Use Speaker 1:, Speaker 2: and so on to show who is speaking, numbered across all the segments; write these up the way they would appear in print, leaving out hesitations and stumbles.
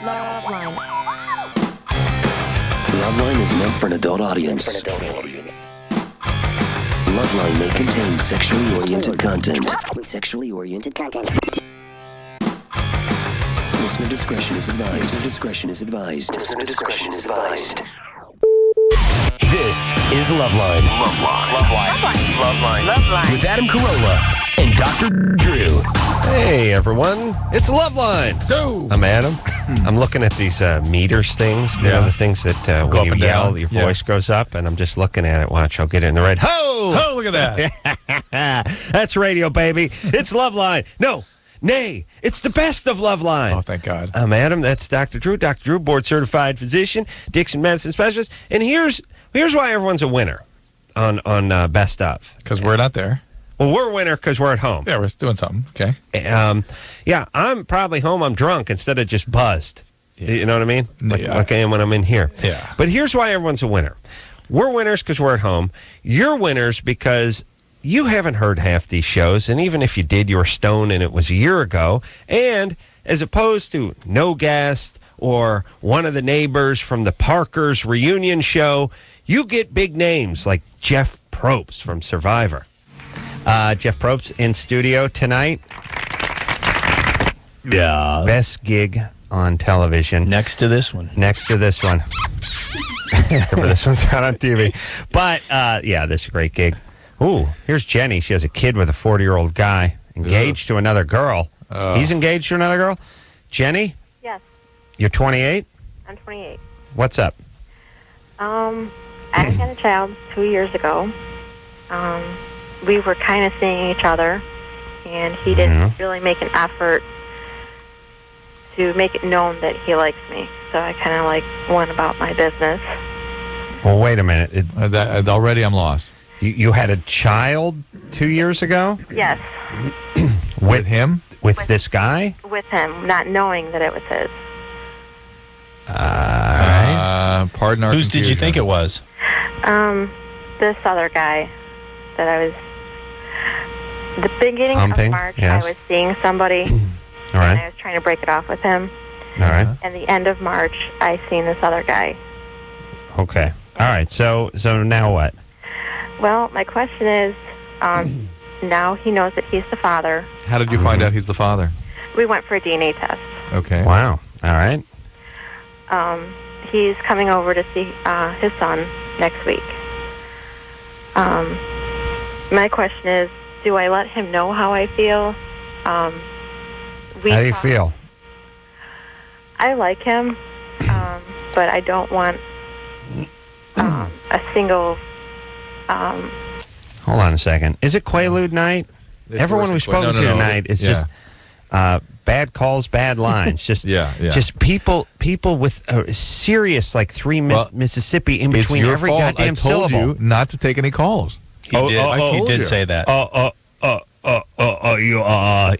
Speaker 1: LoveLine.
Speaker 2: LoveLine is meant for an adult audience. LoveLine may contain sexually oriented content. Listener discretion is advised. This is LoveLine. LoveLine. With Adam Carolla and Dr. Drew.
Speaker 3: Hey, everyone. It's LoveLine. I'm Adam. I'm looking at these meters things. You know, the things that when you yell, your voice goes up, and I'm just looking at it. Watch, I'll get it in the right.
Speaker 4: Oh, look at
Speaker 3: that. That's radio, baby. It's LoveLine. No. Nay, it's the best of LoveLine.
Speaker 4: Oh, thank God.
Speaker 3: I'm Adam. That's Dr. Drew. Dr. Drew, board-certified physician, Dixon medicine specialist. And here's why everyone's a winner on Best Of.
Speaker 4: Because we're not there.
Speaker 3: Well, we're a winner because we're at home.
Speaker 4: Yeah, we're doing something. Okay.
Speaker 3: Yeah, I'm probably home. I'm drunk instead of just buzzed. Yeah. You know what I mean? Like I am when I'm in here.
Speaker 4: Yeah.
Speaker 3: But here's why everyone's a winner. We're winners because we're at home. You're winners because you haven't heard half these shows, and even if you did, you were stoned and it was a year ago. And as opposed to no guest or one of the neighbors from the Parkers reunion show, you get big names like Jeff Probst from Survivor. Jeff Probst in studio tonight.
Speaker 5: Yeah.
Speaker 3: Best gig on television.
Speaker 5: Next to this one.
Speaker 3: Except for this one's not on TV. But, yeah, this is a great gig. Ooh, here's Jenny. She has a kid with a 40-year-old guy engaged to another girl. He's engaged to another girl? Jenny?
Speaker 6: Yes.
Speaker 3: You're 28?
Speaker 6: I'm 28.
Speaker 3: What's up?
Speaker 6: I had a child 2 years ago. We were kind of seeing each other, and he didn't really make an effort to make it known that he likes me. So I kind of went about my business.
Speaker 3: Well, wait a minute.
Speaker 4: Already I'm lost.
Speaker 3: You had a child 2 years ago?
Speaker 6: Yes.
Speaker 3: With
Speaker 4: him?
Speaker 3: With this guy?
Speaker 6: With him, not knowing that it was his.
Speaker 4: Pardon our
Speaker 5: Whose did you think it was?
Speaker 6: This other guy that I was... The beginning of March,
Speaker 3: yes.
Speaker 6: I was seeing somebody,
Speaker 3: All right.
Speaker 6: and I was trying to break it off with him.
Speaker 3: All right.
Speaker 6: And the end of March, I seen this other guy.
Speaker 3: Okay. All right. So now what?
Speaker 6: Well, my question is, now he knows that he's the father.
Speaker 4: How did you find out he's the father?
Speaker 6: We went for a DNA test.
Speaker 4: Okay.
Speaker 3: Wow. All right.
Speaker 6: He's coming over to see his son next week. My question is, do I let him know how I feel?
Speaker 3: How do you feel?
Speaker 6: I like him, but I don't want a single...
Speaker 3: Hold on a second. Is it Quaalude night? Everyone we've spoken to tonight is just bad calls, bad lines. Just just people with serious Mississippi in between every goddamn syllable.
Speaker 4: I told you not to take any calls.
Speaker 5: He did say that.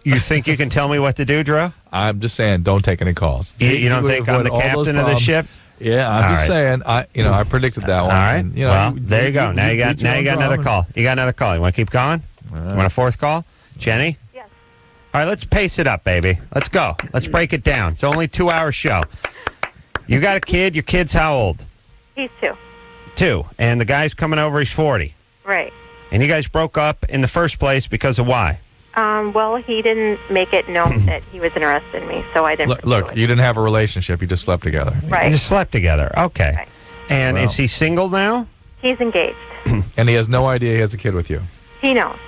Speaker 3: You think you can tell me what to do, Drew?
Speaker 4: I'm just saying, don't take any calls.
Speaker 3: You don't think I'm the captain of the ship?
Speaker 4: Yeah, I'm just saying. I predicted that one.
Speaker 3: All right.
Speaker 4: And,
Speaker 3: well, there you go. Now you got another call. You got another call. You want to keep going? You want a fourth call, Jenny?
Speaker 6: Yes.
Speaker 3: All right. Let's pace it up, baby. Let's go. Let's break it down. It's only a 2-hour show. You got a kid. Your kid's how old?
Speaker 6: He's 2.
Speaker 3: 2. And the guy's coming over. He's 40.
Speaker 6: Right.
Speaker 3: And you guys broke up in the first place because of why?
Speaker 6: Well, he didn't make it known that he was interested in me, so I didn't.
Speaker 4: Look, you didn't have a relationship. You just slept together.
Speaker 6: Right.
Speaker 3: You just slept together. Okay.
Speaker 6: Right.
Speaker 3: And is he single now?
Speaker 6: He's engaged.
Speaker 4: And he has no idea he has a kid with you.
Speaker 6: He knows.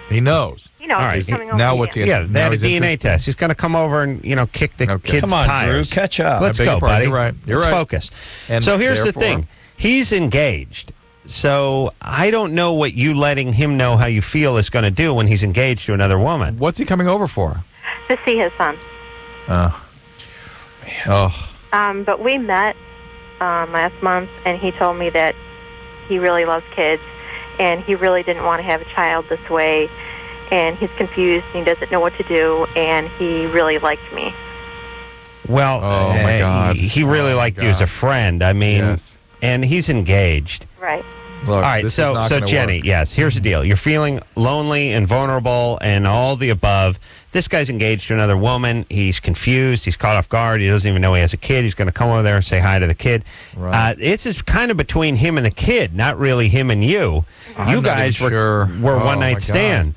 Speaker 4: He knows.
Speaker 6: He knows.
Speaker 3: All right.
Speaker 6: He's coming over.
Speaker 4: Now what's he?
Speaker 3: Yeah, they had a DNA test. He's going to come over and kick the kid's
Speaker 5: Come on,
Speaker 3: tires.
Speaker 5: Drew, catch up.
Speaker 3: Let's go, buddy.
Speaker 4: You're right.
Speaker 3: Let's focus.
Speaker 4: And
Speaker 3: so here's the thing. He's engaged. So I don't know what you letting him know how you feel is going to do when he's engaged to another woman.
Speaker 4: What's he coming over for?
Speaker 6: To see his son. But we met last month, and he told me that he really loves kids, and he really didn't want to have a child this way, and he's confused, and he doesn't know what to do, and he really liked me.
Speaker 3: Well,
Speaker 4: my God.
Speaker 3: he really liked you as a friend. I mean, and he's engaged.
Speaker 6: Right.
Speaker 4: Look,
Speaker 3: All right,
Speaker 4: this is
Speaker 3: so
Speaker 4: not
Speaker 3: so
Speaker 4: gonna
Speaker 3: Jenny,
Speaker 4: work.
Speaker 3: yes, here's the deal. You're feeling lonely and vulnerable and all the above. This guy's engaged to another woman. He's confused. He's caught off guard. He doesn't even know he has a kid. He's going to come over there and say hi to the kid.
Speaker 4: Right.
Speaker 3: This is kind of between him and the kid, not really him and you.
Speaker 4: I'm
Speaker 3: You
Speaker 4: not
Speaker 3: guys
Speaker 4: even sure.
Speaker 3: were
Speaker 4: Oh,
Speaker 3: one
Speaker 4: my
Speaker 3: night
Speaker 4: God.
Speaker 3: stand.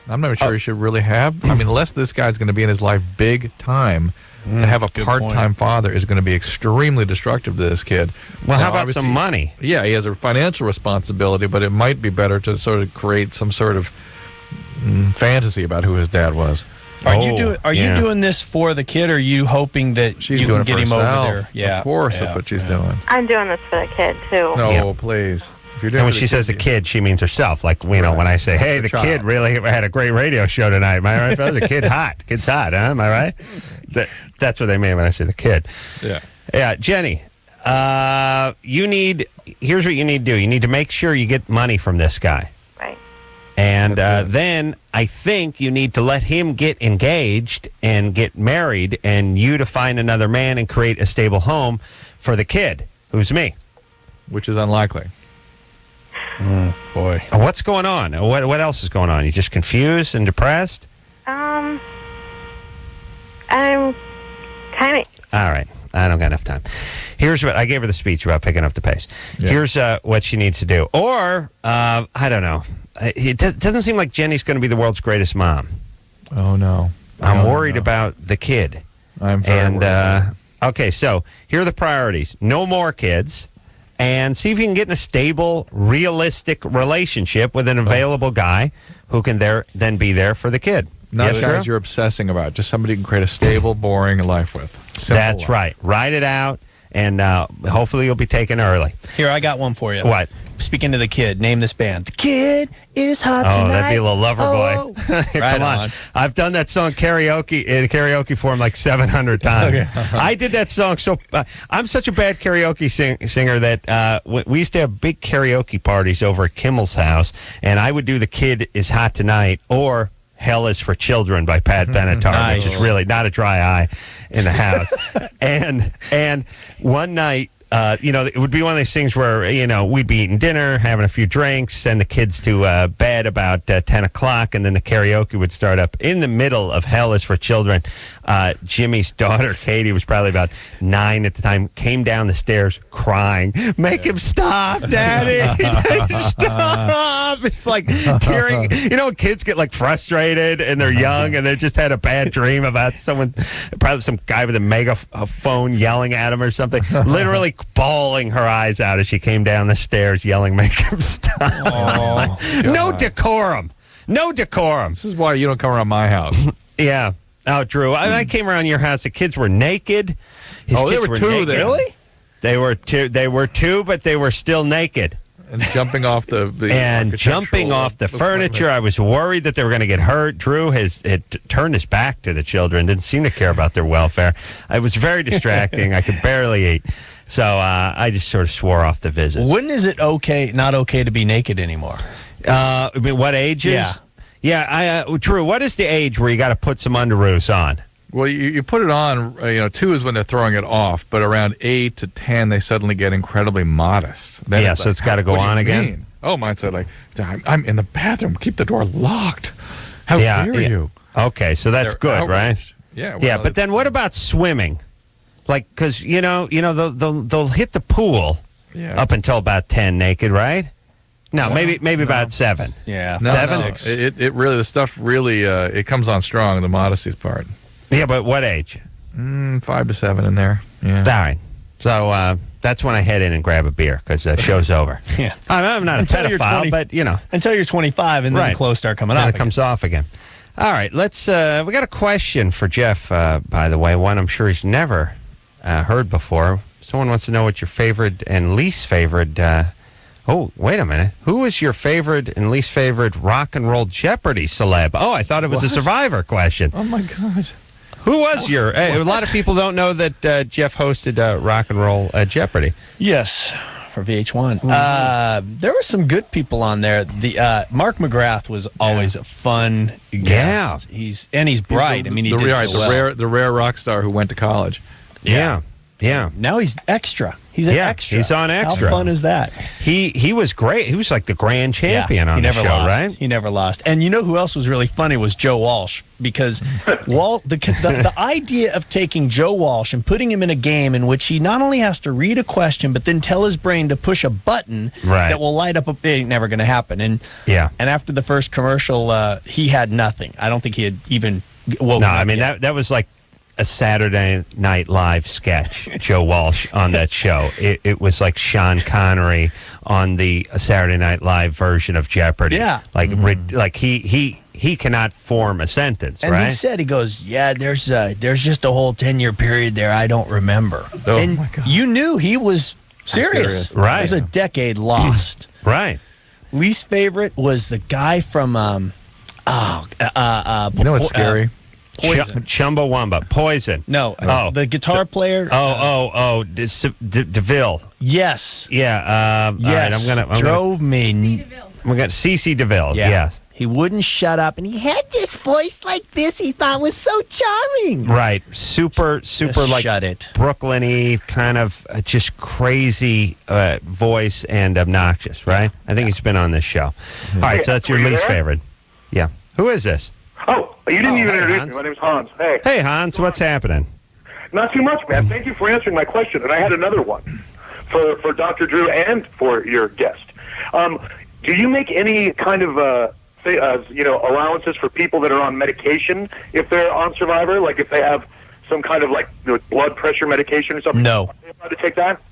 Speaker 4: I'm not sure he should really have. I mean, unless this guy's going to be in his life big time, to have a
Speaker 5: good
Speaker 4: part-time father is going to be extremely destructive to this kid.
Speaker 3: Well,
Speaker 4: Now,
Speaker 3: how about
Speaker 4: obviously-
Speaker 3: some money?
Speaker 4: Yeah, he has a financial responsibility, but it might be better to sort of create some sort of fantasy about who his dad was.
Speaker 5: Are you
Speaker 3: yeah.
Speaker 5: doing this for the kid, or are you hoping that
Speaker 4: She's
Speaker 5: you
Speaker 4: doing
Speaker 5: can
Speaker 4: it
Speaker 5: get
Speaker 4: for
Speaker 5: him
Speaker 4: herself.
Speaker 5: over there? Yeah,
Speaker 4: Of course,
Speaker 5: yeah,
Speaker 4: that's what she's
Speaker 5: yeah.
Speaker 4: doing.
Speaker 6: I'm doing this for the kid, too.
Speaker 4: No,
Speaker 3: Yeah.
Speaker 4: please. If you're doing
Speaker 3: And when
Speaker 4: it for
Speaker 3: she says the kid, she means herself. Like, you know,
Speaker 4: Right.
Speaker 3: when I say, hey, the
Speaker 4: The child.
Speaker 3: kid really had a great radio show tonight. Am I right, fellas? The kid hot. Kid's hot, huh? Am I right? That's what they mean when I say the kid.
Speaker 4: Yeah.
Speaker 3: Yeah, Jenny, here's what you need to do. You need to make sure you get money from this guy.
Speaker 6: Right.
Speaker 3: And
Speaker 4: That's it.
Speaker 3: then I think you need to let him get engaged and get married and you to find another man and create a stable home for the kid, who's me.
Speaker 4: Which is unlikely.
Speaker 5: Boy.
Speaker 3: What's going on? What else is going on? You just confused and depressed?
Speaker 6: I'm kind of.
Speaker 3: All right. I don't got enough time. Here's what I gave her the speech about picking up the pace.
Speaker 4: Yeah.
Speaker 3: Here's what she needs to do. Or, I don't know. It doesn't seem like Jenny's going to be the world's greatest mom.
Speaker 4: Oh, no.
Speaker 3: I'm
Speaker 4: No,
Speaker 3: worried
Speaker 4: no.
Speaker 3: about the kid.
Speaker 4: I'm very
Speaker 3: And,
Speaker 4: worried about it.
Speaker 3: okay, so here are the priorities. No more kids. And see if you can get in a stable, realistic relationship with an available guy who can then be there for the kid.
Speaker 4: Not
Speaker 3: Yes,
Speaker 4: guys
Speaker 3: Drew?
Speaker 4: you're obsessing about. Just somebody you can create a stable, boring life with. Simple
Speaker 3: That's
Speaker 4: life.
Speaker 3: right. Write it out, and hopefully you'll be taken early.
Speaker 5: Here, I got one for you.
Speaker 3: What?
Speaker 5: Speaking to the kid, name this band. The kid is hot
Speaker 3: Oh,
Speaker 5: tonight.
Speaker 3: that'd be a little lover boy. Come
Speaker 5: Right
Speaker 3: on.
Speaker 5: on.
Speaker 3: I've done that song in karaoke form like 700 times. I did that song I'm such a bad karaoke singer that we used to have big karaoke parties over at Kimmel's house, and I would do The Kid Is Hot Tonight or Hell Is for Children by Pat Benatar, which is really not a dry eye in the house. and one night, it would be one of these things where, we'd be eating dinner, having a few drinks, send the kids to bed about 10 o'clock, and then the karaoke would start up. In the middle of Hell Is for Children, Jimmy's daughter, Katie, was probably about 9 at the time, came down the stairs crying. Make him stop, Daddy! Make him stop! It's like tearing. Kids get like frustrated, and they're young, and they just had a bad dream about probably some guy with a megaphone yelling at them or something. Literally bawling her eyes out as she came down the stairs yelling, make him stop.
Speaker 4: Oh,
Speaker 3: No
Speaker 4: God.
Speaker 3: decorum. No decorum.
Speaker 4: This is why you don't come around my house.
Speaker 3: Yeah. Oh, Drew, I came around your house. The kids were naked. His
Speaker 4: Oh, there
Speaker 3: kids
Speaker 4: were two
Speaker 3: naked.
Speaker 4: there. Really?
Speaker 3: They were two, but they were still naked.
Speaker 4: And jumping off the
Speaker 3: And jumping
Speaker 4: architectural
Speaker 3: off the furniture. I was worried that they were going to get hurt. Drew had turned his back to the children, didn't seem to care about their welfare. It was very distracting. I could barely eat. So I just sort of swore off the visits.
Speaker 5: When is it not okay to be naked anymore?
Speaker 3: I mean, what ages?
Speaker 5: Yeah.
Speaker 3: Yeah, Drew, what is the age where you got to put some underoos on?
Speaker 4: Well, you put it on, 2 is when they're throwing it off, but around 8 to 10, they suddenly get incredibly modest. Then
Speaker 3: Yeah, so it's gotta go
Speaker 4: what do you
Speaker 3: on again?
Speaker 4: mean? Oh, mine said, I'm in the bathroom. Keep the door locked. How dare you?
Speaker 3: Okay, so that's
Speaker 4: They're
Speaker 3: good, right?
Speaker 4: outraged. Yeah. Well,
Speaker 3: Yeah, but then what about swimming? Like, because, they'll hit the pool
Speaker 4: Yeah.
Speaker 3: up until about 10 naked, right? No,
Speaker 4: No,
Speaker 3: maybe about 7.
Speaker 5: Yeah.
Speaker 4: No,
Speaker 3: 7?
Speaker 4: no. It really, the stuff really, it comes on strong, the modesty's part.
Speaker 3: Yeah, but what age?
Speaker 4: 5 to 7 in there. Yeah.
Speaker 3: All right. So that's when I head in and grab a beer because the show's over.
Speaker 5: Yeah.
Speaker 3: I'm not a
Speaker 5: Until you're
Speaker 3: pedophile,
Speaker 5: 20
Speaker 3: but,
Speaker 5: Until you're 25, and then
Speaker 3: Right.
Speaker 5: the clothes start coming
Speaker 3: then
Speaker 5: off.
Speaker 3: it comes off again. All right, let's. We got a question for Jeff, by the way, one I'm sure he's never heard before. Someone wants to know what your favorite and least favorite. Oh, wait a minute. Who is your favorite and least favorite rock and roll Jeopardy celeb? Oh, I thought it was a Survivor question.
Speaker 4: Oh, my God.
Speaker 3: Who was your? A lot of people don't know that Jeff hosted Rock and Roll Jeopardy.
Speaker 5: Yes, for VH1. There were some good people on there. The Mark McGrath was always a fun guest.
Speaker 3: Yeah.
Speaker 5: He's bright. I mean, he did so well.
Speaker 4: the rare rock star who went to college.
Speaker 3: Yeah. Yeah.
Speaker 5: Now he's extra. He's an extra.
Speaker 3: He's on Extra.
Speaker 5: How fun is that?
Speaker 3: He was great. He was like the grand champion on
Speaker 5: he
Speaker 3: the
Speaker 5: never
Speaker 3: show,
Speaker 5: lost.
Speaker 3: right?
Speaker 5: He never lost. And you know who else was really funny was Joe Walsh, because the idea of taking Joe Walsh and putting him in a game in which he not only has to read a question but then tell his brain to push a button that will light up it ain't never going to happen. And and after the first commercial, he had nothing. I don't think he had even woken up.
Speaker 3: I mean that was like a Saturday Night Live sketch, Joe Walsh on that show. It was like Sean Connery on the Saturday Night Live version of Jeopardy.
Speaker 5: Yeah.
Speaker 3: Like he cannot form a sentence,
Speaker 5: and
Speaker 3: right?
Speaker 5: he said, there's just a whole 10-year period there I don't remember.
Speaker 4: Oh,
Speaker 5: and
Speaker 4: my God.
Speaker 5: you knew he was serious.
Speaker 3: Right.
Speaker 5: It was a decade lost.
Speaker 3: Right.
Speaker 5: Least favorite was the guy from
Speaker 4: You know what's scary?
Speaker 5: Poison.
Speaker 3: Chumbawamba. Poison.
Speaker 5: No, the guitar player.
Speaker 3: DeVille.
Speaker 5: Yes.
Speaker 3: Yeah.
Speaker 5: Yes.
Speaker 3: All right, I'm
Speaker 5: drove me.
Speaker 3: We got CeCe DeVille.
Speaker 5: Yeah.
Speaker 3: Yes.
Speaker 5: He wouldn't shut up, and he had this voice like this. He thought was so charming.
Speaker 3: Right. Super like
Speaker 5: shut it.
Speaker 3: Brooklyn-y, kind of just crazy voice and obnoxious, right? I think he's been on this show. All right, so that's your least favorite. Yeah. Who is this?
Speaker 1: Oh, you didn't even introduce
Speaker 3: Hans.
Speaker 1: me. My name's Hans. Hey.
Speaker 3: Hey, Hans, what's happening?
Speaker 1: Not too much, man. Thank you for answering my question. And I had another one for Dr. Drew and for your guest. Do you make any kind of allowances for people that are on medication if they're on Survivor? Like if they have some kind of like blood pressure medication or something?
Speaker 5: No.
Speaker 1: Are they allowed to take that?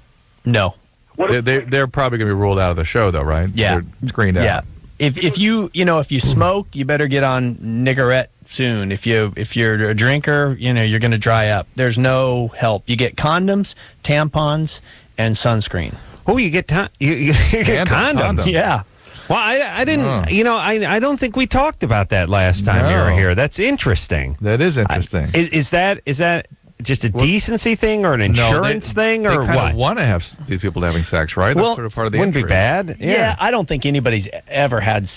Speaker 5: No.
Speaker 4: They're probably going to be ruled out of the show, though, right?
Speaker 5: Yeah.
Speaker 4: They're screened out.
Speaker 5: Yeah. If you smoke, you better get on Nicorette soon. If you're a drinker, you're going to dry up. There's no help. You get condoms, tampons, and sunscreen.
Speaker 3: Oh, you get you get condoms.
Speaker 5: Yeah.
Speaker 3: Well, I didn't. I don't think we talked about that last time you were here. That's interesting.
Speaker 4: That is interesting.
Speaker 3: Is that just a decency thing or an insurance thing or
Speaker 4: they kind
Speaker 3: what?
Speaker 4: of want to have these people having sex, right?
Speaker 5: Well,
Speaker 4: That's sort of part of the
Speaker 3: Wouldn't be
Speaker 4: entry.
Speaker 3: bad.
Speaker 5: Yeah, I don't think anybody's ever had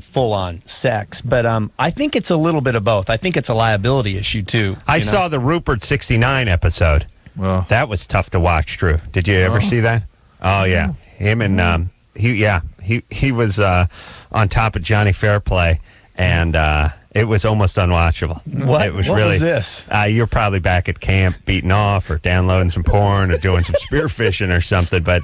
Speaker 5: full on sex, but I think it's a little bit of both. I think it's a liability issue too.
Speaker 3: I saw the Rupert 69 episode.
Speaker 4: Well,
Speaker 3: That was tough to watch, Drew. Did you ever see that? Oh yeah, him and he was on top of Johnny Fairplay, and it was almost unwatchable.
Speaker 5: What?
Speaker 3: It was
Speaker 5: What
Speaker 3: really,
Speaker 5: was this?
Speaker 3: You're probably back at camp, beating off, or downloading some porn, or doing some spearfishing or something. But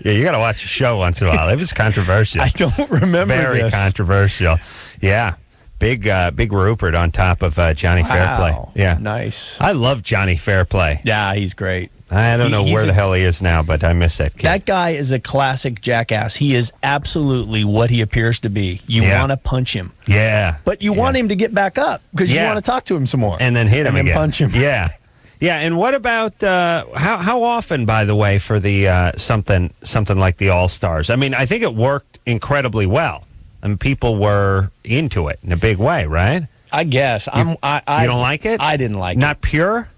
Speaker 3: you got to watch the show once in a while. It was controversial.
Speaker 5: I don't remember
Speaker 3: Very
Speaker 5: this.
Speaker 3: controversial. Yeah, big Rupert on top of Johnny Fairplay. Yeah,
Speaker 5: Nice.
Speaker 3: I love Johnny Fairplay.
Speaker 5: Yeah, he's great.
Speaker 3: I don't know
Speaker 5: He's
Speaker 3: where the hell he is now, but I miss that kid.
Speaker 5: That guy is a classic jackass. He is absolutely what he appears to be. You want to punch him,
Speaker 3: Yeah.
Speaker 5: but you want him to get back up because you
Speaker 3: Yeah.
Speaker 5: want to talk to him some more.
Speaker 3: And then hit him
Speaker 5: and
Speaker 3: again.
Speaker 5: then punch him.
Speaker 3: Yeah. Yeah, and what about how often, by the way, for the something like the All-Stars? I mean, I think it worked incredibly well, and people were into it in a big way, right?
Speaker 5: I guess.
Speaker 3: You don't like it?
Speaker 5: I didn't like it.
Speaker 3: Not pure?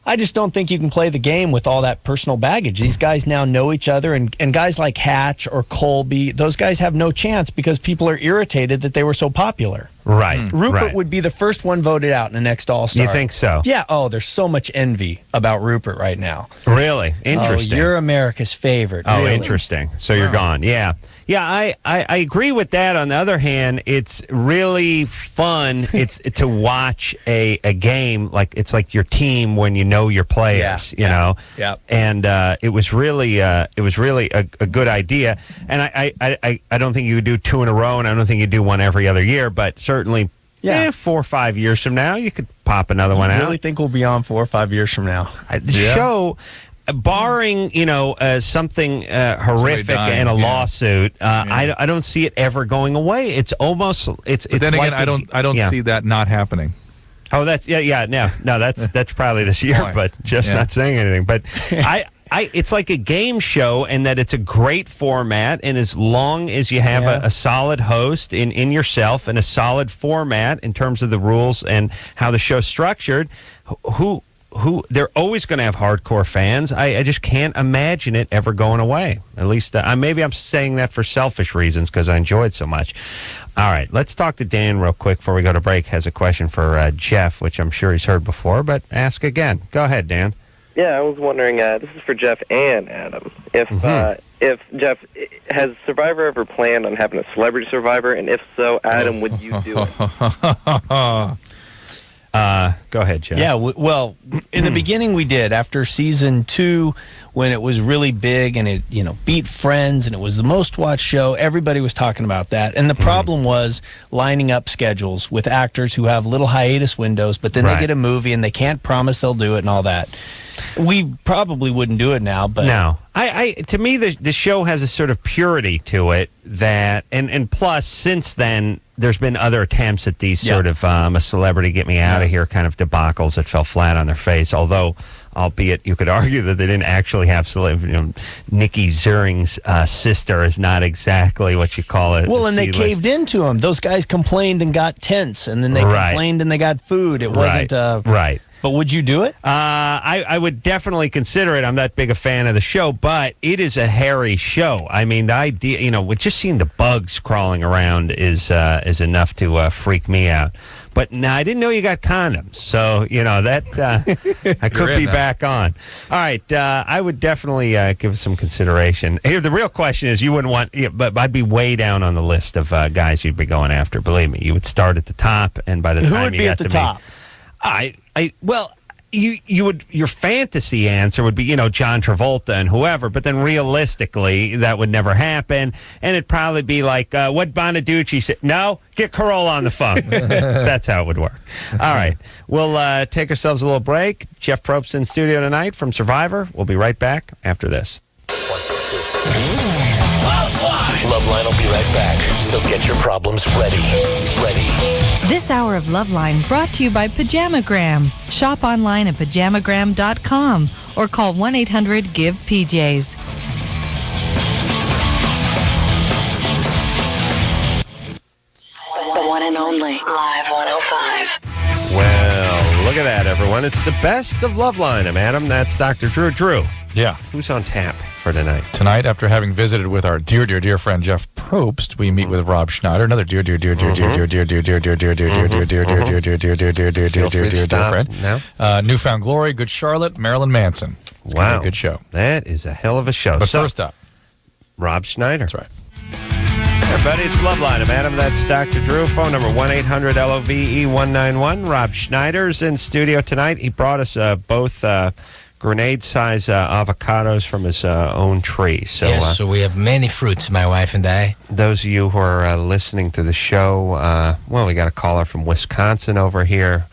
Speaker 5: I just don't think you can play the game with all that personal baggage. These guys now know each other, and guys like Hatch or Colby, those guys have no chance because people are irritated that they were so popular.
Speaker 3: Right.
Speaker 5: Rupert
Speaker 3: right.
Speaker 5: would be the first one voted out in the next All-Star.
Speaker 3: You think so?
Speaker 5: Yeah. Oh, there's so much envy about Rupert right now.
Speaker 3: Really? Interesting.
Speaker 5: Oh, you're America's favorite.
Speaker 3: Oh,
Speaker 5: really.
Speaker 3: interesting. So you're gone. Yeah. Yeah, I agree with that. On the other hand, it's really fun. It's to watch a game like it's like your team when you know your players, you know.
Speaker 5: Yeah.
Speaker 3: And it was really a good idea. And I don't think you would do two in a row, and I don't think you do one every other year, but certainly 4 or 5 years from now you could pop another one
Speaker 5: I
Speaker 3: out.
Speaker 5: really think we'll be on 4 or 5 years from now.
Speaker 3: The show, barring something horrific
Speaker 4: dying,
Speaker 3: and a
Speaker 4: yeah.
Speaker 3: lawsuit, I don't see it ever going away. It's almost it's.
Speaker 4: But then
Speaker 3: like
Speaker 4: again, I don't see that not happening.
Speaker 3: Oh, that's no, that's probably this year,
Speaker 4: Why?
Speaker 3: but just not saying anything. But it's like a game show, and that it's a great format, and as long as you have a solid host in yourself and a solid format in terms of the rules and how the show's structured, who they're always going to have hardcore fans. I just can't imagine it ever going away. At least maybe I'm saying that for selfish reasons because I enjoy it so much. All right, let's talk to Dan real quick before we go to break. Has a question for Jeff, which I'm sure he's heard before, but ask again. Go ahead, Dan.
Speaker 7: Yeah, I was wondering, this is for Jeff and Adam, if Jeff, has Survivor ever planned on having a celebrity Survivor, and if so, Adam, would you do it?
Speaker 3: Go ahead, Jeff.
Speaker 5: Yeah, well, in the beginning we did. After season 2, when it was really big and it, beat Friends and it was the most watched show, everybody was talking about that. And the problem was lining up schedules with actors who have little hiatus windows, but then they get a movie and they can't promise they'll do it and all that. We probably wouldn't do it now, but
Speaker 3: no. To me, the show has a sort of purity to it that, and plus, since then, there's been other attempts at these sort of a celebrity get me out of here kind of debacles that fell flat on their face. Although, albeit you could argue that they didn't actually have Nikki Ziering's sister is not exactly what you call it.
Speaker 5: Well, and they caved into him. Those guys complained and got tents, and then they complained and they got food. It wasn't
Speaker 3: right.
Speaker 5: But would you do it?
Speaker 3: I would definitely consider it. I'm that big a fan of the show, but it is a hairy show. I mean, the idea, with just seeing the bugs crawling around is enough to freak me out. But no, I didn't know you got condoms, so that I could be back on. All right, I would definitely give it some consideration. Here, the real question is, you wouldn't want, but I'd be way down on the list of guys you'd be going after. Believe me, you would start at the top, and by the time
Speaker 5: who would
Speaker 3: you
Speaker 5: be
Speaker 3: got
Speaker 5: at the
Speaker 3: to
Speaker 5: top?
Speaker 3: You would, your fantasy answer would be, John Travolta and whoever, but then realistically, that would never happen, and it'd probably be like, what Bonaducci said, no, get Carolla on the phone. That's how it would work. All right, we'll take ourselves a little break. Jeff Probst in studio tonight from Survivor. We'll be right back after this.
Speaker 2: LoveLine will be right back, so get your problems ready.
Speaker 8: This hour of LoveLine brought to you by Pajamagram. Shop online at pajamagram.com or call 1-800-GIVE-PJs.
Speaker 9: The one and only Live 105.
Speaker 3: Well, look at that, everyone. It's the best of LoveLine. I'm Adam. That's Dr. Drew. Drew.
Speaker 4: Yeah.
Speaker 3: Who's on tap for tonight?
Speaker 4: Tonight, after having visited with our dear friend Jeff Probst, we meet with Rob Schneider, another dear friend. Newfound Glory, Good Charlotte, Marilyn Manson.
Speaker 3: Wow.
Speaker 4: Good show.
Speaker 3: That is a hell of a show.
Speaker 4: But first up,
Speaker 3: Rob Schneider.
Speaker 4: That's right.
Speaker 3: Hey, everybody, it's LoveLine. I'm Adam. That's Dr. Drew. Phone number 1-800-LOVE-191. Rob Schneider's in studio tonight. He brought us both grenade-sized avocados from his own tree. So,
Speaker 10: yes, so we have many fruits, my wife and I.
Speaker 3: Those of you who are listening to the show, we got a caller from Wisconsin over here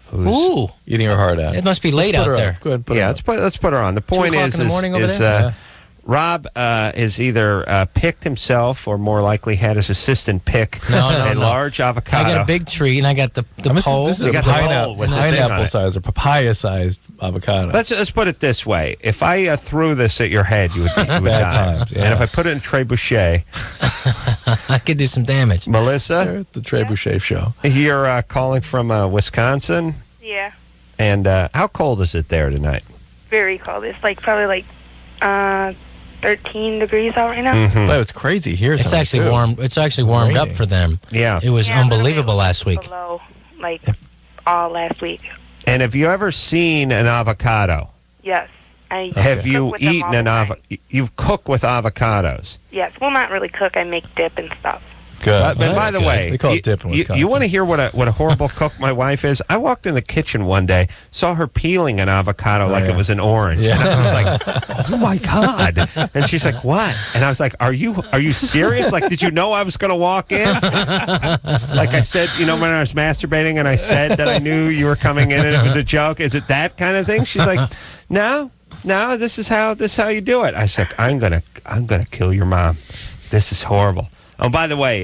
Speaker 3: who's
Speaker 4: eating her heart out.
Speaker 10: It must be late out there.
Speaker 4: Go ahead,
Speaker 3: let's put her on. The point is,
Speaker 10: in the morning over there?
Speaker 3: Rob is either picked himself or more likely had his assistant pick a large avocado.
Speaker 10: I got a big tree and I got the pole.
Speaker 4: This is a pineapple-sized or papaya-sized avocado.
Speaker 3: Let's put it this way. If I threw this at your head, you would
Speaker 4: Bad
Speaker 3: die.
Speaker 4: times, yeah.
Speaker 3: And if I put it in trebuchet,
Speaker 10: I could do some damage.
Speaker 3: Melissa?
Speaker 4: The trebuchet show.
Speaker 3: You're calling from Wisconsin?
Speaker 11: Yeah,
Speaker 3: And how cold is it there tonight?
Speaker 11: very cold. It's probably 13 degrees out right now.
Speaker 3: Mm-hmm.
Speaker 4: But it's crazy here.
Speaker 10: It's actually warm. It's actually warmed up for them.
Speaker 3: Yeah.
Speaker 10: It was unbelievable last week.
Speaker 11: Below, all last week.
Speaker 3: And have you ever seen an avocado?
Speaker 11: Yes.
Speaker 3: Have you eaten an avocado? You've cooked with avocados?
Speaker 11: Yes. Well, not really cook. I make dip and stuff.
Speaker 4: Good.
Speaker 3: But by the way,
Speaker 4: they call it dip in Wisconsin.
Speaker 3: You want to hear what a horrible cook my wife is? I walked in the kitchen one day, saw her peeling an avocado like it was an orange.
Speaker 4: Yeah.
Speaker 3: And I was like, oh my God. And she's like, what? And I was like, are you serious? Like, did you know I was going to walk in? Like I said, when I was masturbating and I said that I knew you were coming in and it was a joke. Is it that kind of thing? She's like, no, this is how you do it. I was like, I'm gonna kill your mom. This is horrible. Oh, by the way,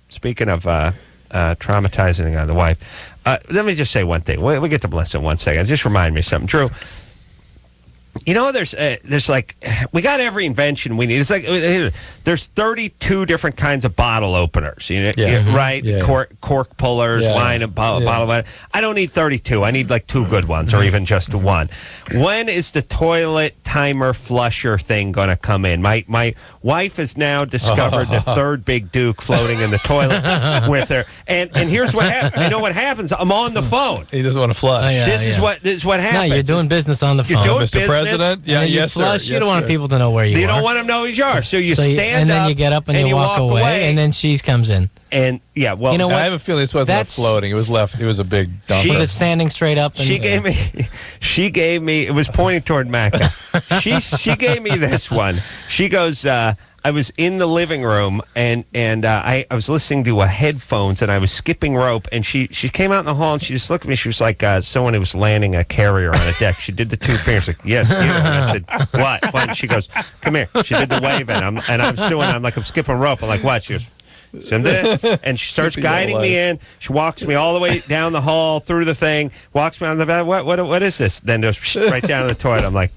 Speaker 3: speaking of traumatizing on the wife, let me just say one thing. We get to Melissa in 1 second. Just remind me of something. Drew, there's like, we got every invention we need. It's like there's 32 different kinds of bottle openers, right?
Speaker 4: Yeah.
Speaker 3: Cork pullers, wine, bottle of wine. I don't need 32. I need like 2 good ones, or even just 1. When is the toilet timer flusher thing going to come in? My wife has now discovered the 3rd Big Duke floating in the toilet with her, and here's what happens. You know what happens? I'm on the phone.
Speaker 4: He doesn't want to flush.
Speaker 3: This is what happens.
Speaker 10: No, you're doing business on the phone.
Speaker 3: You're doing
Speaker 4: Mr.
Speaker 3: business.
Speaker 4: President? Yeah,
Speaker 10: And you
Speaker 4: yes,
Speaker 10: flush.
Speaker 4: sir.
Speaker 10: You don't want people to know where you are.
Speaker 3: You don't want them to know who you are. So you stand
Speaker 10: and
Speaker 3: up.
Speaker 10: then you get up and you walk away, and then she comes in.
Speaker 3: And you know
Speaker 4: I
Speaker 3: what?
Speaker 4: have a feeling this wasn't left floating. It was left. It was a big dump.
Speaker 10: Was it standing straight up? And,
Speaker 3: She gave me. It was pointing toward Mecca. she gave me this one. She goes. I was in the living room and I was listening to headphones and I was skipping rope, and she came out in the hall and she just looked at me. She was like someone who was landing a carrier on a deck. She did the 2 fingers like, yes, you. And I said, what? And she goes, come here. She did the wave and I'm skipping rope. I'm like, what? She goes, and she starts guiding me in. She walks me all the way down the hall through the thing, walks me on the back. What is this? Then goes right down to the toilet. I'm like,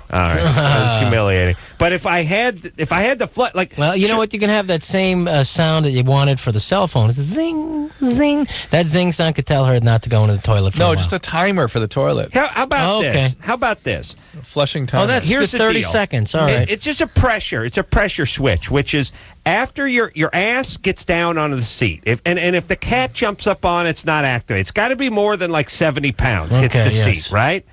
Speaker 3: all right, that's humiliating. But if I had the flood,
Speaker 10: well, you know what? You can have that same sound that you wanted for the cell phone. It's a zing, zing. That zing sound could tell her not to go into the toilet. For a while.
Speaker 4: just a timer for the toilet.
Speaker 3: How about this? How about this?
Speaker 4: Flushing timer.
Speaker 10: Oh, that's
Speaker 3: Here's
Speaker 10: just 30
Speaker 3: the deal.
Speaker 10: seconds. All right.
Speaker 3: It's just a pressure. It's a pressure switch, which is after your ass gets down onto the seat. If the cat jumps up on it, it's not activated. It's got to be more than like 70 pounds hits the seat, right?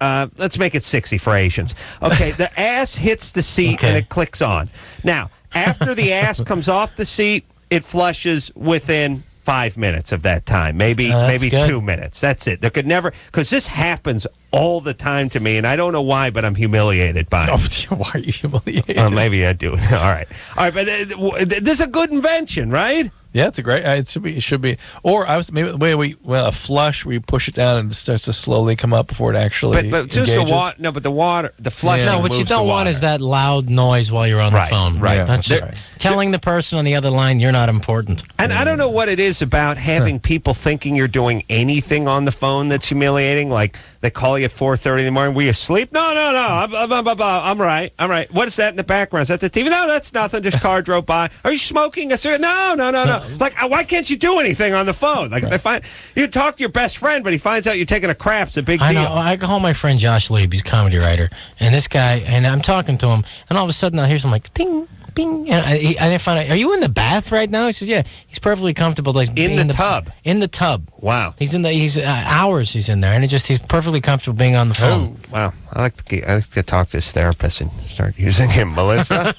Speaker 3: Let's make it 60 for Asians. Okay, the ass hits the seat and it clicks on. Now, after the ass comes off the seat, it flushes within 5 minutes of that time, maybe
Speaker 10: good.
Speaker 3: 2 minutes. That's it. There could never, because this happens all the time to me, and I don't know why, but I'm humiliated by it.
Speaker 4: Why are you humiliated?
Speaker 3: Maybe I do. All right, but this is a good invention, right?
Speaker 4: Yeah, it's a great. It should be. Or I was maybe the way a flush where you push it down and it starts to slowly come up before it actually.
Speaker 3: But just
Speaker 4: engages.
Speaker 3: the water. No, but the flush.
Speaker 10: No, what you don't want is that loud noise while you're on the phone.
Speaker 3: Right.
Speaker 4: Yeah,
Speaker 10: That's just telling the person on the other line you're not important.
Speaker 3: And I don't know what it is about having people thinking you're doing anything on the phone that's humiliating. Like they call you at 4:30 in the morning. Were you asleep? No. I'm right. What is that in the background? Is that the TV? No, that's nothing. Just car drove by. Are you smoking a cigarette? No. Like, why can't you do anything on the phone? Like, they find you talk to your best friend, but he finds out you're taking a crap. It's a big deal.
Speaker 10: I know. I call my friend Josh Lieb. He's a comedy writer, and this guy, and I'm talking to him, and all of a sudden I hear something like ding, bing, and I find out, are you in the bath right now? He says, yeah. He's perfectly comfortable, like
Speaker 3: in the tub.
Speaker 10: In the tub.
Speaker 3: Wow.
Speaker 10: He's hours. He's in there, and he's perfectly comfortable being on the phone.
Speaker 3: Oh, wow. I like to talk to his therapist and start using him, Melissa.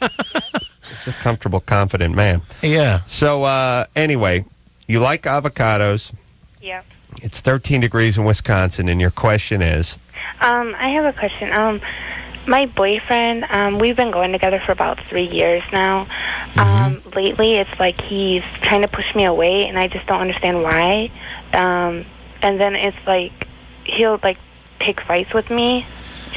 Speaker 3: He's a comfortable, confident man.
Speaker 10: Yeah.
Speaker 3: So anyway, you like avocados.
Speaker 11: Yeah.
Speaker 3: It's 13 degrees in Wisconsin, and your question is?
Speaker 11: I have a question. My boyfriend, we've been going together for about 3 years now. Lately, it's like he's trying to push me away, and I just don't understand why. And then it's like he'll like pick fights with me.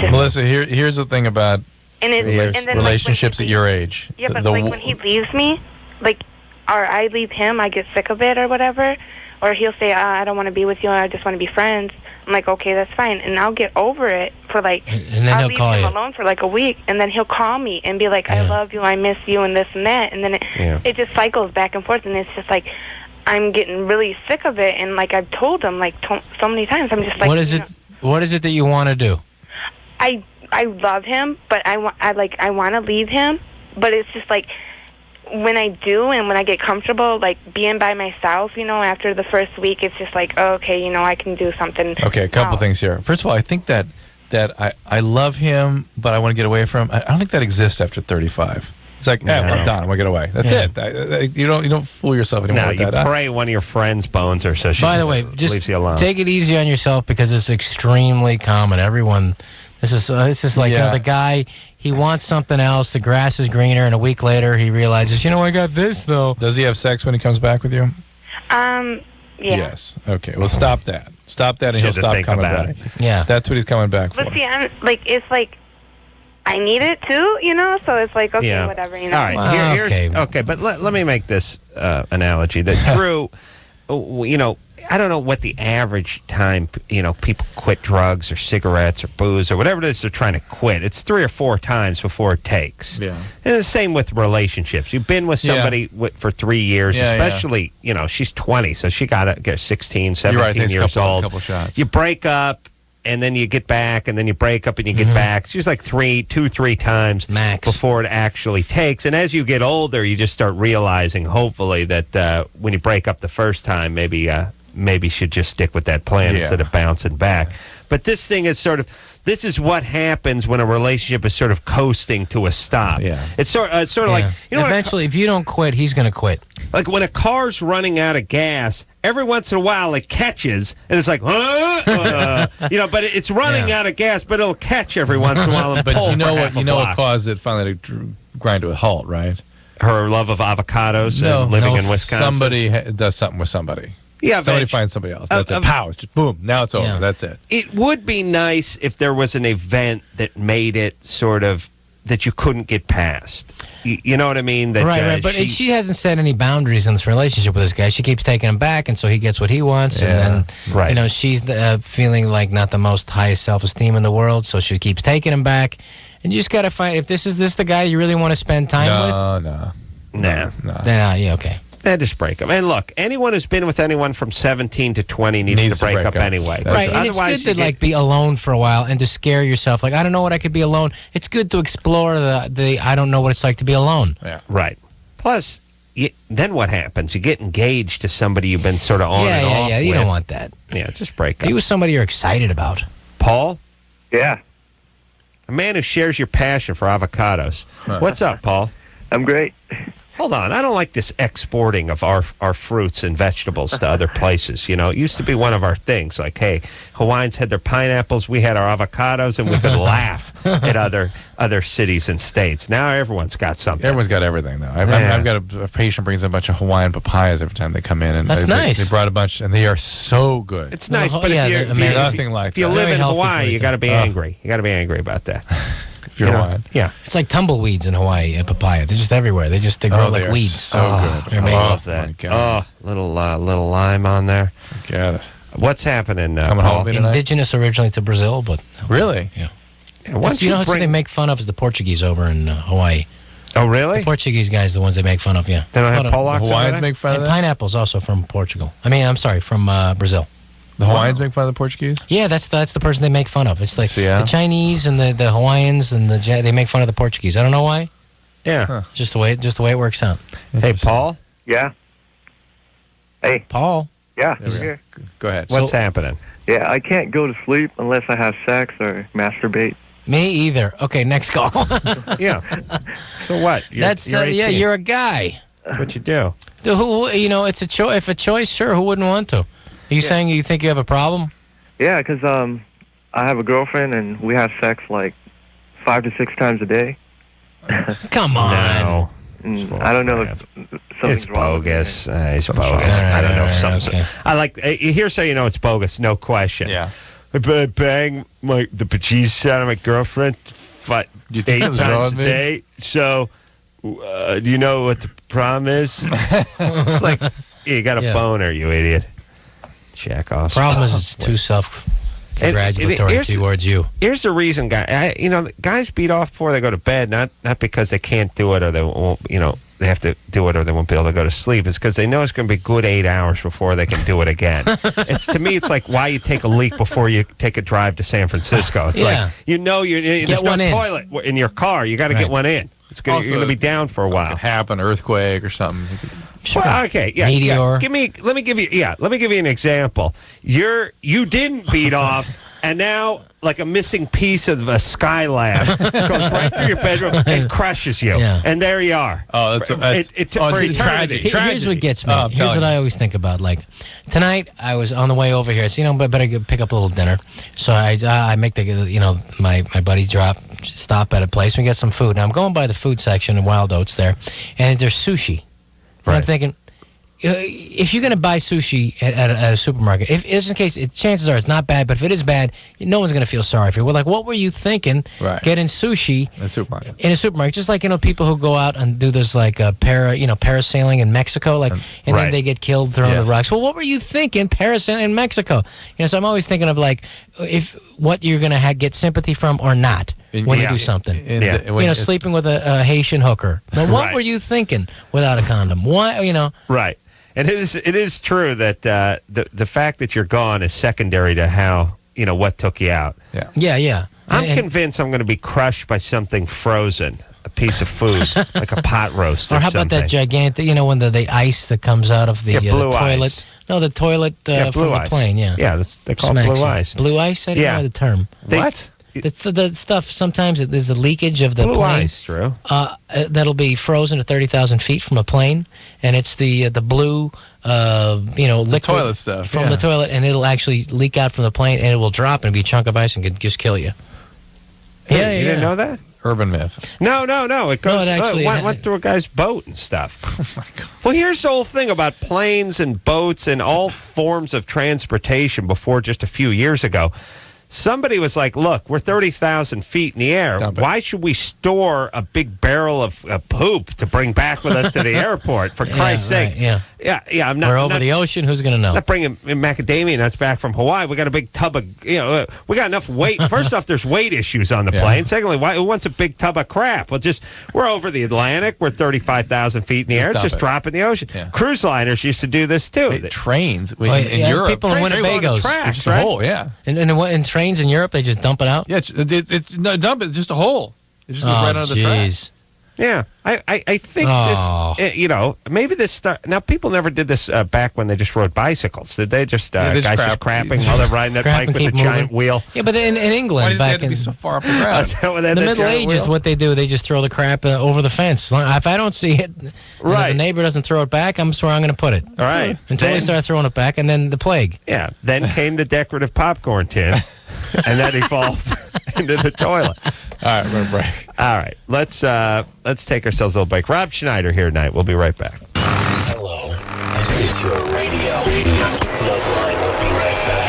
Speaker 4: Melissa, here's the thing about
Speaker 11: and then
Speaker 4: relationships at your age.
Speaker 11: Yeah, but when he leaves me, like, or I leave him, I get sick of it or whatever. Or he'll say, I don't want to be with you, I just want to be friends. I'm like, okay, that's fine. And I'll get over it for like,
Speaker 10: and then
Speaker 11: I'll
Speaker 10: he'll
Speaker 11: leave
Speaker 10: call
Speaker 11: him
Speaker 10: you
Speaker 11: alone for like a week. And then he'll call me and be like, I love you, I miss you, and this and that. And then it just cycles back and forth. And it's just like, I'm getting really sick of it. And like I've told him like so many times, I'm just like,
Speaker 10: what is it that you want to do?
Speaker 11: I love him, but I want to leave him. But it's just like, when I do and when I get comfortable, like being by myself, after the first week, it's just like, oh, okay, I can do something.
Speaker 4: Okay, a couple things here. First of all, I think that I love him, but I want to get away from him. I don't think that exists after 35. It's like, I'm done. I want to get away. That's it. You don't fool yourself anymore.
Speaker 3: No,
Speaker 4: with
Speaker 3: you
Speaker 4: that.
Speaker 3: pray one of your friends' bones or so.
Speaker 10: By the way, just
Speaker 3: leaves you alone.
Speaker 10: Take it easy on yourself because it's extremely common. Everyone, this is like the guy. He wants something else. The grass is greener, and a week later he realizes, I got this though.
Speaker 4: Does he have sex when he comes back with you?
Speaker 11: Yeah.
Speaker 4: Yes. Okay. Well, stop that. Stop that, and he'll stop coming back.
Speaker 10: Yeah.
Speaker 4: That's what he's coming back for.
Speaker 11: But see, it's like I need it too, So it's like, okay, whatever,
Speaker 3: All right. Okay, but let me make this analogy that Drew, I don't know what the average time, people quit drugs or cigarettes or booze or whatever it is they're trying to quit. It's 3 or 4 times before it takes.
Speaker 4: Yeah.
Speaker 3: And the same with relationships. You've been with somebody for 3 years, especially, she's 20, so she got to get 16, 17 years old.
Speaker 4: Couple shots.
Speaker 3: You break up, and then you get back, and then you break up, and you get back. It's just like 3 times
Speaker 10: max
Speaker 3: before it actually takes. And as you get older, you just start realizing, hopefully, that when you break up the first time, maybe you should just stick with that plan instead of bouncing back. But this thing is this is what happens when a relationship is sort of coasting to a stop.
Speaker 4: Yeah.
Speaker 3: It's sort of like,
Speaker 10: eventually, if you don't quit, he's going to quit.
Speaker 3: Like when a car's running out of gas, every once in a while it catches, and it's like, but it's running out of gas, but it'll catch every once in a while and
Speaker 4: But
Speaker 3: pull
Speaker 4: you know
Speaker 3: for
Speaker 4: what?
Speaker 3: half a
Speaker 4: What
Speaker 3: block.
Speaker 4: caused it finally to grind to a halt, right?
Speaker 3: Her love of avocados and living in Wisconsin.
Speaker 4: Somebody does something with somebody.
Speaker 3: Yeah,
Speaker 4: somebody finds somebody else. That's it. Pow! It's just boom. Now it's over.
Speaker 10: Yeah.
Speaker 4: That's it.
Speaker 3: It would be nice if there was an event that made it sort of that you couldn't get past. You know what I mean? That,
Speaker 10: right. But she hasn't set any boundaries in this relationship with this guy. She keeps taking him back, and so he gets what he wants. And then, she's feeling like not the most highest self-esteem in the world, so she keeps taking him back. And you just got to find if this the guy you really want to spend time with.
Speaker 3: No.
Speaker 10: Yeah, okay.
Speaker 3: Just break up. And look, anyone who's been with anyone from 17 to 20 needs to break up anyway.
Speaker 10: Right, and it's good to be alone for a while and to scare yourself. Like, I don't know what I could be alone. It's good to explore the I don't know what it's like to be alone.
Speaker 4: Yeah.
Speaker 3: Right. Plus, then what happens? You get engaged to somebody you've been sort of on and off
Speaker 10: Yeah, you
Speaker 3: with.
Speaker 10: don't want that.
Speaker 3: Yeah, just break up.
Speaker 10: Be with somebody you're excited about.
Speaker 3: Paul?
Speaker 1: Yeah.
Speaker 3: A man who shares your passion for avocados. What's up, Paul?
Speaker 12: I'm great.
Speaker 3: Hold on. I don't like this exporting of our fruits and vegetables to other places. It used to be one of our things. Like, hey, Hawaiians had their pineapples, we had our avocados, and we could laugh at other cities and states. Now everyone's got something.
Speaker 4: Everyone's got everything, though. I've got a patient brings a bunch of Hawaiian papayas every time they come in. And
Speaker 10: That's nice.
Speaker 4: They brought a bunch, and they are so good.
Speaker 3: It's nice, but if you live in Hawaii, you got to be angry. You got to be angry about that.
Speaker 4: If you're Hawaiian.
Speaker 3: Yeah.
Speaker 10: It's like tumbleweeds in Hawaii, papaya. They're just everywhere. They grow like weeds.
Speaker 4: So good.
Speaker 10: They're amazing.
Speaker 3: I love that. Little lime on there.
Speaker 4: Got it.
Speaker 3: What's happening,
Speaker 4: Coming
Speaker 3: Paul?
Speaker 4: home tonight?
Speaker 10: Indigenous originally to Brazil, but
Speaker 4: really,
Speaker 10: yeah.
Speaker 3: Once
Speaker 10: What they make fun of is the Portuguese over in Hawaii.
Speaker 3: Oh, really?
Speaker 10: The Portuguese guys, the ones they make fun of. Yeah.
Speaker 3: They don't have Polacks.
Speaker 4: Hawaiians make fun of that.
Speaker 10: Pineapples also from Portugal. From Brazil.
Speaker 4: The Hawaiians make fun of the Portuguese?
Speaker 10: Yeah, that's the person they make fun of. It's like
Speaker 4: yeah?
Speaker 10: the Chinese and the Hawaiians and they make fun of the Portuguese. I don't know why.
Speaker 3: Yeah,
Speaker 10: just the way it works out.
Speaker 3: Hey, Paul.
Speaker 12: Yeah. Hey,
Speaker 10: Paul.
Speaker 12: Yeah, over here.
Speaker 4: Go ahead.
Speaker 3: What's happening?
Speaker 12: Yeah, I can't go to sleep unless I have sex or masturbate.
Speaker 10: Me either. Okay, next call.
Speaker 3: Yeah. So what?
Speaker 10: You're a guy.
Speaker 3: That's what you do.
Speaker 10: Who it's a choice. If a choice, sure. Who wouldn't want to? Are you saying you think you have a problem?
Speaker 12: Yeah, because I have a girlfriend and we have sex like 5 to 6 times a day.
Speaker 10: Come on.
Speaker 3: No.
Speaker 12: I don't know if something's
Speaker 3: it's
Speaker 12: wrong.
Speaker 3: bogus. It's bogus. I don't know if something.
Speaker 10: Okay.
Speaker 3: I like. Here's how you know it's bogus. No question.
Speaker 4: Yeah.
Speaker 3: I bang the bejesus out of my girlfriend 8 times a day. So, do you know what the problem is? It's like you got a boner, you idiot. Jack off.
Speaker 10: Problem is it's too self-congratulatory towards you.
Speaker 3: Here's the reason, guys beat off before they go to bed, not because they can't do it or they won't, they have to do it or they won't be able to go to sleep. It's because they know it's going to be a good 8 hours before they can do it again. To me, it's like why you take a leak before you take a drive to San Francisco. It's like, there's no toilet in your car. You got to get one in. You're going to be down for a while.
Speaker 4: Could happen, earthquake or something.
Speaker 10: Sure.
Speaker 3: Well, okay, yeah.
Speaker 10: Meteor.
Speaker 3: Let me give you an example. You didn't beat off, and now like a missing piece of a Skylab goes right through your bedroom and crushes you, and there you are.
Speaker 4: Oh, that's
Speaker 3: eternity.
Speaker 4: Tragedy.
Speaker 10: Here's what gets me. Here's what I always think about. Like tonight, I was on the way over here. So but better pick up a little dinner. So I make my buddy stop at a place. We get some food. Now I'm going by the food section in Wild Oats there, and there's sushi. And I'm thinking, if you're going to buy sushi at a supermarket, if just in case, chances are it's not bad, but if it is bad, no one's going to feel sorry for you. Well, like, what were you thinking getting sushi
Speaker 4: in a supermarket?
Speaker 10: Just like, people who go out and do this like parasailing in Mexico, like, and then they get killed throwing the rocks. Well, what were you thinking parasailing in Mexico? So I'm always thinking of like what you're going to get sympathy from or not. When you do something, sleeping with a Haitian hooker. Now, what were you thinking without a condom? Why,
Speaker 3: Right. And it is true that the fact that you're gone is secondary to how, what took you out.
Speaker 10: Yeah.
Speaker 3: I'm convinced I'm going to be crushed by something frozen, a piece of food, like a pot roast or
Speaker 10: how
Speaker 3: something.
Speaker 10: about that gigantic, when the ice that comes out of the
Speaker 3: blue
Speaker 10: toilet?
Speaker 3: Ice.
Speaker 10: No, the toilet
Speaker 3: blue
Speaker 10: from
Speaker 3: ice.
Speaker 10: the plane,
Speaker 3: Yeah, they call it blue ice.
Speaker 10: Blue ice? I don't know the term.
Speaker 3: What?
Speaker 10: It's the stuff, sometimes there's a leakage of the
Speaker 3: blue
Speaker 10: plane.
Speaker 3: Ice, Drew.
Speaker 10: That'll be frozen at 30,000 feet from a plane, and it's the blue, liquid
Speaker 4: toilet stuff
Speaker 10: from the toilet, and it'll actually leak out from the plane, and it will drop and be a chunk of ice and could just kill you.
Speaker 3: You didn't know that?
Speaker 4: Urban myth.
Speaker 3: No. It goes.
Speaker 10: it actually
Speaker 3: went through a guy's boat and stuff.
Speaker 4: Oh my God.
Speaker 3: Well, here's the whole thing about planes and boats and all forms of transportation before just a few years ago. Somebody was like, look, we're 30,000 feet in the air. Why should we store a big barrel of poop to bring back with us to the airport, for Christ's sake?
Speaker 10: Yeah.
Speaker 3: I'm not.
Speaker 10: We're over the ocean. Who's going to know?
Speaker 3: Not bringing macadamia nuts back from Hawaii. We got a big tub of, we got enough weight. First off, there's weight issues on the plane. Secondly, who wants a big tub of crap? Well, we're over the Atlantic. We're 35,000 feet in the air. Just drop in the ocean. Yeah. Cruise liners used to do this too.
Speaker 4: Trains in Europe.
Speaker 10: People in Winnebagos.
Speaker 4: It's just a hole,
Speaker 10: In trains in Europe, they just dump it out?
Speaker 4: Yeah, it's dump it. It's just a hole. It just goes right under the track.
Speaker 3: Yeah, I think this, maybe this now people never did this back when they just rode bicycles. Did they just, guys just crapping while they're riding that bike with a giant wheel?
Speaker 10: Yeah, but in England,
Speaker 4: back in... be so far up the ground?
Speaker 10: The Middle Ages, what they do, they just throw the crap over the fence. If I don't see it, the neighbor doesn't throw it back, I'm where I'm going to put it.
Speaker 3: All right.
Speaker 10: Until they start throwing it back, and then the plague.
Speaker 3: Yeah, then came the decorative popcorn tin, and that evolved into the toilet.
Speaker 4: All right, we're going to break.
Speaker 3: All right, let's take ourselves a little break. Rob Schneider here tonight. We'll be right back.
Speaker 2: Hello, this is your radio. LoveLine will be right back.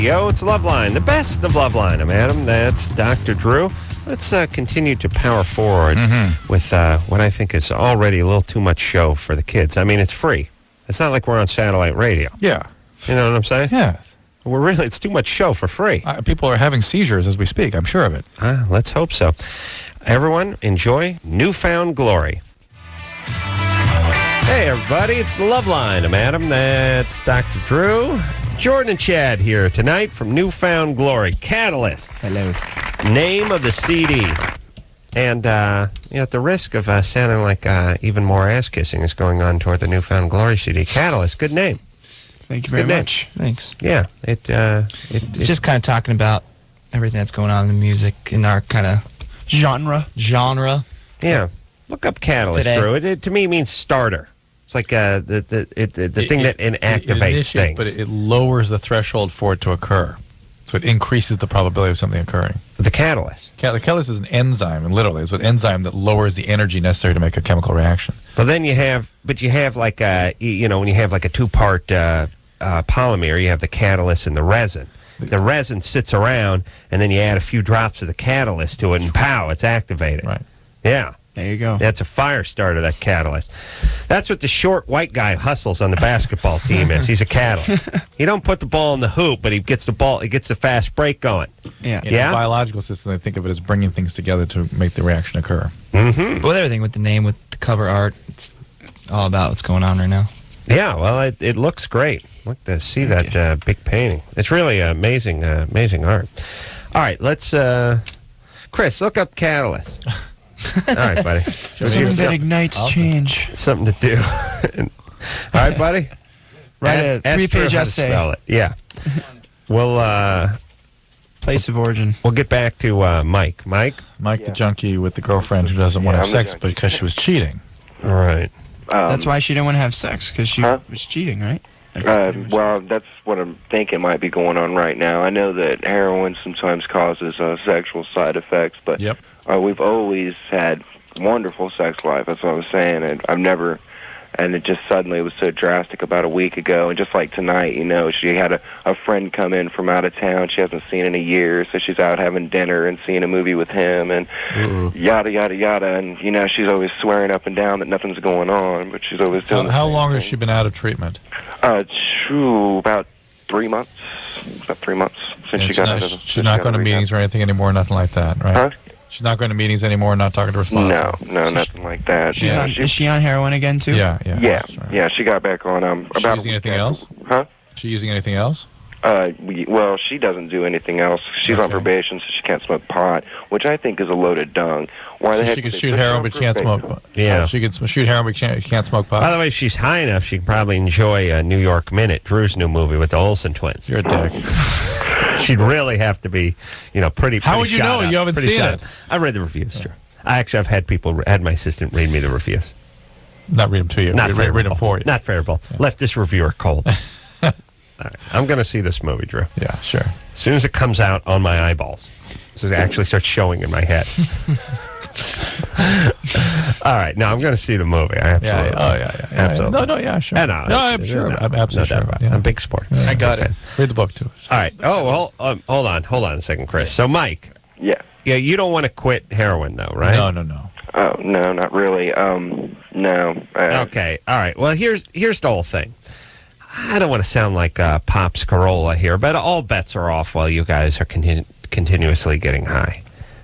Speaker 3: Yo, it's LoveLine, the best of LoveLine. I'm Adam. That's Dr. Drew. Let's continue to power forward with what I think is already a little too much show for the kids. I mean, it's free. It's not like we're on satellite radio.
Speaker 4: Yeah.
Speaker 3: You know what I'm saying?
Speaker 4: Yes.
Speaker 3: It's too much show for free.
Speaker 4: People are having seizures as we speak. I'm sure of it.
Speaker 3: Let's hope so. Everyone, enjoy Newfound Glory. Hey, everybody, it's LoveLine. I'm Adam. That's Dr. Drew. Jordan and Chad here tonight from Newfound Glory. Catalyst.
Speaker 5: Hello.
Speaker 3: Name of the CD. And, at the risk of sounding like even more ass-kissing is going on toward the Newfound Glory CD. Catalyst, good name.
Speaker 13: Thank you very much.
Speaker 5: Thanks.
Speaker 3: Yeah.
Speaker 13: It's just kind of talking about everything that's going on in the music, in our kind of genre.
Speaker 3: Yeah. Look up Catalyst,
Speaker 13: Today.
Speaker 3: Drew. It to me means starter. It's like the thing that inactivates things.
Speaker 4: But it lowers the threshold for it to occur. So it increases the probability of something occurring.
Speaker 3: The catalyst.
Speaker 4: The catalyst is an enzyme, and literally it's an enzyme that lowers the energy necessary to make a chemical reaction.
Speaker 3: Well, then you have like when you have like a two-part polymer, you have the catalyst and the resin. The resin sits around, and then you add a few drops of the catalyst to it, and pow, it's activated.
Speaker 4: Right.
Speaker 3: Yeah.
Speaker 5: There you go.
Speaker 3: That's a fire starter, that catalyst. That's what the short white guy hustles on the basketball team is. He's a catalyst. He don't put the ball in the hoop, but he gets the fast break going.
Speaker 5: Yeah.
Speaker 4: In the biological system, they think of it as bringing things together to make the reaction occur.
Speaker 3: Mm-hmm.
Speaker 13: But with everything, with the name, with the cover art, it's all about what's going on right now.
Speaker 3: Yeah, well, it looks great. Look to see that big painting. It's really amazing art. All right, let's Chris, look up Catalyst. All right, buddy.
Speaker 13: Something that ignites change.
Speaker 3: Something to do. All right, buddy.
Speaker 13: Write a 3-page essay.
Speaker 3: Yeah. We'll
Speaker 13: place of origin.
Speaker 3: We'll get back to Mike. Mike
Speaker 4: the junkie with the girlfriend who doesn't want to have sex because she was cheating.
Speaker 3: All right.
Speaker 13: That's why she didn't want to have sex, because she was cheating, right?
Speaker 7: Well, that's what I'm thinking might be going on right now. I know that heroin sometimes causes sexual side effects, but we've always had wonderful sex life. That's what I was saying, and I've never. And it just suddenly was so drastic about a week ago. And just like tonight, she had a friend come in from out of town she hasn't seen in a year, so she's out having dinner and seeing a movie with him and yada, yada, yada. And, she's always swearing up and down that nothing's going on, but she's always doing
Speaker 4: How long has she been out of treatment?
Speaker 7: About 3 months. About 3 months since she got out of
Speaker 4: She's not going to meetings or anything anymore, nothing like that, right?
Speaker 7: Huh?
Speaker 4: She's not going to meetings anymore, not talking to her sponsor.
Speaker 7: No, nothing like that.
Speaker 13: Is she on heroin again, too?
Speaker 7: Yeah, she got back on.
Speaker 4: Is she using anything else?
Speaker 7: Huh?
Speaker 4: Is she using anything else?
Speaker 7: Well, she doesn't do anything else. She's on probation, so she can't smoke pot, which I think is a load of dung. Why the heck
Speaker 4: she can shoot heroin, but she can't smoke pot.
Speaker 3: Yeah.
Speaker 4: She can shoot heroin, but she can't smoke pot.
Speaker 3: By the way, if she's high enough, she can probably enjoy New York Minute, Drew's new movie with the Olsen twins.
Speaker 4: You're a dick.
Speaker 3: She'd really have to be, pretty.
Speaker 4: How would you know? You haven't seen it.
Speaker 3: I read the reviews, Drew. I've had my assistant read me the reviews.
Speaker 4: Not read them to you.
Speaker 3: Not favorable.
Speaker 4: Read them for you.
Speaker 3: Not favorable. Yeah. Left this reviewer cold. All right. I'm going to see this movie, Drew.
Speaker 4: Yeah, sure.
Speaker 3: As soon as it comes out on my eyeballs, so it actually starts showing in my head. All right, now I'm going to see the movie. Absolutely. Absolutely.
Speaker 4: No, sure. I'm sure. I'm absolutely sure.
Speaker 3: I'm a big sport.
Speaker 13: I got it.
Speaker 4: Read the book to us.
Speaker 3: All right. Oh, well, hold on a second, Chris. So, Mike.
Speaker 7: Yeah.
Speaker 3: Yeah, you don't want to quit heroin, though, right?
Speaker 7: No. Oh, no, not really. No.
Speaker 3: Okay. All right. Well, here's the whole thing. I don't want to sound like Pops Corolla here, but all bets are off while you guys are continuously getting high.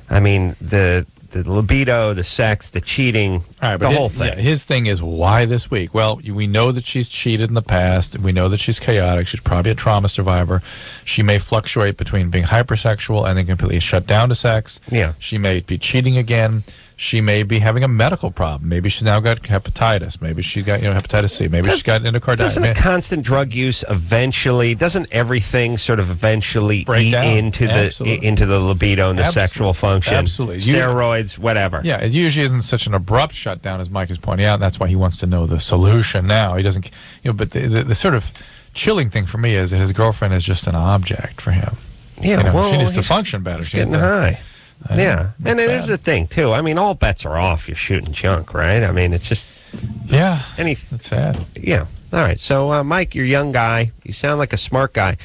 Speaker 3: I mean, the libido, the sex, the cheating, the whole thing.
Speaker 4: Yeah, his thing is, why this week? Well, we know that she's cheated in the past. We know that she's chaotic. She's probably a trauma survivor. She may fluctuate between being hypersexual and then completely shut down to sex.
Speaker 3: Yeah.
Speaker 4: She may be cheating again. She may be having a medical problem. Maybe she's now got hepatitis. Maybe she's got hepatitis C. Maybe she's got endocarditis.
Speaker 3: Doesn't a constant drug use doesn't everything sort of eventually
Speaker 4: break
Speaker 3: eat
Speaker 4: down?
Speaker 3: into the libido and the sexual function?
Speaker 4: Absolutely.
Speaker 3: Steroids, whatever.
Speaker 4: Yeah, it usually isn't such an abrupt shutdown as Mike is pointing out, and that's why he wants to know the solution now. He doesn't, but the sort of chilling thing for me is that his girlfriend is just an object for him.
Speaker 3: Yeah,
Speaker 4: she needs to function better.
Speaker 3: She's getting high. Yeah, and there's the thing too. I mean, all bets are off. You're shooting junk, right? I mean, it's just
Speaker 4: that's sad.
Speaker 3: Yeah. All right. So, Mike, you're a young guy. You sound like a smart guy.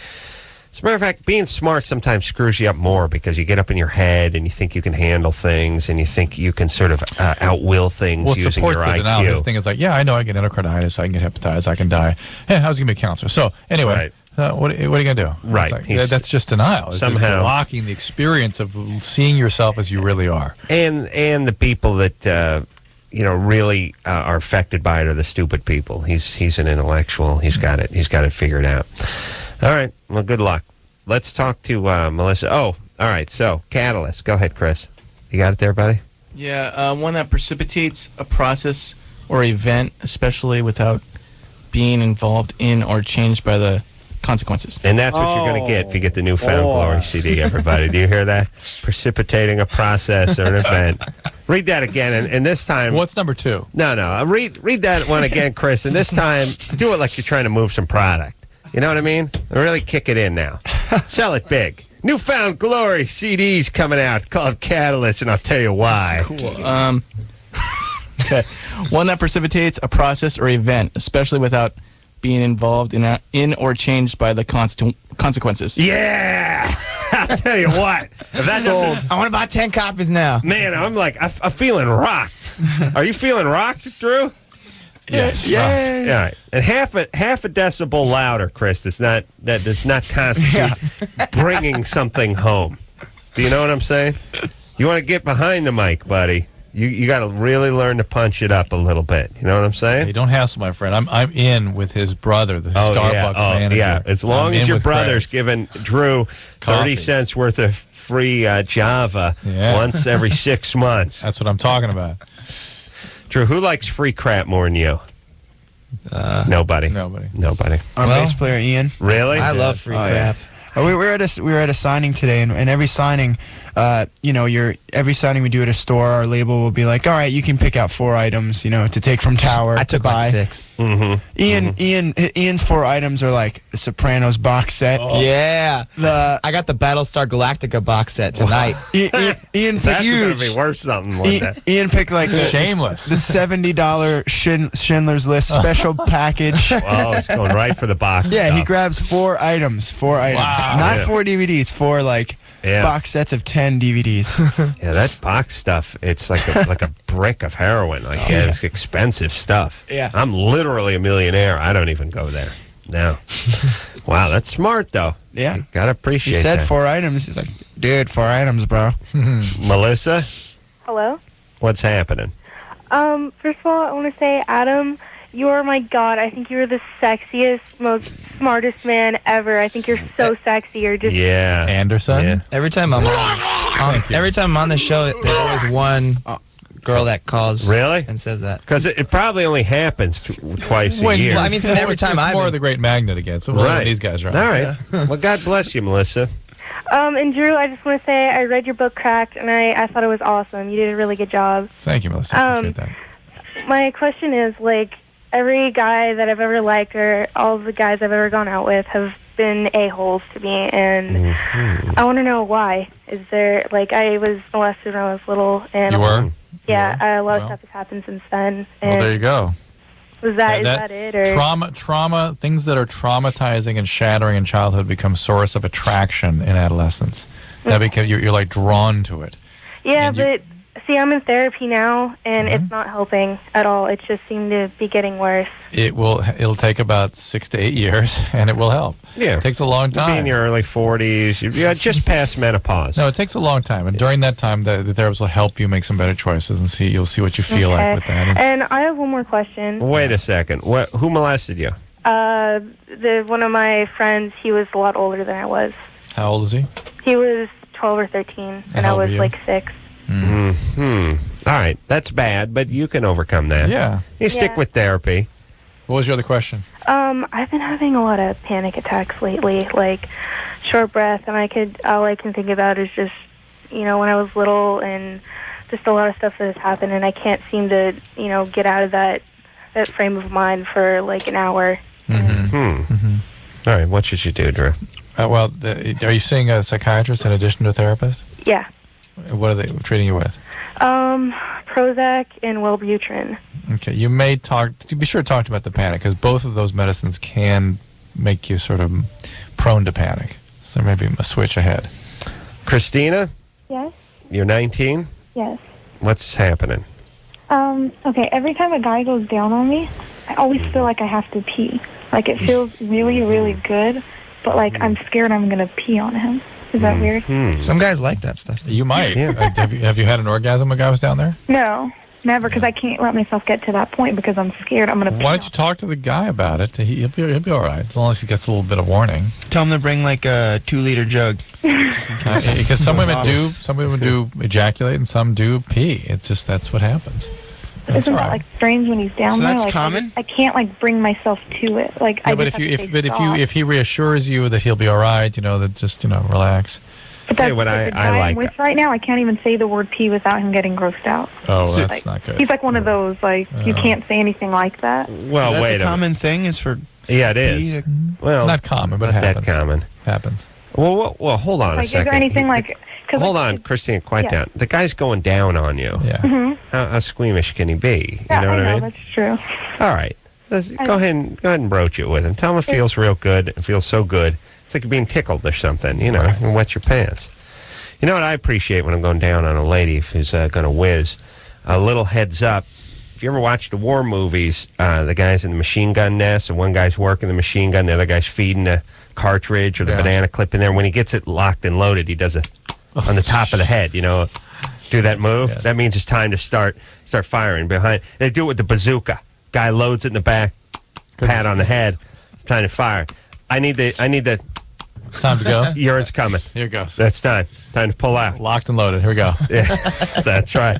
Speaker 3: As a matter of fact, being smart sometimes screws you up more because you get up in your head and you think you can handle things and you think you can sort of outwill things using your IQ.
Speaker 4: Now. His thing is like, I know I get endocarditis, I can get hepatitis, I can die. Hey, how's he going to be a counselor? So, anyway.
Speaker 3: Right.
Speaker 4: What are you going to do?
Speaker 3: Right.
Speaker 4: Like, that's just denial. It's
Speaker 3: somehow
Speaker 4: just blocking the experience of seeing yourself as you really are.
Speaker 3: And the people that really are affected by it are the stupid people. He's an intellectual. He's got it. He's got it figured out. All right. Well, good luck. Let's talk to Melissa. Oh, all right. So, catalyst. Go ahead, Chris. You got it there, buddy?
Speaker 13: Yeah, one that precipitates a process or event, especially without being involved in or changed by the consequences.
Speaker 3: And that's what you're going to get if you get the Newfound Glory CD, everybody. Do you hear that? Precipitating a process or an event. Read that again, and this time...
Speaker 4: What's number 2?
Speaker 3: No. Read that one again, Chris, and this time do it like you're trying to move some product. You know what I mean? Really kick it in now. Sell it big. Newfound Glory CD's coming out called Catalyst, and I'll tell you why.
Speaker 13: That's cool. Okay. One that precipitates a process or event, especially without being involved in or changed by the consequences.
Speaker 3: Yeah! I'll tell you what. If that
Speaker 13: sold. I want about 10 copies now.
Speaker 3: Man, I'm feeling rocked. Are you feeling rocked, Drew?
Speaker 4: Yes.
Speaker 3: Yeah. All right. And half a decibel louder, Chris. That does not constitute bringing something home. Do you know what I'm saying? You want to get behind the mic, buddy. You got to really learn to punch it up a little bit. You know what I'm saying?
Speaker 4: Hey, don't hassle my friend. I'm in with his brother, the Starbucks manager.
Speaker 3: Yeah, as long as your brother's giving Drew 30 cents worth of free Java once every 6 months.
Speaker 4: That's what I'm talking about.
Speaker 3: Drew, who likes free crap more than you? Nobody.
Speaker 14: Our bass player Ian.
Speaker 3: Really?
Speaker 14: I
Speaker 10: love free crap.
Speaker 14: We were at a signing today, and every signing, every signing we do at a store, our label will be like, all right, you can pick out 4 items, to take from Tower.
Speaker 10: I took
Speaker 14: buy.
Speaker 10: like 6.
Speaker 14: Mm-hmm. Ian's 4 items are like the Sopranos box set.
Speaker 10: Oh. Yeah, I got the Battlestar Galactica box set tonight.
Speaker 14: Ian picked
Speaker 3: That's going to be worth something like that.
Speaker 14: Ian picked like the
Speaker 4: Shameless.
Speaker 14: the $70 Schindler's List special package.
Speaker 3: Oh, he's going right for the box.
Speaker 14: Yeah,
Speaker 3: stuff.
Speaker 14: he grabs 4 items. 4 items.
Speaker 4: Wow.
Speaker 14: Not 4 DVDs, 4 box sets of 10 DVDs.
Speaker 3: Yeah, that box stuff, it's like a brick of heroin. It's expensive stuff.
Speaker 14: Yeah.
Speaker 3: I'm literally a millionaire. I don't even go there. No. Wow, that's smart, though.
Speaker 14: Yeah.
Speaker 3: You got to appreciate
Speaker 14: He said
Speaker 3: that.
Speaker 14: 4 items. He's like, dude, 4 items, bro.
Speaker 3: Melissa,
Speaker 15: Hello.
Speaker 3: what's happening?
Speaker 15: First of all, I want to say, Adam, you are my god. I think you're the sexiest, most smartest man ever. I think you're so sexy. You're just
Speaker 4: Anderson.
Speaker 3: Yeah.
Speaker 10: Every time I'm on the show, there's always one girl that calls.
Speaker 3: Really?
Speaker 10: And says that.
Speaker 3: Because it probably only happens twice a year.
Speaker 10: Well, I mean, every time
Speaker 4: it's more of the great magnet again. So we'll let these guys right.
Speaker 3: All right. Well, God bless you, Melissa.
Speaker 15: And Drew, I just want to say I read your book, Cracked, and I thought it was awesome. You did a really good job.
Speaker 4: Thank you, Melissa. I appreciate that.
Speaker 15: My question is, every guy that I've ever liked or all the guys I've ever gone out with have been a-holes to me, and I want to know why. Is there, I was molested when I was little, and...
Speaker 4: You were?
Speaker 15: Yeah, a lot of stuff has happened since then.
Speaker 4: Well, there you go.
Speaker 15: Is that it? Or?
Speaker 4: Trauma, things that are traumatizing and shattering in childhood become source of attraction in adolescence. That because you're drawn to it.
Speaker 15: Yeah, but see, I'm in therapy now, and it's not helping at all. It just seemed to be getting worse.
Speaker 4: It'll take about 6 to 8 years, and it will help.
Speaker 3: Yeah.
Speaker 4: It takes a long time.
Speaker 3: You'll be in your early 40s. You're just past menopause.
Speaker 4: No, it takes a long time, and during that time, the therapist will help you make some better choices, and you'll see what you feel like with that.
Speaker 15: And I have one more question.
Speaker 3: Wait a second. Who molested you?
Speaker 15: One of my friends, he was a lot older than I was.
Speaker 4: How old is he?
Speaker 15: He was 12 or 13, and I
Speaker 4: how old
Speaker 15: was
Speaker 4: were you?
Speaker 15: 6.
Speaker 3: All right. That's bad, but you can overcome that.
Speaker 4: Yeah.
Speaker 3: You stick with therapy.
Speaker 4: What was your other question?
Speaker 15: I've been having a lot of panic attacks lately, short breath, and all I can think about is just, when I was little, and just a lot of stuff that has happened, and I can't seem to, get out of that frame of mind for an hour.
Speaker 3: All right. What should you do, Drew?
Speaker 4: Are you seeing a psychiatrist in addition to a therapist?
Speaker 15: Yeah.
Speaker 4: What are they treating you with?
Speaker 15: Prozac and Wellbutrin.
Speaker 4: Okay, you may be sure to talk about the panic, because both of those medicines can make you sort of prone to panic. So there may be a switch ahead.
Speaker 3: Christina?
Speaker 16: Yes?
Speaker 3: You're 19?
Speaker 16: Yes.
Speaker 3: What's happening?
Speaker 16: Okay, every time a guy goes down on me, I always feel like I have to pee. It feels really, really good, but I'm scared I'm going to pee on him. Is that weird?
Speaker 10: Some guys like that stuff.
Speaker 4: You might. Have you had an orgasm when a guy was down there?
Speaker 16: No, never, because I can't let myself get to that point because I'm scared I'm going to pee.
Speaker 4: Why don't you talk to the guy about it? He'll be all right, as long as he gets a little bit of warning.
Speaker 14: Tell him to bring a 2-liter jug. Just in case.
Speaker 4: Because some women do ejaculate and some do pee. It's just that's what happens.
Speaker 16: Isn't that strange when he's down
Speaker 14: so
Speaker 16: there?
Speaker 14: That's common?
Speaker 16: I can't bring myself to it.
Speaker 4: If he reassures you that he'll be all right, that just relax.
Speaker 16: But that's the guy I'm with right now. I can't even say the word pee without him getting grossed out.
Speaker 4: Oh, that's not good.
Speaker 16: He's one of those you can't say anything like that.
Speaker 3: Well,
Speaker 14: so that's a common thing is for
Speaker 3: it is. Well,
Speaker 4: not common, but it happens.
Speaker 3: That common.
Speaker 4: Happens.
Speaker 3: Well, hold on a second.
Speaker 16: Is there anything
Speaker 3: Hold on, Christine, quiet down. The guy's going down on you.
Speaker 4: Yeah.
Speaker 3: How squeamish can he be?
Speaker 16: Yeah,
Speaker 3: You know what I mean?
Speaker 16: That's true.
Speaker 3: All right. Go ahead and broach it with him. Tell him it feels real good. It feels so good. It's like you're being tickled or something, you wet your pants. You know what I appreciate when I'm going down on a lady who's going to whiz? A little heads up. If you ever watched the war movies, the guy's in the machine gun nest, and one guy's working the machine gun, the other guy's feeding the cartridge or the banana clip in there. When he gets it locked and loaded, he does it on the top of the head, Do that move. Yes. That means it's time to start firing behind. They do it with the bazooka. Guy loads it in the back, pat on the head, time to fire. I need the.
Speaker 4: It's time to go.
Speaker 3: Urine's coming.
Speaker 4: Here it goes.
Speaker 3: That's time. Time to pull out.
Speaker 4: Locked and loaded. Here we go.
Speaker 3: Yeah, that's right.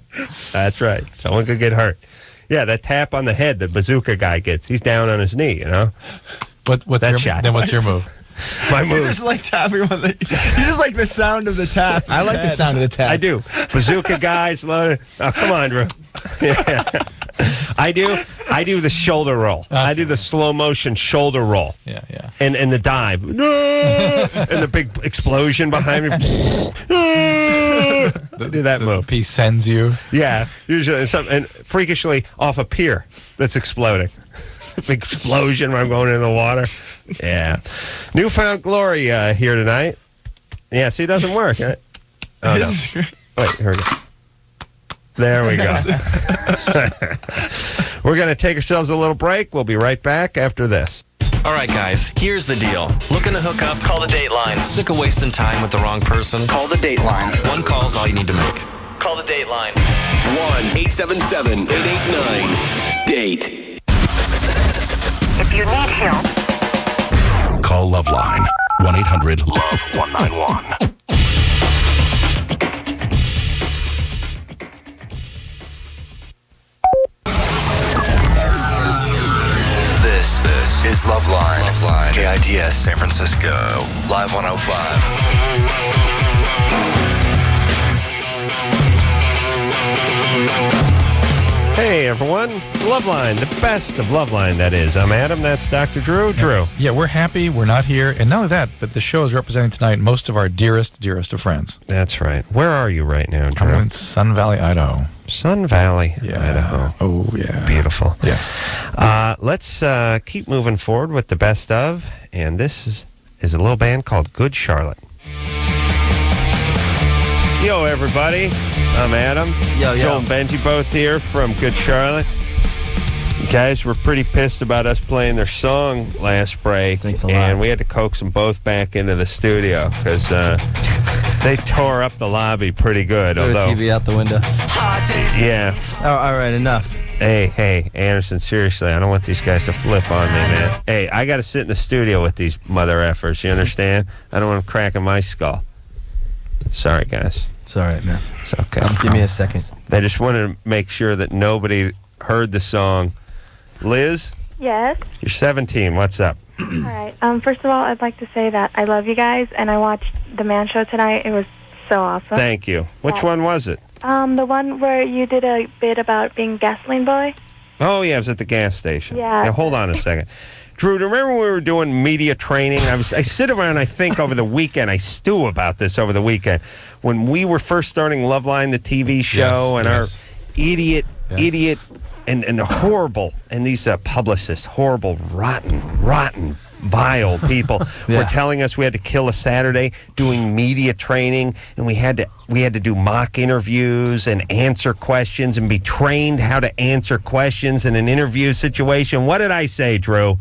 Speaker 3: That's right. Someone could get hurt. Yeah, that tap on the head the bazooka guy gets. He's down on his knee, you know.
Speaker 4: What's
Speaker 3: that
Speaker 4: your
Speaker 3: shot?
Speaker 4: Then what's your move?
Speaker 3: My move.
Speaker 14: You just like tapping on the. You just like the sound of the tap.
Speaker 13: I like the sound of the tap.
Speaker 3: I do. Bazooka guys loaded. Oh, come on, Drew. Yeah. I do the shoulder roll. Okay. I do the slow motion shoulder roll.
Speaker 4: Yeah, yeah.
Speaker 3: And the dive. No! And the big explosion behind me. Do that move.
Speaker 4: The piece sends you.
Speaker 3: Yeah, usually and freakishly off a pier that's exploding. Big explosion when I'm going into the water. Yeah. Newfound Glory here tonight. Yeah, see, it doesn't work. Right? Oh, no. Wait, here we go. There we go. We're going to take ourselves a little break. We'll be right back after this.
Speaker 17: All right, guys, here's the deal. Looking to hook up? Call the Dateline. Sick of wasting time with the wrong person? Call the Dateline. One call's all you need to make. Call the Dateline.
Speaker 2: 1-877-889-DATE.
Speaker 9: If you need help,
Speaker 2: Call LoveLine. 1-800-LOVE-191. This is LoveLine. LoveLine. KITS San Francisco. Live 105.
Speaker 3: Hey, everyone. It's LoveLine, the best of LoveLine, that is. I'm Adam. That's Dr. Drew. Drew.
Speaker 4: Yeah, we're happy. We're not here. And not only that, but the show is representing tonight most of our dearest of friends.
Speaker 3: That's right. Where are you right now, Drew?
Speaker 4: I'm in Sun Valley, Idaho.
Speaker 3: Sun Valley, Idaho.
Speaker 4: Oh, yeah.
Speaker 3: Beautiful.
Speaker 4: Yes.
Speaker 3: Let's keep moving forward with the best of. And this is a little band called Good Charlotte. Yo, everybody. I'm Adam.
Speaker 13: Yo.
Speaker 3: Joel and Benji both here from Good Charlotte. You guys were pretty pissed about us playing their song last break.
Speaker 13: Thanks a lot.
Speaker 3: And we had to coax them both back into the studio because they tore up the lobby pretty good.
Speaker 13: Threw the TV out the window.
Speaker 3: Yeah.
Speaker 13: Oh, all right, enough.
Speaker 3: Hey, Anderson, seriously, I don't want these guys to flip on me, man. Hey, I got to sit in the studio with these mother effers, you understand? I don't want them cracking my skull. Sorry, guys.
Speaker 13: It's all right, man.
Speaker 3: It's okay.
Speaker 13: Just give me a second.
Speaker 3: They just wanted to make sure that nobody heard the song. Liz?
Speaker 15: Yes.
Speaker 3: You're 17. What's up?
Speaker 15: All right. First of all, I'd like to say that I love you guys, and I watched the Man Show tonight. It was so awesome.
Speaker 3: Thank you. Which one was it?
Speaker 15: The one where you did a bit about being gasoline boy.
Speaker 3: Oh, yeah, it was at the gas station.
Speaker 15: Yeah.
Speaker 3: Hold on a second. Drew, do you remember when we were doing media training? I sit around, I think, over the weekend. I stew about this over the weekend. When we were first starting LoveLine, the TV show, our idiot, and horrible, and these publicists, horrible, rotten, vile people were telling us we had to kill a Saturday doing media training, and we had to do mock interviews and answer questions and be trained how to answer questions in an interview situation. What did I say, Drew?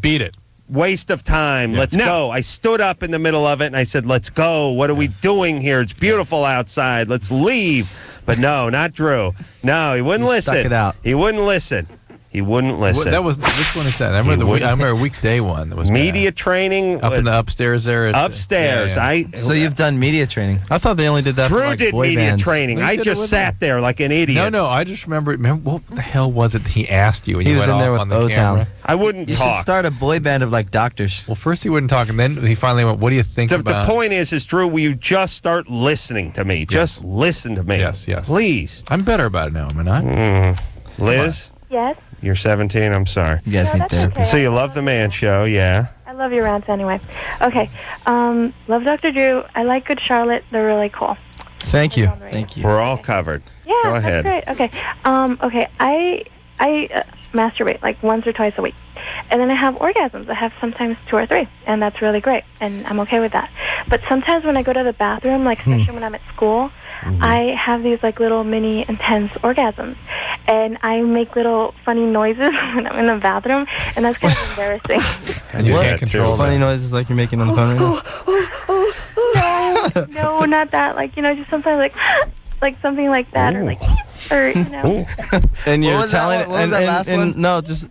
Speaker 4: Beat it.
Speaker 3: Waste of time. Let's go. I stood up in the middle of it and I said, let's go. What are we doing here? It's beautiful outside. Let's leave. But no, not Drew. No, he wouldn't listen.
Speaker 13: Stuck it out.
Speaker 3: He wouldn't listen. He wouldn't listen.
Speaker 4: Which one is that? I remember a weekday one. That was
Speaker 3: media training.
Speaker 4: Up in the upstairs there.
Speaker 3: Upstairs.
Speaker 13: So you've done media training. I thought they only did that
Speaker 3: Drew
Speaker 13: for
Speaker 3: did
Speaker 13: boy
Speaker 3: media
Speaker 13: bands.
Speaker 3: training. I just sat there like an idiot.
Speaker 4: No, I just remember what the hell was it he asked you when
Speaker 13: He
Speaker 4: you
Speaker 13: was
Speaker 4: went
Speaker 13: in there
Speaker 4: off
Speaker 13: with
Speaker 4: on the
Speaker 13: O-Town.
Speaker 4: camera?
Speaker 3: I wouldn't
Speaker 13: You
Speaker 3: talk.
Speaker 13: should start a boy band of like doctors.
Speaker 4: Well, first he wouldn't talk, and then he finally went, what do you think about...
Speaker 3: The point is, Drew, will you just start listening to me? Yes. Just listen to me.
Speaker 4: Yes.
Speaker 3: Please.
Speaker 4: I'm better about it now, am I not?
Speaker 3: Liz?
Speaker 15: Yes.
Speaker 3: You're 17, I'm sorry.
Speaker 13: You guys need therapy.
Speaker 15: Okay.
Speaker 3: So you love the Man Show, yeah.
Speaker 15: I love your rants anyway. Okay. Love Dr. Drew. I like Good Charlotte. They're really cool.
Speaker 13: Thank you. Thank you.
Speaker 3: We're all covered.
Speaker 15: Yeah,
Speaker 3: Go ahead.
Speaker 15: That's great. Okay. I masturbate like once or twice a week. And then I have orgasms. I have sometimes 2 or 3. And that's really great. And I'm okay with that. But sometimes when I go to the bathroom, like especially when I'm at school, I have these like little mini intense orgasms. And I make little funny noises when I'm in the bathroom. And that's kind of embarrassing.
Speaker 4: And you can't control
Speaker 13: funny noises like you're making on the phone right now?
Speaker 15: No, not that. Like, just sometimes like... like something like that, or like, or you know.
Speaker 18: And you're
Speaker 19: What was
Speaker 18: telling
Speaker 19: that one? What was that last one?
Speaker 18: No, just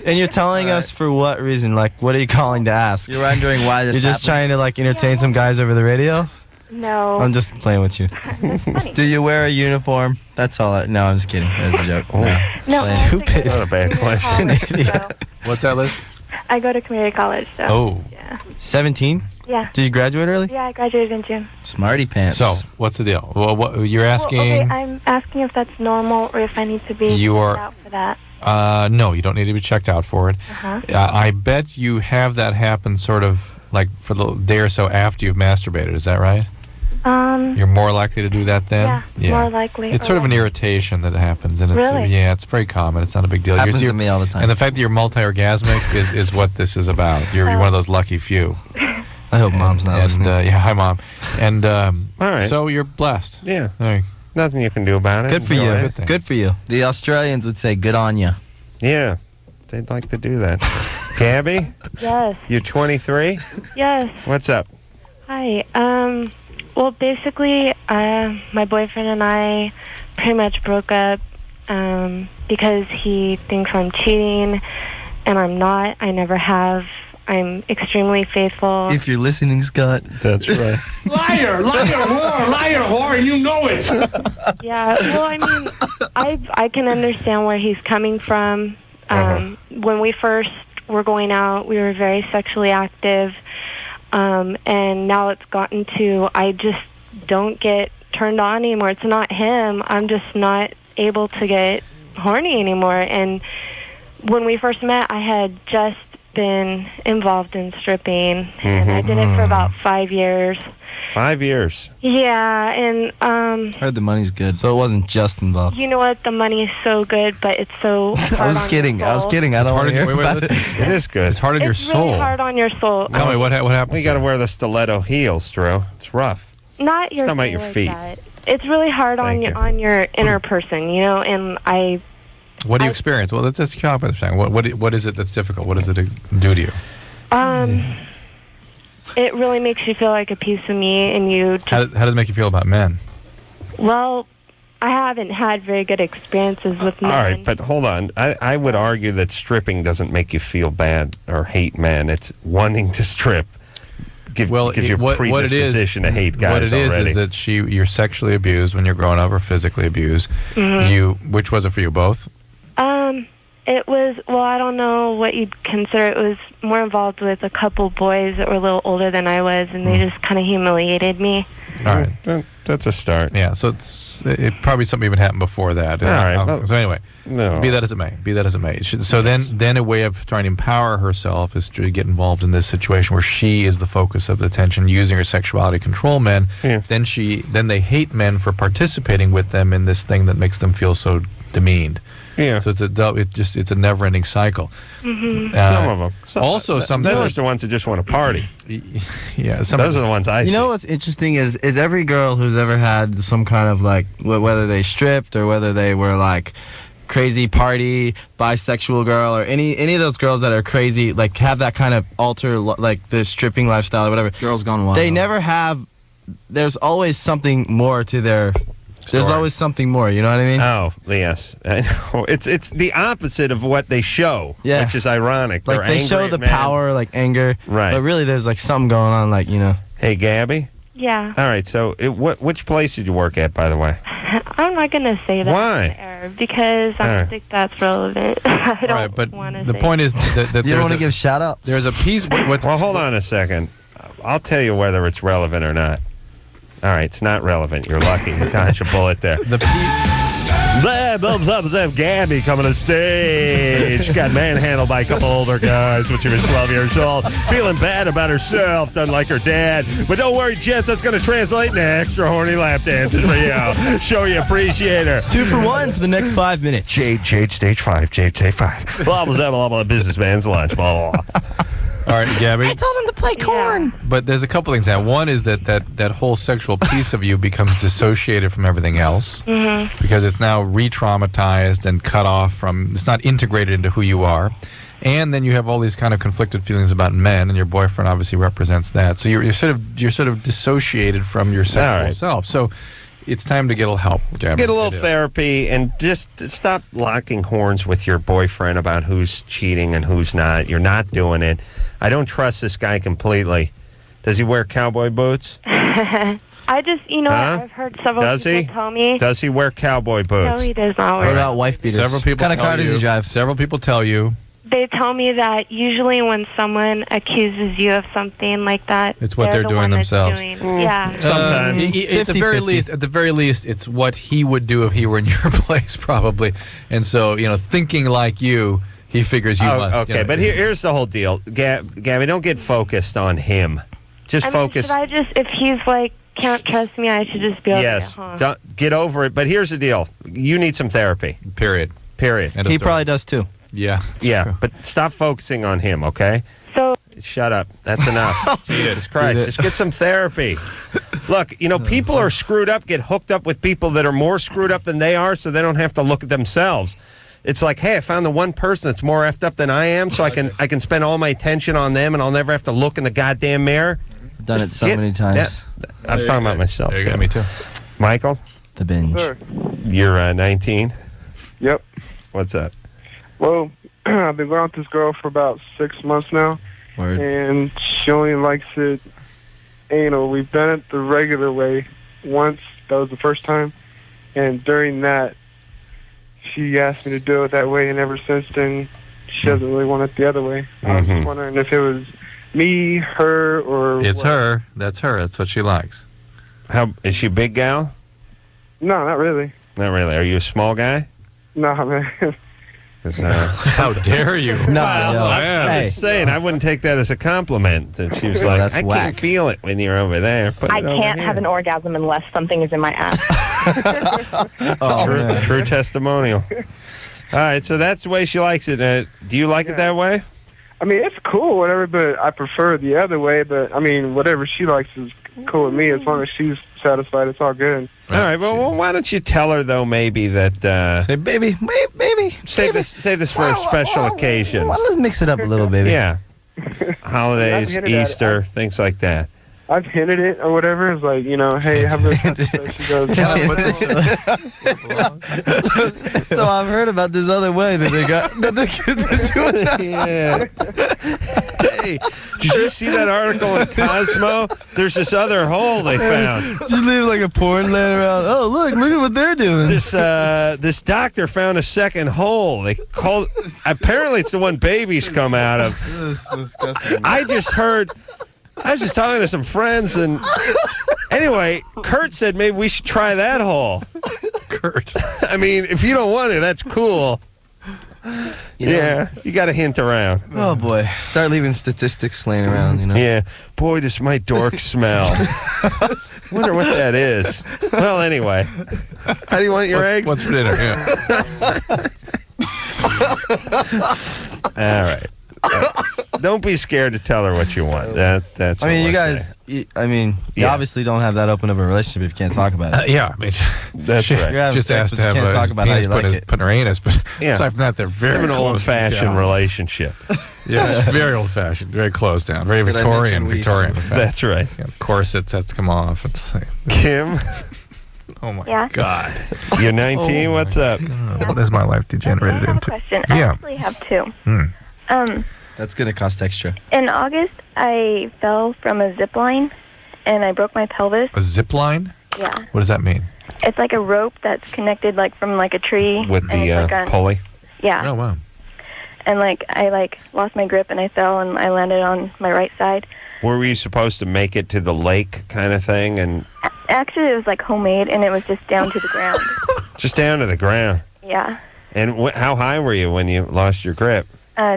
Speaker 18: and you're telling us for what reason? Like, what are you calling to ask?
Speaker 19: You're wondering why this
Speaker 18: You're just
Speaker 19: happens?
Speaker 18: trying to like entertain some guys over the radio?
Speaker 15: No.
Speaker 18: I'm just playing with you.
Speaker 19: Do you wear a uniform? That's all. No, I'm just kidding. That's a joke.
Speaker 15: No,
Speaker 18: Stupid.
Speaker 3: Not a bad question.
Speaker 4: What's that, Liz?
Speaker 15: I go to community college, so.
Speaker 4: Oh.
Speaker 15: Yeah.
Speaker 18: 17?
Speaker 15: Yeah.
Speaker 18: Did you graduate early?
Speaker 15: Yeah, I graduated in June.
Speaker 19: Smarty pants.
Speaker 4: So, what's the deal? Well, what you're asking?
Speaker 15: Well, okay, I'm asking if that's normal or if I need to be
Speaker 4: You are-
Speaker 15: checked out for that.
Speaker 4: No, you don't need to be checked out for it.
Speaker 15: Uh-huh.
Speaker 4: I bet you have that happen sort of like for the day or so after you've masturbated. Is that right? You're more likely to do that then?
Speaker 15: Yeah, more likely.
Speaker 4: It's sort of an irritation that happens, and it's
Speaker 15: Really?
Speaker 4: Yeah, it's very common. It's not a big deal.
Speaker 19: Happens to me all the time.
Speaker 4: And the fact that you're multi-orgasmic is what this is about. You're one of those lucky few.
Speaker 18: I hope Mom's not listening.
Speaker 4: Yeah, hi, Mom. And
Speaker 3: All right.
Speaker 4: so you're blessed.
Speaker 3: Yeah.
Speaker 4: Hey.
Speaker 3: Nothing you can do about it.
Speaker 18: Good for
Speaker 3: Enjoy
Speaker 18: you.
Speaker 3: it.
Speaker 18: Good for you.
Speaker 19: The Australians would say, "Good on you."
Speaker 3: Yeah. They'd like to do that. Gabby,
Speaker 6: Yes.
Speaker 3: you're 23?
Speaker 6: Yes.
Speaker 3: What's up?
Speaker 6: Hi. Well, basically, my boyfriend and I pretty much broke up because he thinks I'm cheating, and I'm not. I never have. I'm extremely faithful.
Speaker 19: If you're listening, Scott.
Speaker 3: That's right.
Speaker 2: Liar, liar, whore, and you know it.
Speaker 6: Yeah. Well, I mean, I can understand where he's coming from. When we first were going out, we were very sexually active. And now it's gotten to, I just don't get turned on anymore. It's not him. I'm just not able to get horny anymore. And when we first met, I had just been involved in stripping, and I did it for about 5 years.
Speaker 3: 5 years.
Speaker 6: Yeah, and
Speaker 18: Heard the money's good, so it wasn't just involved.
Speaker 6: you know what? The money is so good, but it's so hard
Speaker 18: I was
Speaker 6: on
Speaker 18: kidding.
Speaker 6: your
Speaker 18: I was
Speaker 6: soul.
Speaker 18: kidding. I don't want to hear about it.
Speaker 3: It is good.
Speaker 4: It's hard on your
Speaker 6: It's
Speaker 4: soul.
Speaker 6: really hard on your soul.
Speaker 4: Tell me what happened.
Speaker 3: You got to wear the stiletto heels, Drew. It's rough.
Speaker 6: Not your
Speaker 3: It's not about
Speaker 6: soul
Speaker 3: your
Speaker 6: like
Speaker 3: feet.
Speaker 6: that. It's really hard on
Speaker 3: Thank you.
Speaker 6: on your inner person, you know. And
Speaker 4: What do you experience? Well, let's just stop with saying what is it that's difficult? What does it do to you?
Speaker 6: it really makes you feel like a piece of me, and you. Just,
Speaker 4: How does it make you feel about men?
Speaker 6: well, I haven't had very good experiences with men.
Speaker 3: All right, but hold on. I would argue that stripping doesn't make you feel bad or hate men. It's wanting to strip. Gives you a predisposition to hate guys
Speaker 4: What it is
Speaker 3: already.
Speaker 4: is that you're sexually abused when you're growing up, or physically abused.
Speaker 6: Mhm.
Speaker 4: Which was it for you? Both?
Speaker 6: It was, well, I don't know what you'd consider. It was more involved with a couple boys that were a little older than I was, and they just kind of humiliated me.
Speaker 4: All right,
Speaker 3: that's a start.
Speaker 4: Yeah, so it probably something even happened before that.
Speaker 3: All right,
Speaker 4: So anyway,
Speaker 3: no.
Speaker 4: be that as it may. So then a way of trying to empower herself is to get involved in this situation where she is the focus of the attention, using her sexuality to control men.
Speaker 3: Yeah.
Speaker 4: Then they hate men for participating with them in this thing that makes them feel so demeaned.
Speaker 3: Yeah.
Speaker 4: So it's a never-ending cycle.
Speaker 6: Mm-hmm.
Speaker 3: Some of them.
Speaker 4: Some.
Speaker 3: Then there's the ones that just want to party.
Speaker 4: Yeah.
Speaker 3: Those are the ones I see.
Speaker 18: You know what's interesting is every girl who's ever had some kind of like whether they stripped or whether they were like crazy party bisexual girl or any of those girls that are crazy, like have that kind of like the stripping lifestyle or whatever.
Speaker 19: Girls Gone Wild.
Speaker 18: They never have. There's always something more to their. There's always something more, you know what I mean?
Speaker 3: Oh, yes. I know. It's the opposite of what they show, which is ironic.
Speaker 18: Like
Speaker 3: They're
Speaker 18: they show
Speaker 3: angry
Speaker 18: the
Speaker 3: at men.
Speaker 18: power, like anger.
Speaker 3: Right.
Speaker 18: But really there's like something going on, like, you know.
Speaker 3: Hey, Gabby?
Speaker 6: Yeah.
Speaker 3: All right, so which place did you work at, by the way?
Speaker 6: I'm not going to say that.
Speaker 3: Why?
Speaker 6: on the air because I
Speaker 3: All
Speaker 6: don't
Speaker 3: right.
Speaker 6: think that's relevant. I don't
Speaker 4: Right, but
Speaker 6: want to
Speaker 4: the
Speaker 6: say
Speaker 4: point is that
Speaker 19: You don't want to give shout-outs?
Speaker 4: There's a piece.
Speaker 3: Well, hold on a second. I'll tell you whether it's relevant or not. All right, it's not relevant. You're lucky. You dodged a bullet there. Blah, blah, blah, blah. Gabby coming to stage. She got manhandled by a couple older guys when she was 12 years old. Feeling bad about herself. Doesn't like her dad. But don't worry, gents. That's going to translate into extra horny lap dances for you. Show you appreciate her.
Speaker 18: 2 for 1 for the next 5 minutes.
Speaker 3: Jade, stage 5. Jade, stage 5. Blah, blah, blah, blah, blah. Businessman's lunch. Blah, blah, blah.
Speaker 4: All right, Gabby.
Speaker 15: told him to play corn.
Speaker 4: But there's a couple things now. One is that whole sexual piece of you becomes dissociated from everything else because it's now re-traumatized and cut off from. It's not integrated into who you are, and then you have all these kind of conflicted feelings about men, and your boyfriend obviously represents that. So you're sort of dissociated from your sexual self. So it's time to get a little help, Gabby.
Speaker 3: Get a little therapy and just stop locking horns with your boyfriend about who's cheating and who's not. You're not doing it. I don't trust this guy completely. Does he wear cowboy boots?
Speaker 6: I just, I've heard several people tell me.
Speaker 3: Does he wear cowboy boots?
Speaker 6: No, he does not wear.
Speaker 18: What about wife beaters?
Speaker 4: Several people
Speaker 18: What kind of car does he drive?
Speaker 4: Several people tell you.
Speaker 6: They tell me that usually when someone accuses you of something like that,
Speaker 4: it's what they're
Speaker 6: the
Speaker 4: doing
Speaker 6: one that's
Speaker 4: themselves.
Speaker 6: Yeah.
Speaker 3: Sometimes.
Speaker 4: At the very least, it's what he would do if he were in your place, probably. And so, thinking like you, he figures you must.
Speaker 3: Okay, but here's the whole deal. Gabby, don't get focused on him. Just focus.
Speaker 6: Should I just, if he's like, can't trust me, I should just be over it, huh?
Speaker 3: Don't get over it. But here's the deal. You need some therapy.
Speaker 4: Period.
Speaker 18: He probably does too.
Speaker 4: Yeah.
Speaker 3: Yeah, but stop focusing on him, okay?
Speaker 6: So
Speaker 3: shut up. That's enough. Jesus Christ. Just get some therapy. Look, people are screwed up, get hooked up with people that are more screwed up than they are, so they don't have to look at themselves. It's like, hey, I found the one person that's more effed up than I am, so I can spend all my attention on them, and I'll never have to look in the goddamn mirror.
Speaker 18: I've done it so many times.
Speaker 3: I was talking about myself.
Speaker 4: There you go, me too.
Speaker 3: Michael?
Speaker 19: The binge.
Speaker 12: Sir.
Speaker 3: You're 19?
Speaker 12: Yep.
Speaker 3: What's up?
Speaker 12: Well, I've been going with this girl for about 6 months now.
Speaker 18: Word.
Speaker 12: And she only likes it anal. We've done it the regular way once. That was the first time. And during that, she asked me to do it that way, and ever since then, she doesn't really want it the other way. I was just wondering if it was me, her, or
Speaker 4: It's
Speaker 12: what.
Speaker 4: her. That's her. That's what she likes.
Speaker 3: How is she a big gal?
Speaker 12: No, not really.
Speaker 3: Not really. Are you a small guy?
Speaker 12: No, man.
Speaker 4: How dare you?
Speaker 3: No, I'm just saying, I wouldn't take that as a compliment. If she was like,
Speaker 19: that's
Speaker 3: I
Speaker 19: whack.
Speaker 3: can't feel it when you're over there. Put
Speaker 20: I
Speaker 3: it over
Speaker 20: can't
Speaker 3: here."
Speaker 20: have an orgasm unless something is in my ass.
Speaker 3: True testimonial. All right, so that's the way she likes it. Do you like it that way?
Speaker 12: I mean, it's cool, whatever, but I prefer the other way. But, I mean, whatever she likes is cool with me. As long as she's satisfied, it's all good.
Speaker 3: All right, well, why don't you tell her, though, maybe that...
Speaker 18: Say, baby,
Speaker 3: Save this for a special occasion.
Speaker 18: Well, let's mix it up a little, baby.
Speaker 3: Yeah. Holidays,
Speaker 12: hinted at it.
Speaker 3: Easter, things like that.
Speaker 12: I've hinted it or whatever. It's like, hey, have this. She goes,
Speaker 18: So I've heard about this other way that the kids are doing that.
Speaker 3: Yeah. Hey, did you see that article in Cosmo? There's this other hole they found.
Speaker 18: Just leave like a porn laying around. Oh, look at what they're doing.
Speaker 3: This doctor found a second hole. They called. Apparently, it's the one babies come out of.
Speaker 18: This is disgusting.
Speaker 3: I was just talking to some friends, and anyway, Kurt said maybe we should try that hole.
Speaker 4: Kurt.
Speaker 3: I mean, if you don't want it, that's cool. Yeah, you got to hint around.
Speaker 18: Oh boy, start leaving statistics laying around.
Speaker 3: Yeah, boy, does my dork smell. Wonder what that is. Well, anyway, how do you want your eggs?
Speaker 4: What's for dinner? Yeah.
Speaker 3: All right. Don't be scared to tell her what you want. That's.
Speaker 18: I mean,
Speaker 3: what
Speaker 18: you
Speaker 3: we're
Speaker 18: guys.
Speaker 3: saying.
Speaker 18: You obviously don't have that open of a relationship if you can't talk about it.
Speaker 4: Yeah, I mean,
Speaker 3: that's
Speaker 18: You're
Speaker 3: right.
Speaker 18: having
Speaker 4: just
Speaker 18: sex,
Speaker 4: asked
Speaker 18: but
Speaker 4: to
Speaker 18: you
Speaker 4: have
Speaker 18: can't talk about how you like it.
Speaker 4: put in her anus, but
Speaker 3: Yeah.
Speaker 4: aside from that, they're very
Speaker 3: Have an
Speaker 4: close.
Speaker 3: old-fashioned relationship.
Speaker 4: Yeah, it's very old-fashioned, very closed down, very
Speaker 18: Did I
Speaker 4: Victorian.
Speaker 18: mention
Speaker 4: Victorian.
Speaker 18: we-
Speaker 3: That's right.
Speaker 4: Yeah, corsets has to come off. It's like,
Speaker 3: Kim,
Speaker 4: oh my
Speaker 6: Yeah.
Speaker 4: God.
Speaker 3: you're 19. What's up?
Speaker 4: What has my life degenerated
Speaker 6: I have a
Speaker 4: into?
Speaker 6: question. I
Speaker 4: Yeah.
Speaker 6: actually have two.
Speaker 4: Hmm.
Speaker 18: That's gonna cost extra.
Speaker 6: In August, I fell from a zip line, and I broke my pelvis.
Speaker 4: A zip line?
Speaker 6: Yeah.
Speaker 4: What does that mean?
Speaker 6: It's like a rope that's connected from a tree.
Speaker 3: With
Speaker 6: and
Speaker 3: the
Speaker 6: it's like
Speaker 3: pulley.
Speaker 6: Yeah.
Speaker 4: Oh, wow.
Speaker 6: And I lost my grip, and I fell, and I landed on my right side.
Speaker 3: Were you supposed to make it to the lake kind of thing, and
Speaker 6: Actually, it was homemade, and it was just down to the ground.
Speaker 3: just down to the ground?
Speaker 6: Yeah.
Speaker 3: And how high were you when you lost your grip?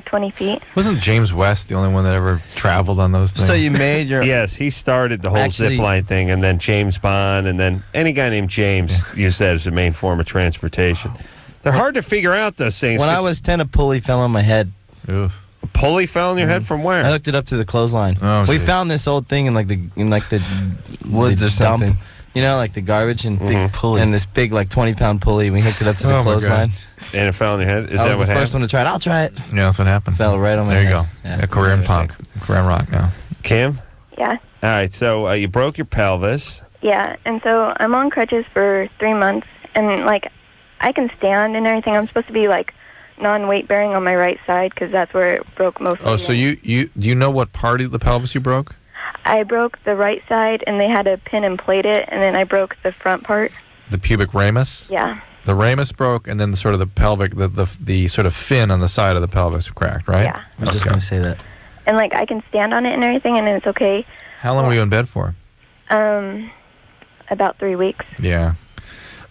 Speaker 6: 20 feet.
Speaker 4: Wasn't James West the only one that ever traveled on those things?
Speaker 18: So you made your.
Speaker 3: Yes, he started the whole
Speaker 18: Actually-
Speaker 3: zip line thing, and then James Bond, and then any guy named James used that as the main form of transportation. They're hard to figure out, those things.
Speaker 18: When I was 10, a pulley fell on my head.
Speaker 4: Oof.
Speaker 3: A pulley fell on your head from where?
Speaker 18: I hooked it up to the clothesline.
Speaker 4: Oh,
Speaker 18: we
Speaker 4: geez.
Speaker 18: found this old thing in the woods or something. Like the garbage and big pulley and this big 20-pound pulley. We hooked it up to the
Speaker 4: Oh, my
Speaker 18: clothesline.
Speaker 3: And it fell on your head? Is
Speaker 18: I
Speaker 3: that
Speaker 18: was
Speaker 3: what
Speaker 18: the
Speaker 3: happened?
Speaker 18: first one to try it. I'll try it.
Speaker 4: Yeah, that's what happened.
Speaker 18: Fell right on my
Speaker 4: There
Speaker 18: head.
Speaker 4: you go.
Speaker 18: Yeah.
Speaker 4: Korean punk. Korean rock now.
Speaker 3: Kim?
Speaker 6: Yeah.
Speaker 3: All right, so you broke your pelvis.
Speaker 15: Yeah, and so I'm on crutches for 3 months, and like I can stand and everything. I'm supposed to be like non-weight bearing on my right side because that's where it broke most.
Speaker 4: Oh, so do you know what part of the pelvis you broke?
Speaker 15: I broke the right side, and they had to pin and plate it, and then I broke the front part.
Speaker 4: The pubic ramus?
Speaker 15: Yeah.
Speaker 4: The ramus broke, and then the sort of the pelvic, the sort of fin on the side of the pelvis cracked, right?
Speaker 15: Yeah.
Speaker 18: I was just going to say that.
Speaker 15: And like I can stand on it and everything, and it's okay.
Speaker 4: How long were you in bed for?
Speaker 15: About 3 weeks.
Speaker 4: Yeah.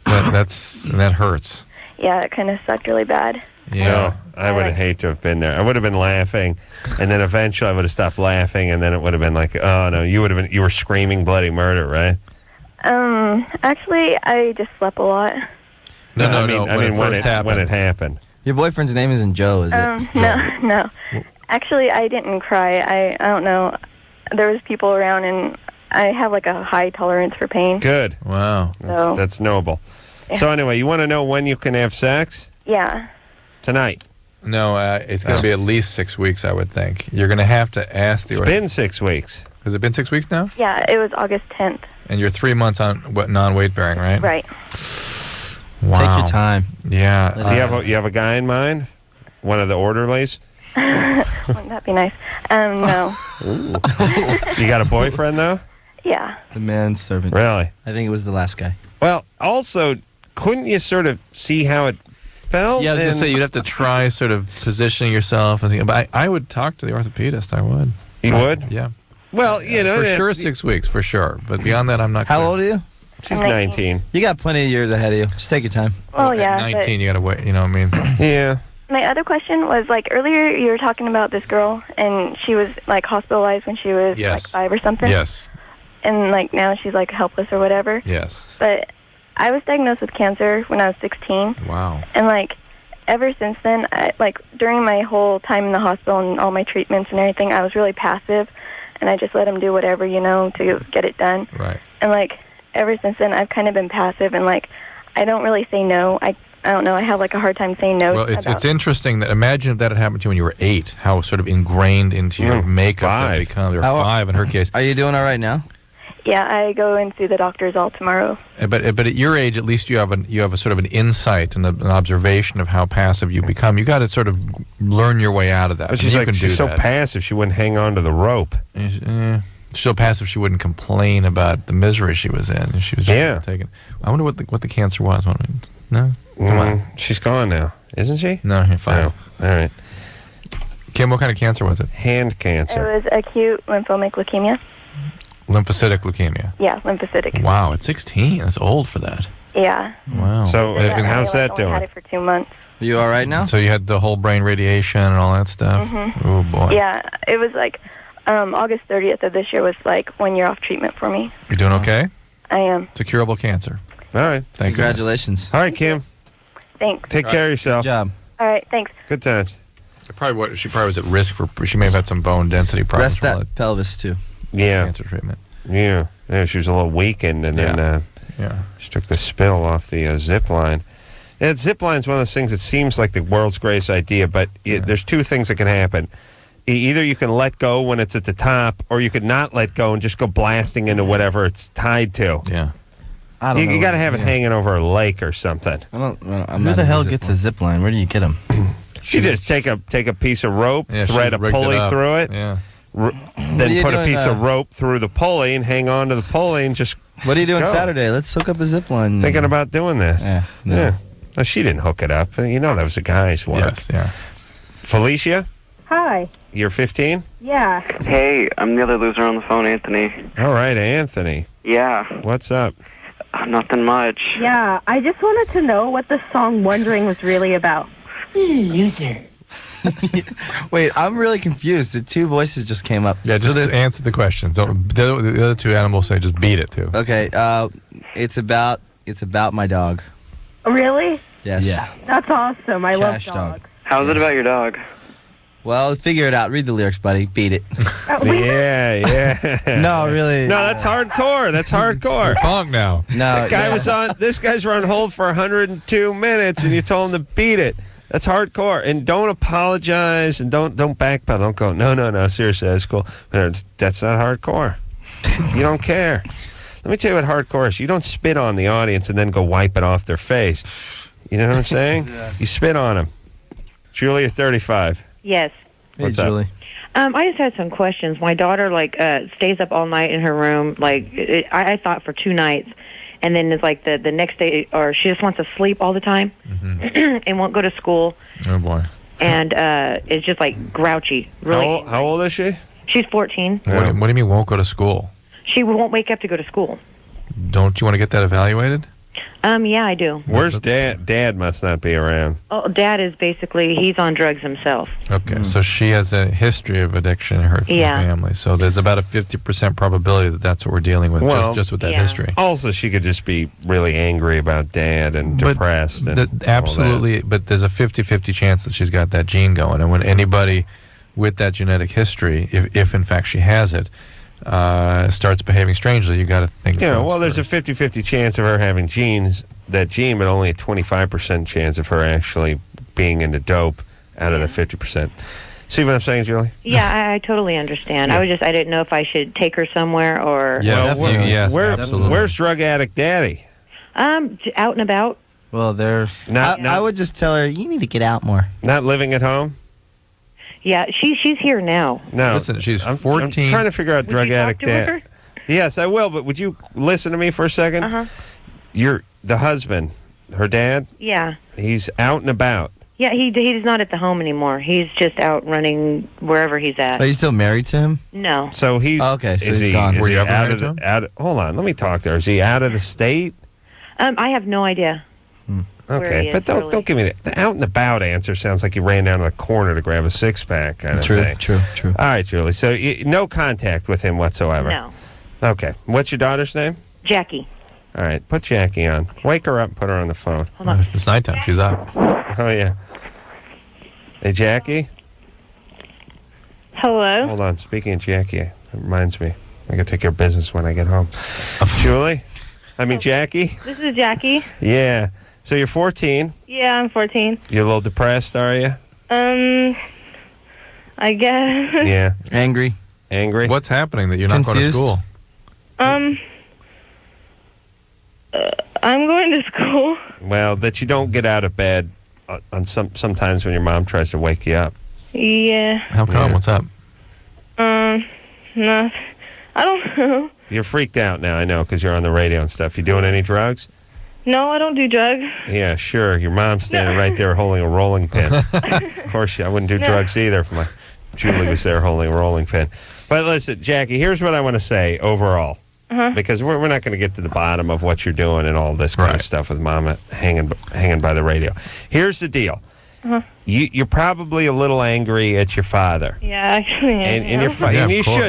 Speaker 4: That hurts.
Speaker 15: Yeah, it kind of sucked really bad.
Speaker 3: Yeah. No, I would have hated to have been there. I would have been laughing, and then eventually I would have stopped laughing, and then it would have been like, oh no, you were screaming bloody murder, right?
Speaker 15: Actually, I just slept a lot.
Speaker 3: I mean when it happened.
Speaker 18: Your boyfriend's name isn't Joe, is it?
Speaker 15: No. Actually, I didn't cry. I don't know. There was people around, and I have like a high tolerance for pain.
Speaker 3: Good.
Speaker 4: Wow.
Speaker 3: That's noble.
Speaker 15: Yeah.
Speaker 3: So anyway, you want to know when you can have sex?
Speaker 15: Yeah.
Speaker 3: Tonight.
Speaker 4: No, it's going to be at least 6 weeks, I would think.'re going to have to ask the...
Speaker 3: It's been 6 weeks.
Speaker 4: Has it been 6 weeks now?
Speaker 15: Yeah, it was August 10th.
Speaker 4: And you're 3 months on non-weight bearing, right?
Speaker 15: Right.
Speaker 4: Wow.
Speaker 18: Take your time.
Speaker 4: Yeah.
Speaker 3: You have a guy in mind? One of the orderlies?
Speaker 15: Wouldn't that be nice? No.
Speaker 3: You got a boyfriend, though?
Speaker 15: Yeah.
Speaker 18: The manservant.
Speaker 3: Really?
Speaker 18: I think it was the last guy.
Speaker 3: Well, also, couldn't you sort of see how it felt?
Speaker 4: Yeah, I was going to say, you'd have to try sort of positioning yourself. And but I would talk to the orthopedist. I would.
Speaker 3: You would?
Speaker 4: Yeah.
Speaker 3: Well, you know.
Speaker 4: For sure 6 weeks, for sure. But beyond that, I'm not
Speaker 18: How old are you?
Speaker 3: She's 19.
Speaker 18: You got plenty of years ahead of you. Just take your time.
Speaker 15: Oh, yeah.
Speaker 4: At 19, you got to wait. You know what I mean?
Speaker 3: Yeah.
Speaker 15: My other question was, like, earlier you were talking about this girl, and she was, like, hospitalized when she was, like, 5 or something.
Speaker 4: Yes.
Speaker 15: And, like, now she's, like, helpless or whatever.
Speaker 4: Yes.
Speaker 15: But I was diagnosed with cancer when I was 16.
Speaker 4: Wow.
Speaker 15: And, like, ever since then, during my whole time in the hospital and all my treatments and everything, I was really passive, and I just let them do whatever, to get it done.
Speaker 4: Right.
Speaker 15: And, like, ever since then, I've kind of been passive, and, like, I don't really say no. I don't know. I have like a hard time saying no.
Speaker 4: Well, it's interesting that imagine if that had happened to you when you were 8. How sort of ingrained into your makeup that become. You're 5 in her case.
Speaker 18: Are you doing all right now?
Speaker 15: Yeah, I go and see the doctors all tomorrow.
Speaker 4: But at your age, at least you have a sort of an insight and an observation of how passive you become. You got to sort of learn your way out of that.
Speaker 3: But she's so passive, she wouldn't hang on to the rope.
Speaker 4: She's so passive, she wouldn't complain about the misery she was in. She was just taking. I wonder what the cancer was. No. Come on.
Speaker 3: She's gone now, isn't she?
Speaker 4: No, you're fine.
Speaker 3: No. All right.
Speaker 4: Kim, what kind of cancer was it?
Speaker 3: Hand cancer.
Speaker 15: It was acute lymphomic leukemia.
Speaker 4: Lymphocytic leukemia.
Speaker 15: Yeah, lymphocytic.
Speaker 4: Wow, at 16, that's old for that.
Speaker 15: Yeah.
Speaker 4: Wow.
Speaker 3: So, how's that doing?
Speaker 15: I had it for 2 months.
Speaker 18: Are you all right now?
Speaker 4: So you had the whole brain radiation and all that stuff?
Speaker 15: Mm-hmm.
Speaker 4: Oh, boy.
Speaker 15: Yeah, it was like August 30th of this year was like 1 year off treatment for me.
Speaker 4: You doing okay?
Speaker 15: I am.
Speaker 4: It's a curable cancer.
Speaker 3: All right.
Speaker 18: Congratulations.
Speaker 3: All right, Kim.
Speaker 15: Thanks.
Speaker 3: Take care of yourself.
Speaker 18: Good job.
Speaker 15: All right, thanks.
Speaker 3: Good times.
Speaker 4: She probably was at risk for. She may have had some bone density problems.
Speaker 18: Rest that pelvis too.
Speaker 3: Yeah.
Speaker 4: Cancer treatment.
Speaker 3: Yeah. She was a little weakened, and then she took the spill off the zip line. And zip line is one of those things that seems like the world's greatest idea, but there's two things that can happen. Either you can let go when it's at the top, or you could not let go and just go blasting into whatever it's tied to.
Speaker 4: Yeah.
Speaker 3: You got to have it hanging over a lake or something.
Speaker 18: Who the hell gets a zip line? Where do you get them?
Speaker 3: You just take a piece of rope, thread a pulley through it, then put a piece of rope through the pulley and hang on to the pulley and just.
Speaker 18: What are you doing Saturday? Let's hook up a zip line.
Speaker 3: Thinking about doing that.
Speaker 18: Yeah. No.
Speaker 3: Yeah. No, she didn't hook it up. You know that was a guy's work.
Speaker 4: Yes. Yeah.
Speaker 3: Felicia,
Speaker 21: Hi.
Speaker 3: you're 15?
Speaker 21: Yeah.
Speaker 22: Hey, I'm the other loser on the phone, Anthony.
Speaker 3: All right, Anthony.
Speaker 22: Yeah.
Speaker 3: What's up?
Speaker 22: Nothing much.
Speaker 21: Yeah, I just wanted to know what the song Wondering was really about. Loser.
Speaker 18: Wait, I'm really confused. The two voices just came up.
Speaker 4: Yeah, just answer the question. The other two animals say just beat it too.
Speaker 18: Okay, it's about my dog.
Speaker 21: Really?
Speaker 18: Yes.
Speaker 21: Yeah. That's awesome. I love dogs.
Speaker 18: Dog.
Speaker 22: How's it about your dog?
Speaker 18: Well, figure it out. Read the lyrics, buddy. Beat it.
Speaker 3: Yeah.
Speaker 18: No, really.
Speaker 3: No, that's hardcore. That's hardcore.
Speaker 4: Punk now.
Speaker 18: No.
Speaker 3: This guy's on hold for 102 minutes, and you told him to beat it. That's hardcore. And don't apologize, and don't backpedal. Don't go, no, seriously, that's cool. That's not hardcore. You don't care. Let me tell you what hardcore is. You don't spit on the audience and then go wipe it off their face. You know what I'm saying? You spit on them. Julia, 35.
Speaker 8: Yes.
Speaker 3: What's up?
Speaker 18: Julie.
Speaker 8: I just had some questions. My daughter stays up all night in her room. I thought for 2 nights, and then it's like the next day, or she just wants to sleep all the time and won't go to school.
Speaker 4: Oh boy.
Speaker 8: And it's just like grouchy. Really.
Speaker 3: How old is she?
Speaker 8: She's 14.
Speaker 4: What do you mean won't go to school?
Speaker 8: She won't wake up to go to school.
Speaker 4: Don't you want to get that evaluated?
Speaker 8: Yeah, I do.
Speaker 3: Where's Dad? Dad must not be around.
Speaker 8: Oh, Dad is he's on drugs himself.
Speaker 4: Okay, so she has a history of addiction in her family. So there's about a 50% probability that that's what we're dealing with, just with that history.
Speaker 3: Also, she could just be really angry about Dad and depressed.
Speaker 4: Absolutely, but there's a 50-50 chance that she's got that gene going. And when anybody with that genetic history, if in fact she has it, starts behaving strangely, you got to think.
Speaker 3: Yeah, well, there's a 50-50 chance of her having that gene, but only a 25% chance of her actually being into dope out of the 50%. See what I'm saying, Julie?
Speaker 8: Yeah, I totally understand.
Speaker 3: Yeah.
Speaker 8: I didn't know if I should take her somewhere or.
Speaker 4: Absolutely.
Speaker 3: Where's drug addict Daddy?
Speaker 8: Out and about.
Speaker 18: Well, I would just tell her you need to get out more.
Speaker 3: Not living at home.
Speaker 8: Yeah, she's here now.
Speaker 3: No,
Speaker 4: listen, she's 14.
Speaker 3: I'm trying to figure out
Speaker 8: Would
Speaker 3: drug
Speaker 8: you talk
Speaker 3: addict
Speaker 8: to
Speaker 3: Dad.
Speaker 8: her?
Speaker 3: Yes, I will. But would you listen to me for a second? You're the husband, her dad.
Speaker 8: Yeah.
Speaker 3: He's out and about.
Speaker 8: Yeah, he's not at the home anymore. He's just out running wherever he's at.
Speaker 18: Are you still married to him?
Speaker 8: No.
Speaker 3: So he's
Speaker 18: okay. So
Speaker 3: is
Speaker 18: he's
Speaker 3: he
Speaker 18: gone.
Speaker 3: Is
Speaker 4: Were
Speaker 3: he
Speaker 4: you ever
Speaker 3: out
Speaker 4: married
Speaker 3: of
Speaker 4: to
Speaker 3: the? Hold on, let me talk to her. Is he out of the state?
Speaker 8: I have no idea. Where
Speaker 3: Okay,
Speaker 8: he
Speaker 3: but
Speaker 8: is,
Speaker 3: don't
Speaker 8: really.
Speaker 3: give me that. The out and about answer sounds like you ran down to the corner to grab a 6-pack kind of thing.
Speaker 18: True.
Speaker 3: All right, Julie. So no contact with him whatsoever.
Speaker 8: No.
Speaker 3: Okay. What's your daughter's name?
Speaker 8: Jackie.
Speaker 3: All right. Put Jackie on. Wake her up and put her on the phone.
Speaker 8: Hold on.
Speaker 4: It's nighttime. She's up.
Speaker 3: Oh yeah. Hey, Jackie.
Speaker 21: Hello.
Speaker 3: Hold on. Speaking of Jackie, it reminds me. I got to take care of business when I get home. Julie. Jackie.
Speaker 21: This is Jackie.
Speaker 3: Yeah. So you're 14.
Speaker 21: Yeah, I'm 14.
Speaker 3: You're a little depressed, are you?
Speaker 21: I guess.
Speaker 3: Yeah.
Speaker 18: Angry.
Speaker 4: What's happening that you're not going to school?
Speaker 21: I'm going to school.
Speaker 3: Well, that you don't get out of bed on sometimes when your mom tries to wake you up.
Speaker 21: Yeah.
Speaker 4: How come?
Speaker 3: Yeah.
Speaker 4: What's up?
Speaker 21: No. I don't know.
Speaker 3: You're freaked out now, I know, because you're on the radio and stuff. You doing any drugs?
Speaker 21: No, I don't do drugs.
Speaker 3: Yeah, sure. Your mom's standing right there holding a rolling pin. Of course, I wouldn't do drugs either if Julie was there holding a rolling pin. But listen, Jackie, here's what I want to say overall. Because we're not going to get to the bottom of what you're doing and all this kind of stuff with Mama hanging by the radio. Here's the deal. You're probably a little angry at your father.
Speaker 21: Yeah, actually.
Speaker 3: And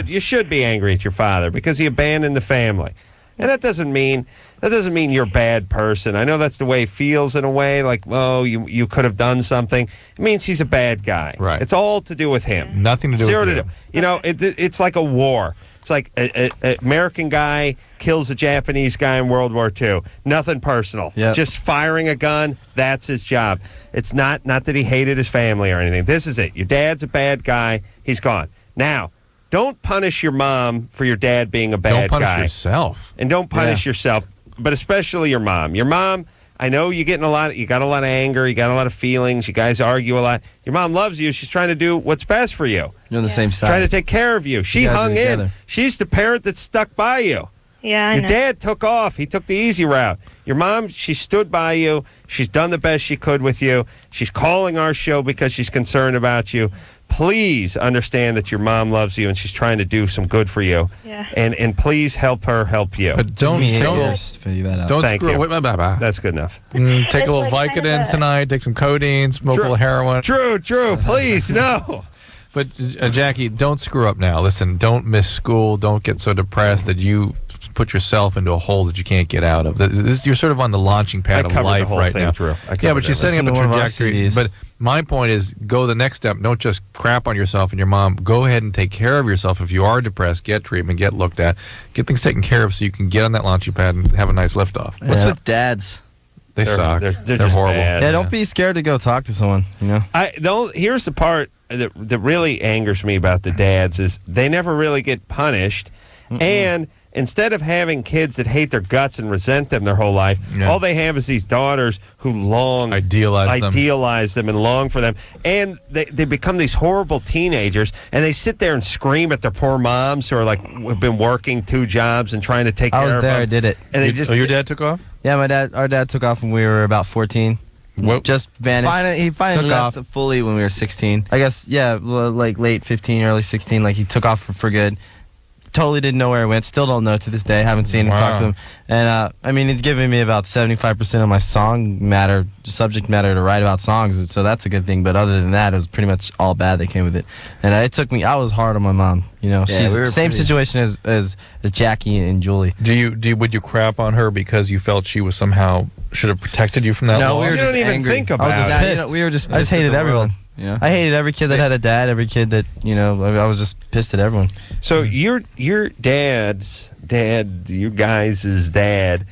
Speaker 3: you should be angry at your father because he abandoned the family. And that doesn't mean you're a bad person. I know that's the way he feels in a way, like, oh, you could have done something. It means he's a bad guy.
Speaker 4: Right.
Speaker 3: It's all to do with him.
Speaker 4: Nothing to do
Speaker 3: Zero
Speaker 4: with
Speaker 3: to
Speaker 4: you.
Speaker 3: do. You know, it's like a war. It's like an American guy kills a Japanese guy in World War II. Nothing personal.
Speaker 18: Yep.
Speaker 3: Just firing a gun, that's his job. It's not that he hated his family or anything. This is it. Your dad's a bad guy. He's gone. Now, don't punish your mom for your dad being a bad guy.
Speaker 4: Don't punish yourself.
Speaker 3: And don't punish yourself, but especially your mom. Your mom, I know you got a lot of anger, you got a lot of feelings, you guys argue a lot. Your mom loves you. She's trying to do what's best for you.
Speaker 18: You're on the same side.
Speaker 3: Trying to take care of you. She hung in. She's the parent that stuck by you.
Speaker 21: Yeah, I
Speaker 3: Your
Speaker 21: know.
Speaker 3: dad took off. He took the easy route. Your mom, she stood by you. She's done the best she could with you. She's calling our show because she's concerned about you. Please understand that your mom loves you and she's trying to do some good for you.
Speaker 21: Yeah.
Speaker 3: And please help her help you.
Speaker 4: But don't
Speaker 3: Thank
Speaker 4: screw
Speaker 3: you. That's good enough.
Speaker 4: Take a little Vicodin tonight. Take some codeine. Smoke a little heroin.
Speaker 3: True. Please, no.
Speaker 4: But Jackie, don't screw up now. Listen, don't miss school. Don't get so depressed that you put yourself into a hole that you can't get out of. You're sort of on the launching pad of
Speaker 3: covered the
Speaker 4: life
Speaker 3: whole
Speaker 4: right
Speaker 3: thing,
Speaker 4: now.
Speaker 3: Drew. I
Speaker 4: Yeah,
Speaker 3: covered
Speaker 4: but she's
Speaker 3: it.
Speaker 4: setting up
Speaker 18: Listen
Speaker 4: a
Speaker 18: to one of our
Speaker 4: trajectory.
Speaker 18: CDs.
Speaker 4: But my point is, go the next step. Don't just crap on yourself and your mom. Go ahead and take care of yourself. If you are depressed, get treatment, get looked at, get things taken care of so you can get on that launching pad and have a nice liftoff.
Speaker 18: What's with dads?
Speaker 4: They suck.
Speaker 3: They're
Speaker 4: They're
Speaker 3: just
Speaker 4: horrible.
Speaker 3: bad.
Speaker 18: Yeah, don't be scared to go talk to someone. You know.
Speaker 3: Here's the part that really angers me about the dads is they never really get punished, and instead of having kids that hate their guts and resent them their whole life, all they have is these daughters who idealize them and long for them. And they become these horrible teenagers, and they sit there and scream at their poor moms who are like, have been working 2 jobs and trying to take care of them.
Speaker 18: I was there, I did it.
Speaker 3: And they just,
Speaker 4: your dad took off?
Speaker 18: Yeah, our dad took off when we were about 14. Just vanished. He finally left fully when we were 16. I guess, like late 15, early 16. Like he took off for good. Totally didn't know where he went. Still don't know to this day. Haven't seen him, talked to him. And I mean, it's given me about 75% of my subject matter to write about songs. So that's a good thing. But other than that, it was pretty much all bad that came with it. And it took me. I was hard on my mom. You know, she's the same situation as Jackie and Julie.
Speaker 4: Would you crap on her because you felt she was somehow should have protected you from that?
Speaker 18: No,
Speaker 4: loss?
Speaker 18: we were just
Speaker 3: even
Speaker 18: angry.
Speaker 3: think about
Speaker 18: I was just pissed. We were just. I just hated everyone. Yeah. I hated every kid that had a dad, every kid that, I was just pissed at everyone.
Speaker 3: So your dad's dad, you guys' dad,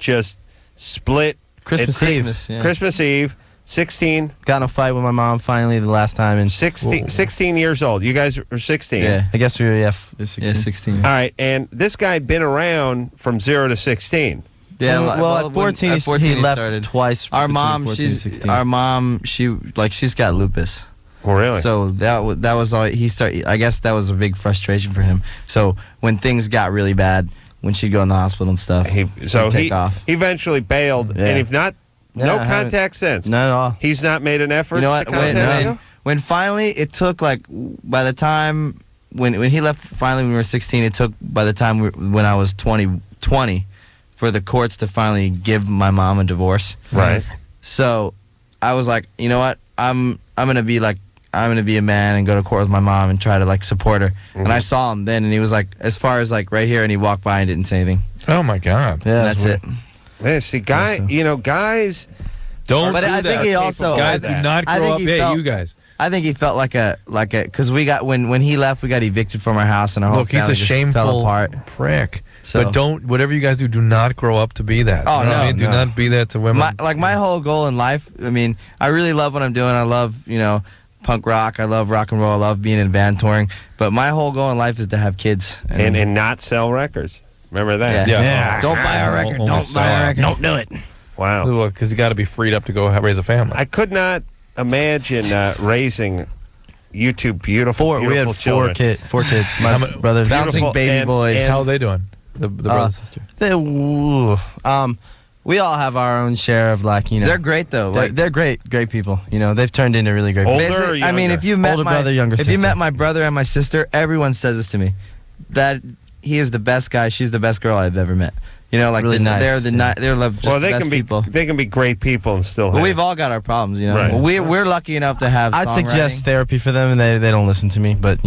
Speaker 3: just split Christmas Eve, 16.
Speaker 18: Got in a fight with my mom finally the last time. And
Speaker 3: 16 years old. You guys were 16.
Speaker 18: Yeah, I guess we were, 16. Yeah, 16.
Speaker 3: All right, and this guy had been around from 0 to 16.
Speaker 18: Yeah, well, at 14, he left started. Twice. Our mom, she's got lupus.
Speaker 3: Oh, really?
Speaker 18: So that was all he started. I guess that was a big frustration for him. So when things got really bad, when she'd go in the hospital and stuff, he'd take off.
Speaker 3: He eventually bailed, and if not, no contact since.
Speaker 18: Not at all.
Speaker 3: He's not made an effort.
Speaker 18: You know what?
Speaker 3: To contact you?
Speaker 18: When finally it took by the time when he left finally when we were 16, it took by the time when I was 20 for the courts to finally give my mom a divorce.
Speaker 3: Right.
Speaker 18: So I was like, you know what? I'm gonna be a man and go to court with my mom and try to support her. Mm-hmm. And I saw him then, and he was as far as right here, and he walked by and didn't say anything.
Speaker 4: Oh my God.
Speaker 18: Yeah, that's it.
Speaker 3: Yeah, see, guys
Speaker 4: don't.
Speaker 18: But
Speaker 4: do
Speaker 18: I think he also
Speaker 4: guys do not grow up. Yeah, you guys.
Speaker 18: I think he felt like a because we got when he left, we got evicted from our house, and our whole family
Speaker 4: he's a shameful
Speaker 18: fell apart.
Speaker 4: Prick.
Speaker 18: So,
Speaker 4: but don't, whatever you guys do not grow up to be that.
Speaker 18: Oh,
Speaker 4: you know what I mean? Do not be that to women.
Speaker 18: My whole goal in life, I mean, I really love what I'm doing. I love, punk rock. I love rock and roll. I love being in a band touring. But my whole goal in life is to have kids.
Speaker 3: And not sell records. Remember that?
Speaker 18: Yeah. Don't buy a record. Don't buy a record. Don't do it.
Speaker 3: Wow.
Speaker 4: Because you got to be freed up to go raise a family.
Speaker 3: I could not imagine raising YouTube beautiful
Speaker 18: we had
Speaker 3: children.
Speaker 18: Four kids. My brothers.
Speaker 3: Bouncing
Speaker 18: baby boys.
Speaker 4: How are they doing? The brother and sister.
Speaker 18: We all have our own share of they're great though. They're great people. They've turned into really great.
Speaker 3: Older or younger?
Speaker 18: I mean, if you met
Speaker 13: younger
Speaker 18: if
Speaker 13: sister.
Speaker 18: you met my brother and my sister, everyone says this to me, that he is the best guy. She's the best girl I've ever met.
Speaker 13: Really nice.
Speaker 18: They're just the best people.
Speaker 3: They can be great people and still.
Speaker 18: We've all got our problems.
Speaker 3: Right.
Speaker 18: We're lucky enough to have.
Speaker 13: I'd suggest therapy for them, and they don't listen to me. But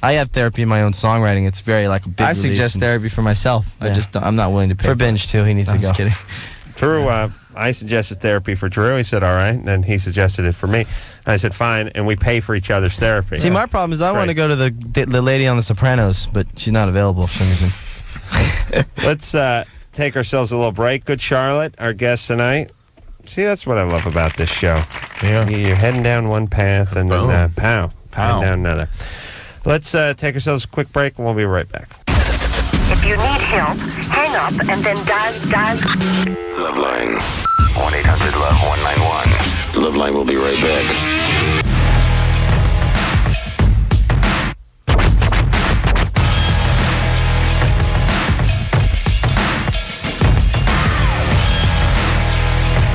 Speaker 13: I have therapy in my own songwriting. It's very a big.
Speaker 18: I suggest therapy for myself.
Speaker 13: Yeah.
Speaker 18: I'm not willing to pay
Speaker 13: for Binge too. He needs to go.
Speaker 18: Just kidding.
Speaker 3: Drew, I suggested therapy for Drew. He said, all right. And then he suggested it for me. I said, fine. And we pay for each other's therapy.
Speaker 18: See, my problem is I want to go to the lady on The Sopranos, but she's not available for some reason.
Speaker 3: Let's take ourselves a little break. Good Charlotte, our guest tonight. See, that's what I love about this show.
Speaker 4: Yeah.
Speaker 3: You're heading down one path and then pow. Heading down another. Let's take ourselves a quick break and we'll be right back.
Speaker 9: If you need help, hang up and then dial.
Speaker 2: LoveLine. 1-800-LOVE-191. LoveLine will be right back.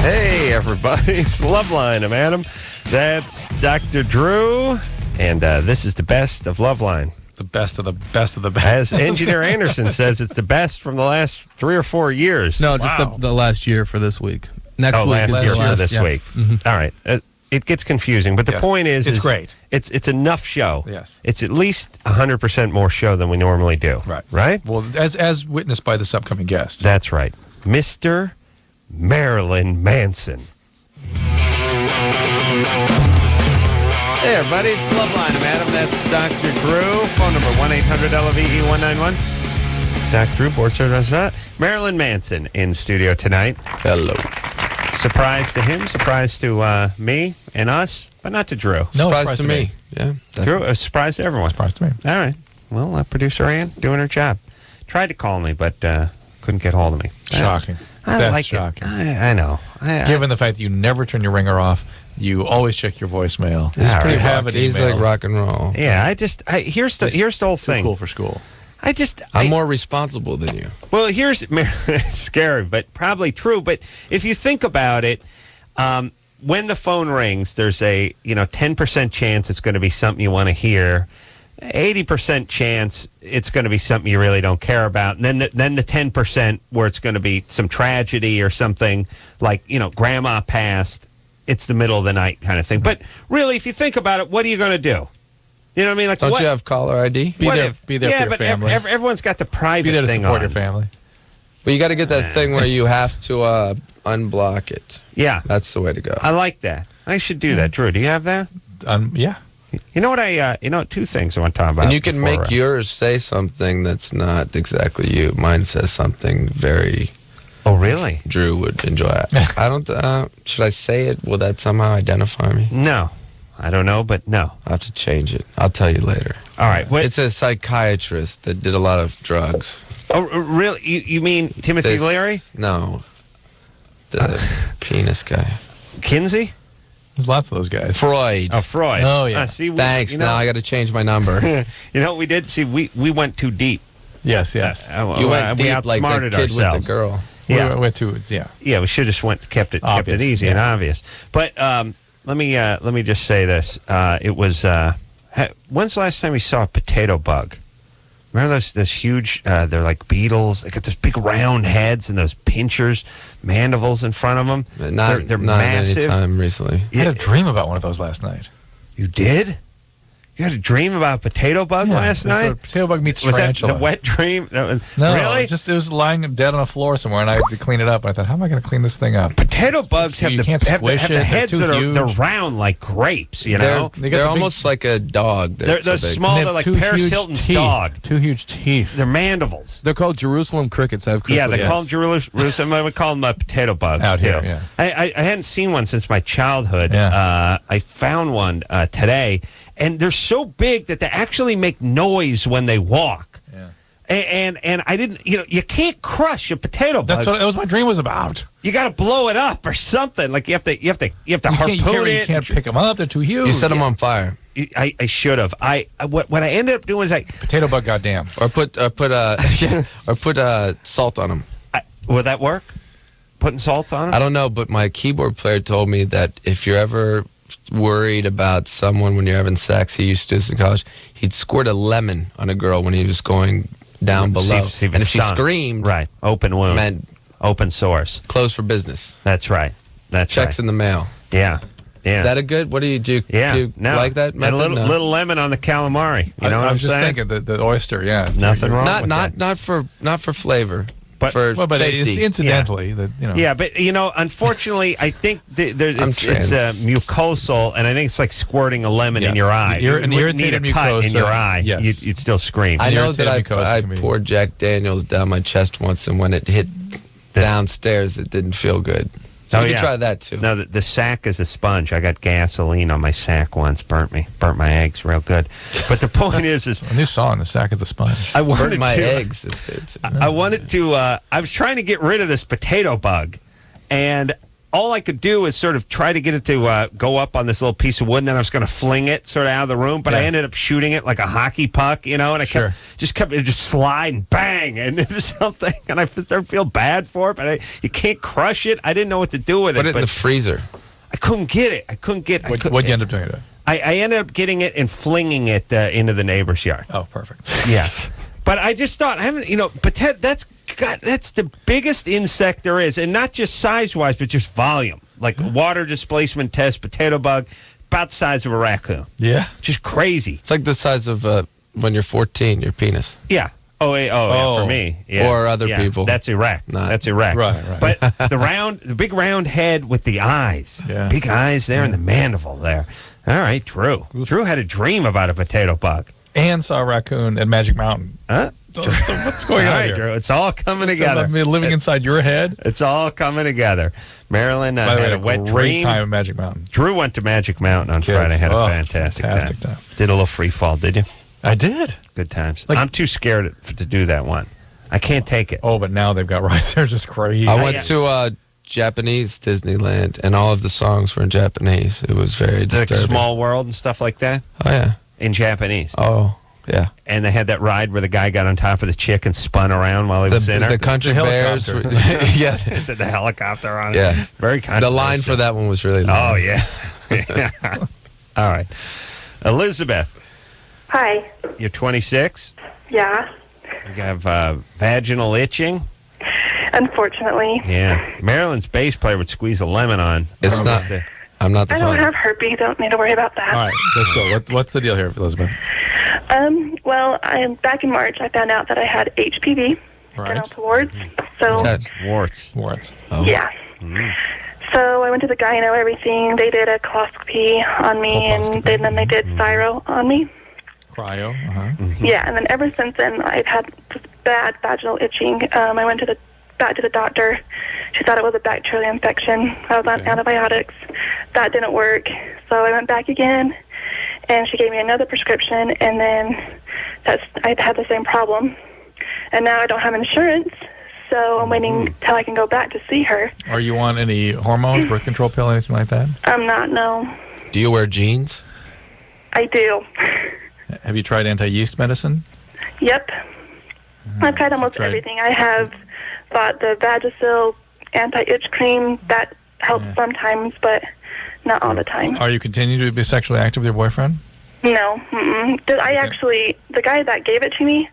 Speaker 3: Hey, everybody. It's LoveLine. I'm Adam. That's Dr. Drew. And this is the best of LoveLine.
Speaker 4: The best of the best of the best.
Speaker 3: As Engineer Anderson says, it's the best from the last 3 or 4 years.
Speaker 1: No, just the last year for this week. Next week
Speaker 3: last
Speaker 1: is
Speaker 3: year
Speaker 1: the last,
Speaker 3: for this week.
Speaker 1: Mm-hmm.
Speaker 3: All right. It gets confusing, but the point is...
Speaker 4: It's great.
Speaker 3: It's enough show.
Speaker 4: Yes.
Speaker 3: It's at least 100% more show than we normally do.
Speaker 4: Right.
Speaker 3: Right?
Speaker 4: Well, as witnessed by this upcoming guest.
Speaker 3: That's right. Mr. Marilyn Manson. Hey, everybody, it's LoveLine. I'm Adam. That's Dr. Drew. Phone number 1-800-LOVE-191. Dr. Drew, board certified. Marilyn Manson in studio tonight.
Speaker 4: Hello.
Speaker 3: Surprise to him, surprise to me and us, but not to Drew.
Speaker 4: No,
Speaker 3: surprise
Speaker 4: to me.
Speaker 3: Yeah. Drew, a surprise to everyone.
Speaker 4: Surprise to me.
Speaker 3: All right. Well, producer Ann doing her job. Tried to call me, but couldn't get hold of me.
Speaker 4: Shocking.
Speaker 3: I
Speaker 4: That's
Speaker 3: like
Speaker 4: shocking.
Speaker 3: it. I know.
Speaker 4: Given the fact that you never turn your ringer off, you always check your voicemail.
Speaker 1: He's pretty
Speaker 4: have
Speaker 1: rock.
Speaker 4: an
Speaker 1: He's
Speaker 4: email.
Speaker 1: like rock and roll.
Speaker 3: Yeah, here's the whole thing.
Speaker 4: Too cool for school.
Speaker 1: I'm more responsible than you.
Speaker 3: Well, it's scary, but probably true. But if you think about it, when the phone rings, there's a 10% chance it's going to be something you want to hear. 80% chance it's going to be something you really don't care about, and then the 10% where it's going to be some tragedy or something like grandma passed. It's the middle of the night kind of thing. But really, if you think about it, what are you going to do? You know what I mean? Like,
Speaker 1: don't you have caller ID?
Speaker 4: Be there for your family.
Speaker 3: Everyone's got the private
Speaker 4: Be there to
Speaker 3: thing
Speaker 4: support
Speaker 3: on.
Speaker 4: your family.
Speaker 1: But you got to get that thing where you have to unblock it.
Speaker 3: Yeah,
Speaker 1: that's the way to go.
Speaker 3: I like that. I should do that. Drew, do you have that?
Speaker 4: Yeah.
Speaker 3: You know what two things I want to talk about.
Speaker 1: And you can make yours say something that's not exactly you. Mine says something very.
Speaker 3: Oh, really?
Speaker 1: Drew would enjoy it. I don't. Should I say it? Will that somehow identify me?
Speaker 3: No, I don't know, but no.
Speaker 1: I'll have to change it. I'll tell you later.
Speaker 3: All right.
Speaker 1: It's a psychiatrist that did a lot of drugs.
Speaker 3: Oh, really? You mean Timothy Leary?
Speaker 1: No. The penis guy.
Speaker 3: Kinsey?
Speaker 4: There's lots of those guys.
Speaker 1: Freud.
Speaker 3: Oh, Freud.
Speaker 4: Oh, yeah.
Speaker 3: See,
Speaker 1: thanks. Now I got to change my number.
Speaker 3: You know what we did? See, we went too deep.
Speaker 4: Yes.
Speaker 1: You went deep
Speaker 3: we
Speaker 1: like the
Speaker 3: outsmarted
Speaker 1: kid
Speaker 3: ourselves.
Speaker 1: with the girl.
Speaker 3: Yeah.
Speaker 4: We went too,
Speaker 3: Yeah, we should have kept it easy and obvious. But let me just say this. It was when's the last time you saw a potato bug? Remember those huge? They're like beetles. They got those big round heads and those pinchers, mandibles in front of them. They're massive.
Speaker 1: Not any time recently.
Speaker 4: I had a dream about one of those last night.
Speaker 3: You did? You had a dream about a potato bug last night?
Speaker 4: So potato bug meets
Speaker 3: was
Speaker 4: tarantula.
Speaker 3: that the wet dream?
Speaker 4: No,
Speaker 3: really?
Speaker 4: it was lying dead on the floor somewhere, and I had to clean it up. And I thought, how am I going to clean this thing up?
Speaker 3: Potato bugs have
Speaker 4: You
Speaker 3: the
Speaker 4: can't squish it.
Speaker 3: the heads
Speaker 4: They're
Speaker 3: that
Speaker 4: too
Speaker 3: they're
Speaker 4: huge.
Speaker 3: round like grapes. You know,
Speaker 1: They're almost like a dog.
Speaker 3: They're small.
Speaker 4: And they
Speaker 3: They're like
Speaker 4: have two
Speaker 3: Paris
Speaker 4: huge
Speaker 3: Hilton's
Speaker 4: teeth.
Speaker 3: dog.
Speaker 4: Two huge teeth.
Speaker 3: They're mandibles.
Speaker 1: They're called Jerusalem crickets. I have
Speaker 3: Yeah, they call them Jerusalem. I would call them potato bugs
Speaker 4: Out
Speaker 3: too.
Speaker 4: here, yeah.
Speaker 3: I hadn't seen one since my childhood.
Speaker 4: Yeah.
Speaker 3: I found one today, and they're so big that they actually make noise when they walk.
Speaker 4: Yeah.
Speaker 3: And I didn't. You can't crush a potato bug.
Speaker 4: That was my dream was about.
Speaker 3: You got to blow it up or something. Like you have to harpoon it.
Speaker 4: You can't pick them up. They're too huge.
Speaker 1: You set them on fire.
Speaker 3: I should have. What I ended up doing was
Speaker 4: potato bug. Goddamn.
Speaker 1: Or put salt on them.
Speaker 3: Will that work? Putting salt on them?
Speaker 1: I don't know, but my keyboard player told me that if you're ever worried about someone when you're having sex, he used to do this in college, he'd squirt a lemon on a girl when he was going down below.
Speaker 3: See if
Speaker 1: and
Speaker 3: it's
Speaker 1: if she
Speaker 3: done.
Speaker 1: screamed,
Speaker 3: right, open wound,
Speaker 1: meant
Speaker 3: open source,
Speaker 1: closed for business.
Speaker 3: That's right. That's
Speaker 1: checks
Speaker 3: right.
Speaker 1: in the mail.
Speaker 3: Yeah. Yeah.
Speaker 1: Is that a good? What do you do?
Speaker 3: Yeah.
Speaker 1: Do you like that
Speaker 3: And
Speaker 1: method?
Speaker 3: a little lemon on the calamari. You know what
Speaker 4: I
Speaker 3: I'm
Speaker 4: was just
Speaker 3: saying?
Speaker 4: thinking the oyster. Yeah.
Speaker 3: Nothing wrong with that.
Speaker 1: Not for flavor,
Speaker 3: but
Speaker 1: for
Speaker 4: but
Speaker 1: safety.
Speaker 4: it's incidentally that
Speaker 3: Yeah, but unfortunately, I think it's mucosal, and I think it's like squirting a lemon in your eye.
Speaker 4: An
Speaker 3: You wouldn't need
Speaker 4: irritated
Speaker 3: a cut in
Speaker 4: mucosa,
Speaker 3: your eye.
Speaker 4: yes.
Speaker 3: You'd still scream.
Speaker 1: I know that I poured Jack Daniels down my chest once, and when it hit downstairs, it didn't feel good. So you can try that too.
Speaker 3: No, the sack is a sponge. I got gasoline on my sack once, burnt my eggs real good. But the point is
Speaker 4: a new song. The sack is a sponge.
Speaker 3: I wanted
Speaker 1: burnt my
Speaker 3: to,
Speaker 1: eggs. Is good.
Speaker 3: I wanted to. I was trying to get rid of this potato bug, and all I could do is sort of try to get it to go up on this little piece of wood, and then I was going to fling it sort of out of the room, but I ended up shooting it like a hockey puck, and I kept slide and bang and into something, and I started to feel bad for it, but you can't crush it. I didn't know what to do with it.
Speaker 1: Put it in the freezer.
Speaker 3: I couldn't get it.
Speaker 4: What'd you end up doing?
Speaker 3: I ended up getting it and flinging it into the neighbor's yard.
Speaker 4: Oh, perfect.
Speaker 3: Yes. But I just thought, that's the biggest insect there is, and not just size-wise, but just volume. Like water displacement test, potato bug, about the size of a raccoon.
Speaker 4: Yeah.
Speaker 3: Just crazy.
Speaker 1: It's like the size of when you're 14, your penis.
Speaker 3: Yeah. Yeah, for me. Yeah.
Speaker 1: Or other people.
Speaker 3: That's erect. That's erect.
Speaker 4: Right.
Speaker 3: But the big round head with the eyes.
Speaker 4: Yeah.
Speaker 3: Big eyes there and the mandible there. All right, Drew. Drew had a dream about a potato bug.
Speaker 4: And saw a raccoon at Magic Mountain.
Speaker 3: Huh?
Speaker 4: So what's going on here?
Speaker 3: Drew, it's all coming together.
Speaker 4: Living inside your head.
Speaker 3: It's all coming together. Marilyn
Speaker 4: By the way,
Speaker 3: had a wet
Speaker 4: great
Speaker 3: dream.
Speaker 4: time at Magic Mountain.
Speaker 3: Drew went to Magic Mountain on Friday. Had a fantastic time. Did a little free fall, did you?
Speaker 4: I did.
Speaker 3: Good times. I'm too scared to do that one. I can't take it.
Speaker 4: Oh, but now they've got rights. They're just crazy.
Speaker 1: I went to Japanese Disneyland, and all of the songs were in Japanese. It was very
Speaker 3: Like
Speaker 1: disturbing.
Speaker 3: Small World and stuff like that?
Speaker 1: Oh, yeah.
Speaker 3: In Japanese?
Speaker 1: Oh, yeah.
Speaker 3: And they had that ride where the guy got on top of the chick and spun around while he was in her?
Speaker 1: The Country Bears. Yeah.
Speaker 3: Did the helicopter on it?
Speaker 1: Yeah.
Speaker 3: Very
Speaker 1: The line for that one was really long.
Speaker 3: Oh, yeah. Yeah. All right. Elizabeth,
Speaker 5: Hi.
Speaker 3: you're 26.
Speaker 5: Yeah.
Speaker 3: You have vaginal itching.
Speaker 5: Unfortunately.
Speaker 3: Yeah. Marilyn's bass player would squeeze a lemon on.
Speaker 1: It's not. I'm not the
Speaker 5: I don't
Speaker 1: father.
Speaker 5: have herpes. Don't need to worry about that.
Speaker 4: All right, let's go. What's the deal here, Elizabeth?
Speaker 5: Well, back in March, I found out that I had HPV, genital warts. So,
Speaker 3: warts.
Speaker 1: Oh.
Speaker 5: yeah. So I went to the gyno, everything. They did a colposcopy on me, and then they did Cyro on me.
Speaker 4: Cryo.
Speaker 5: Yeah, and then ever since then, I've had just bad vaginal itching. I went back to the doctor. She thought it was a bacterial infection. I was on antibiotics. That didn't work. So I went back again, and she gave me another prescription, and then I had the same problem. And now I don't have insurance, so I'm waiting till I can go back to see her.
Speaker 4: Are you on any hormones, birth control pill, anything like that?
Speaker 5: I'm not, no.
Speaker 1: Do you wear jeans?
Speaker 5: I do.
Speaker 4: Have you tried anti-yeast medicine?
Speaker 5: Yep. I've tried almost everything. I have bought the Vagisil anti-itch cream. That helps sometimes, but not all the time.
Speaker 4: Are you continuing to be sexually active with your boyfriend?
Speaker 5: No. Mm-mm. The guy that gave it to me,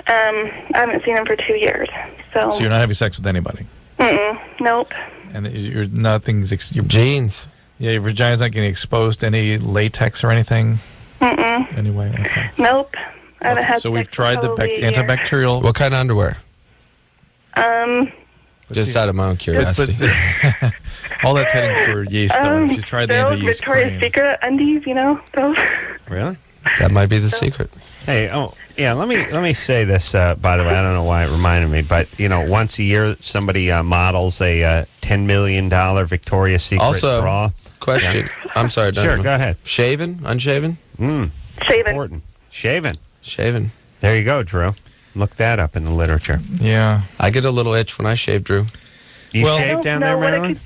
Speaker 5: I haven't seen him for 2 years.
Speaker 4: So you're not having sex with anybody?
Speaker 5: Mm-mm. Nope.
Speaker 4: And you're nothing's... Your
Speaker 1: jeans?
Speaker 4: Yeah, your vagina's not getting exposed to any latex or anything?
Speaker 5: Mm-mm.
Speaker 4: Anyway, okay.
Speaker 5: Nope. I haven't had
Speaker 4: So
Speaker 5: sex
Speaker 4: we've tried the
Speaker 5: probably a year.
Speaker 4: antibacterial...
Speaker 1: What kind of underwear? Just out of my own curiosity.
Speaker 4: All that's heading for yeast, though. She's tried the
Speaker 5: those
Speaker 4: anti-yeast
Speaker 5: Victoria's
Speaker 4: cream.
Speaker 5: Secret undies, those.
Speaker 3: Really?
Speaker 1: That might be the secret.
Speaker 3: Hey, let me say this, by the way. I don't know why it reminded me, but, once a year somebody models a $10 million Victoria's Secret
Speaker 1: Also,
Speaker 3: bra.
Speaker 1: question.
Speaker 3: Yeah.
Speaker 1: I'm sorry,
Speaker 3: Sure,
Speaker 1: Donovan.
Speaker 3: go ahead.
Speaker 1: Shaven? Unshaven?
Speaker 5: Shaven.
Speaker 3: Important. Shaven.
Speaker 1: Shaven.
Speaker 3: There you go, Drew. Look that up in the literature.
Speaker 4: Yeah.
Speaker 1: I get a little itch when I shave, Drew.
Speaker 3: You shave down there, Marilyn?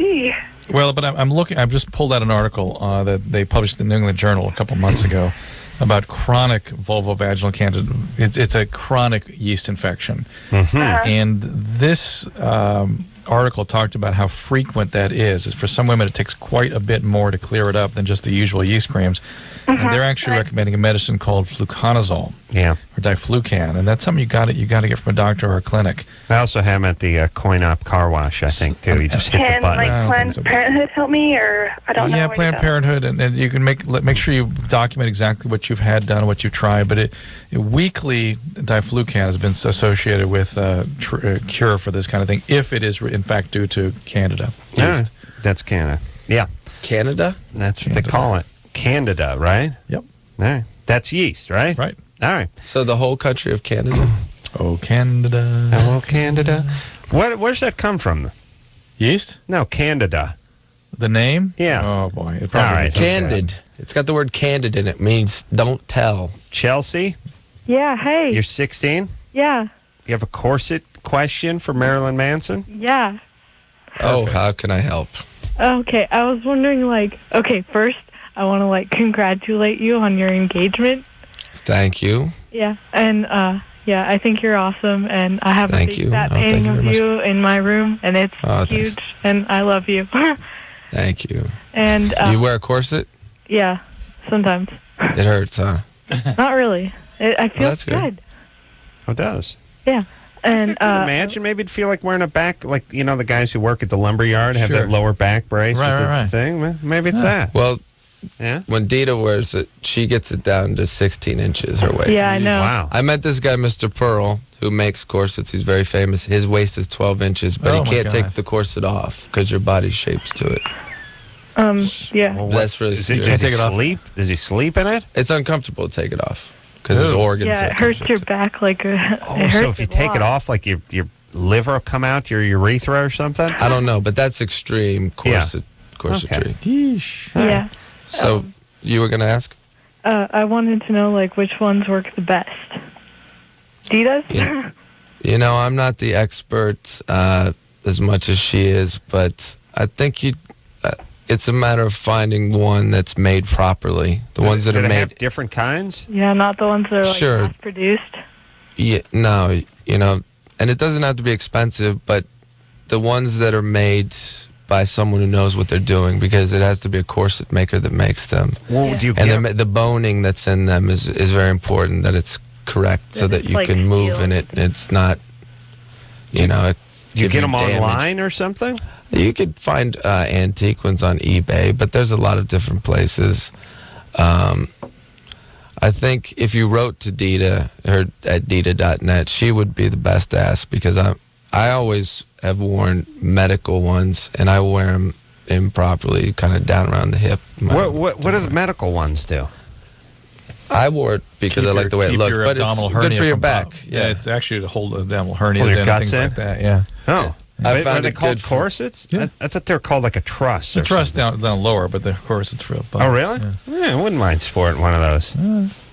Speaker 4: Well, but I'm looking. I've just pulled out an article that they published in the New England Journal a couple months ago about chronic vulvovaginal candida. It's a chronic yeast infection, and this article talked about how frequent that is. For some women, it takes quite a bit more to clear it up than just the usual yeast creams. And they're actually recommending a medicine called fluconazole, or diflucan, and that's something you got to get from a doctor or a clinic.
Speaker 3: I also have them at the coin-op car wash, I think, too. You just hit the
Speaker 5: Can
Speaker 3: button.
Speaker 5: Planned Parenthood help me, or I don't know?
Speaker 4: Yeah,
Speaker 5: where to
Speaker 4: Planned
Speaker 5: go?
Speaker 4: Parenthood, and you can make sure you document exactly what you've had done, what you've tried. But weekly diflucan has been associated with a cure for this kind of thing, if it is in fact due to Candida.
Speaker 3: Yeah, that's Canada. Yeah.
Speaker 1: Canada?
Speaker 3: That's what they call it. Candida, right?
Speaker 4: Yep.
Speaker 3: All right. That's yeast, right?
Speaker 4: Right.
Speaker 3: All right.
Speaker 1: So the whole country of Canada?
Speaker 4: Oh, Candida.
Speaker 3: Hello, Candida. Where's that come from?
Speaker 4: Yeast?
Speaker 3: No, Candida.
Speaker 4: The name?
Speaker 3: Yeah.
Speaker 4: Oh, boy. It
Speaker 3: All right.
Speaker 1: Candid. It's got the word candid in it. Means don't tell.
Speaker 3: Chelsea,
Speaker 16: Yeah, hey.
Speaker 3: you're 16.
Speaker 16: Yeah,
Speaker 3: You have a corset question for Marilyn Manson?
Speaker 16: yeah.
Speaker 1: Oh, how can I help?
Speaker 16: Okay, I was wondering, first, I want to, congratulate you on your engagement.
Speaker 1: Thank you.
Speaker 16: Yeah, and, I think you're awesome, and I have
Speaker 1: Thank
Speaker 16: a big
Speaker 1: you.
Speaker 16: fat
Speaker 1: Oh, thank
Speaker 16: painting
Speaker 1: you
Speaker 16: of
Speaker 1: very
Speaker 16: you in my room, and it's huge,
Speaker 1: thanks.
Speaker 16: and I love you.
Speaker 1: Thank you.
Speaker 16: And,
Speaker 1: you wear a corset?
Speaker 16: yeah, sometimes.
Speaker 1: It hurts, huh?
Speaker 16: Not really. I feel
Speaker 1: that's good.
Speaker 3: Oh, it does.
Speaker 16: Yeah. And
Speaker 3: I can imagine maybe it'd feel like wearing a back, the guys who work at the lumber yard have
Speaker 1: Sure.
Speaker 3: that lower back brace
Speaker 1: Right,
Speaker 3: with the
Speaker 1: right, right.
Speaker 3: thing. Maybe it's that.
Speaker 1: Well,
Speaker 3: yeah.
Speaker 1: when Dita wears it, she gets it down to 16 inches, her waist.
Speaker 16: Yeah, I know.
Speaker 3: Wow.
Speaker 1: I met this guy, Mr. Pearl, who makes corsets. He's very famous. His waist is 12 inches, but
Speaker 4: Oh,
Speaker 1: he
Speaker 4: my
Speaker 1: can't
Speaker 4: God.
Speaker 1: take the corset off because your body shapes to it.
Speaker 16: Yeah.
Speaker 1: That's really
Speaker 3: Does he
Speaker 1: serious.
Speaker 3: sleep? Does he sleep in it?
Speaker 1: It's uncomfortable to take it off because his organs
Speaker 16: Yeah,
Speaker 1: are
Speaker 16: it hurts your back it hurts
Speaker 3: So if you
Speaker 16: a
Speaker 3: take it
Speaker 16: lot.
Speaker 3: off, like your liver will come out, your urethra or something?
Speaker 1: I don't know, but that's extreme corsetry.
Speaker 16: Yeah.
Speaker 1: So you were going to ask?
Speaker 16: I wanted to know, which ones work the best. Dita's?
Speaker 1: You know, I'm not the expert as much as she is, but I think it's a matter of finding one that's made properly. The ones that
Speaker 3: do
Speaker 1: are
Speaker 3: they
Speaker 1: made
Speaker 3: have different kinds?
Speaker 5: Yeah, not the ones that are like
Speaker 1: Sure.
Speaker 5: mass-produced.
Speaker 1: Yeah, no, you know, and it doesn't have to be expensive, but the ones that are made by someone who knows what they're doing, because it has to be a corset maker that makes them.
Speaker 3: Well, do you
Speaker 1: and
Speaker 3: get-
Speaker 1: the boning that's in them is very important, that it's correct, so that
Speaker 5: it's
Speaker 1: you
Speaker 5: like
Speaker 1: can move
Speaker 5: steel.
Speaker 1: in it. It's not, you know, it
Speaker 3: You
Speaker 1: give
Speaker 3: get them
Speaker 1: damage.
Speaker 3: online or something?
Speaker 1: You could find antique ones on eBay, but there's a lot of different places. I think if you wrote to Dita or at Dita.net, she would be the best to ask, because I always have worn medical ones, and I wear them improperly, kind of down around the hip.
Speaker 3: What do the medical ones do?
Speaker 1: I wore it because I like the way it looked, but it's good for your back.
Speaker 4: Yeah, it's actually to hold the abdominal hernias
Speaker 3: Hold your
Speaker 4: and
Speaker 3: guts
Speaker 4: things
Speaker 3: in?
Speaker 4: like that. Yeah.
Speaker 3: Oh.
Speaker 1: I
Speaker 3: Are
Speaker 1: found
Speaker 3: they
Speaker 1: it
Speaker 3: called
Speaker 1: good for-
Speaker 3: corsets?
Speaker 4: Yeah.
Speaker 3: I thought they were called like a truss.
Speaker 4: The
Speaker 3: or
Speaker 4: truss
Speaker 3: something.
Speaker 4: down lower, but of course it's real.
Speaker 3: Oh, really? Yeah, I wouldn't mind sporting one of those.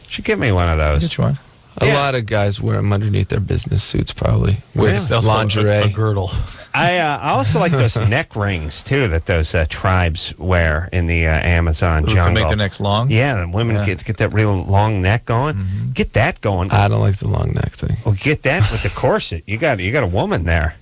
Speaker 3: Should give me one of those.
Speaker 4: Get you one.
Speaker 1: A lot of guys wear them underneath their business suits, probably, with
Speaker 4: Really?
Speaker 1: lingerie.
Speaker 4: A girdle.
Speaker 3: I also like those neck rings too that those tribes wear in the Amazon jungle.
Speaker 4: To make their necks long?
Speaker 3: Yeah, the women get that real long neck going. Get that going.
Speaker 1: I don't like the long neck thing.
Speaker 3: Well, get that with the corset. You got a woman there.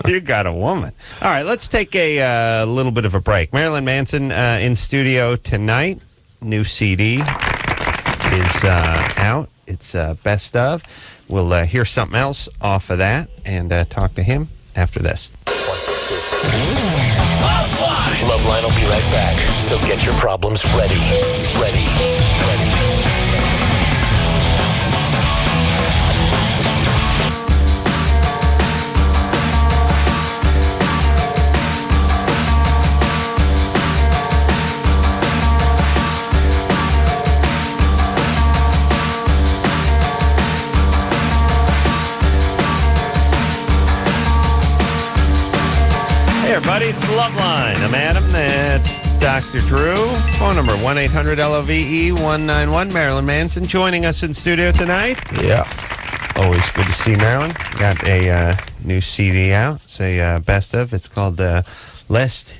Speaker 3: You got a woman. All right, let's take a little bit of a break. Marilyn Manson in studio tonight. New CD is out. It's best of. We'll hear something else off of that and talk to him after this.
Speaker 2: LoveLine will be right back. So get your problems ready. Ready.
Speaker 3: Hey, everybody, it's LoveLine. I'm Adam. That's Dr. Drew. Phone number 1-800-LOVE-191. Marilyn Manson joining us in studio tonight.
Speaker 1: Yeah.
Speaker 3: Always good to see Marilyn. Got a new CD out. It's a best of. It's called Lest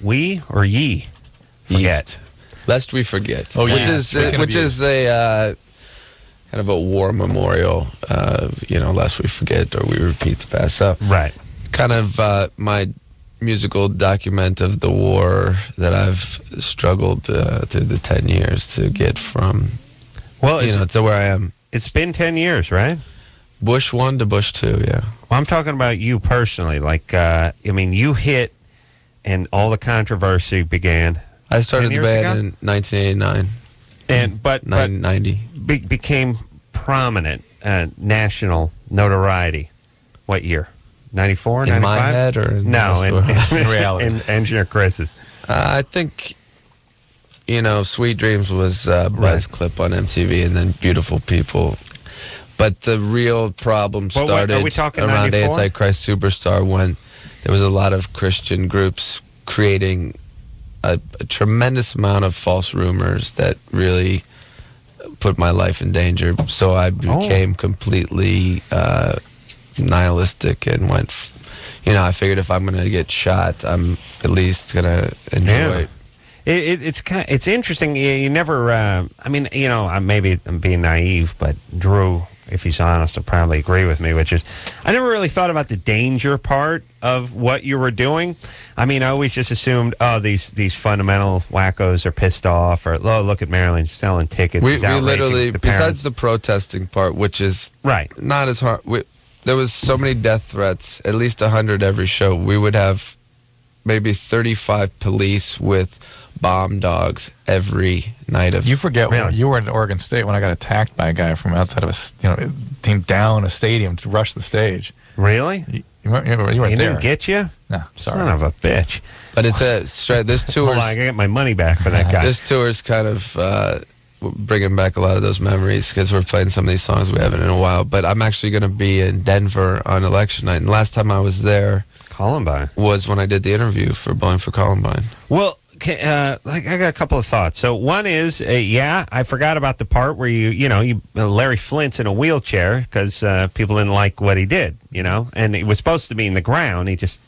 Speaker 3: We or Ye Forget.
Speaker 1: Lest We Forget.
Speaker 4: Oh,
Speaker 1: which
Speaker 4: yeah.
Speaker 1: is
Speaker 4: Speaking
Speaker 1: which
Speaker 4: of
Speaker 1: is a kind of a war memorial. Lest we forget or we repeat the past. So
Speaker 3: right.
Speaker 1: Kind of my musical document of the war that I've struggled through the 10 years to get from, to where I am.
Speaker 3: It's been 10 years, right?
Speaker 1: Bush 1 to Bush 2, yeah.
Speaker 3: Well, I'm talking about you personally. Like, you hit and all the controversy began.
Speaker 1: I started
Speaker 3: 10
Speaker 1: the
Speaker 3: years
Speaker 1: band
Speaker 3: ago?
Speaker 1: in 1989.
Speaker 3: And but
Speaker 1: 1990.
Speaker 3: Became prominent, national notoriety. What year? 94,
Speaker 1: In
Speaker 3: 95?
Speaker 1: my head or in
Speaker 3: no, in
Speaker 4: reality?
Speaker 3: in Engineer Chris's.
Speaker 1: I think, Sweet Dreams was a buzz clip on MTV, and then Beautiful People. But the real problem
Speaker 3: Well,
Speaker 1: started
Speaker 3: are we talking
Speaker 1: around
Speaker 3: 94?
Speaker 1: Antichrist Superstar, when there was a lot of Christian groups creating a tremendous amount of false rumors that really put my life in danger. So I became completely nihilistic and went, I figured if I'm going to get shot, I'm at least going to enjoy it.
Speaker 3: It's interesting. You never. Maybe I'm being naive, but Drew, if he's honest, will probably agree with me. Which is, I never really thought about the danger part of what you were doing. I always just assumed, these fundamental wackos are pissed off, or look at Marilyn selling tickets.
Speaker 1: We
Speaker 3: He's outraging
Speaker 1: literally,
Speaker 3: the
Speaker 1: besides
Speaker 3: parents.
Speaker 1: the protesting part, which is not as hard. There was so many death threats, at least 100 every show. We would have maybe 35 police with bomb dogs every night of.
Speaker 4: You forget when you were in Oregon State when I got attacked by a guy from outside of came down a stadium to rush the stage.
Speaker 3: Really?
Speaker 4: You weren't there.
Speaker 3: Didn't get you?
Speaker 4: No, sorry.
Speaker 3: Son of a bitch.
Speaker 1: But it's this tour.
Speaker 3: Hold on, I gotta get my money back for that guy.
Speaker 1: This tour is kind of bringing back a lot of those memories because we're playing some of these songs we haven't in a while. But I'm actually going to be in Denver on election night. And last time I was there,
Speaker 3: Columbine,
Speaker 1: was when I did the interview for Bowling for Columbine.
Speaker 3: Well, I got a couple of thoughts. So one is, I forgot about the part where Larry Flint's in a wheelchair because people didn't like what he did, and he was supposed to be in the ground. He's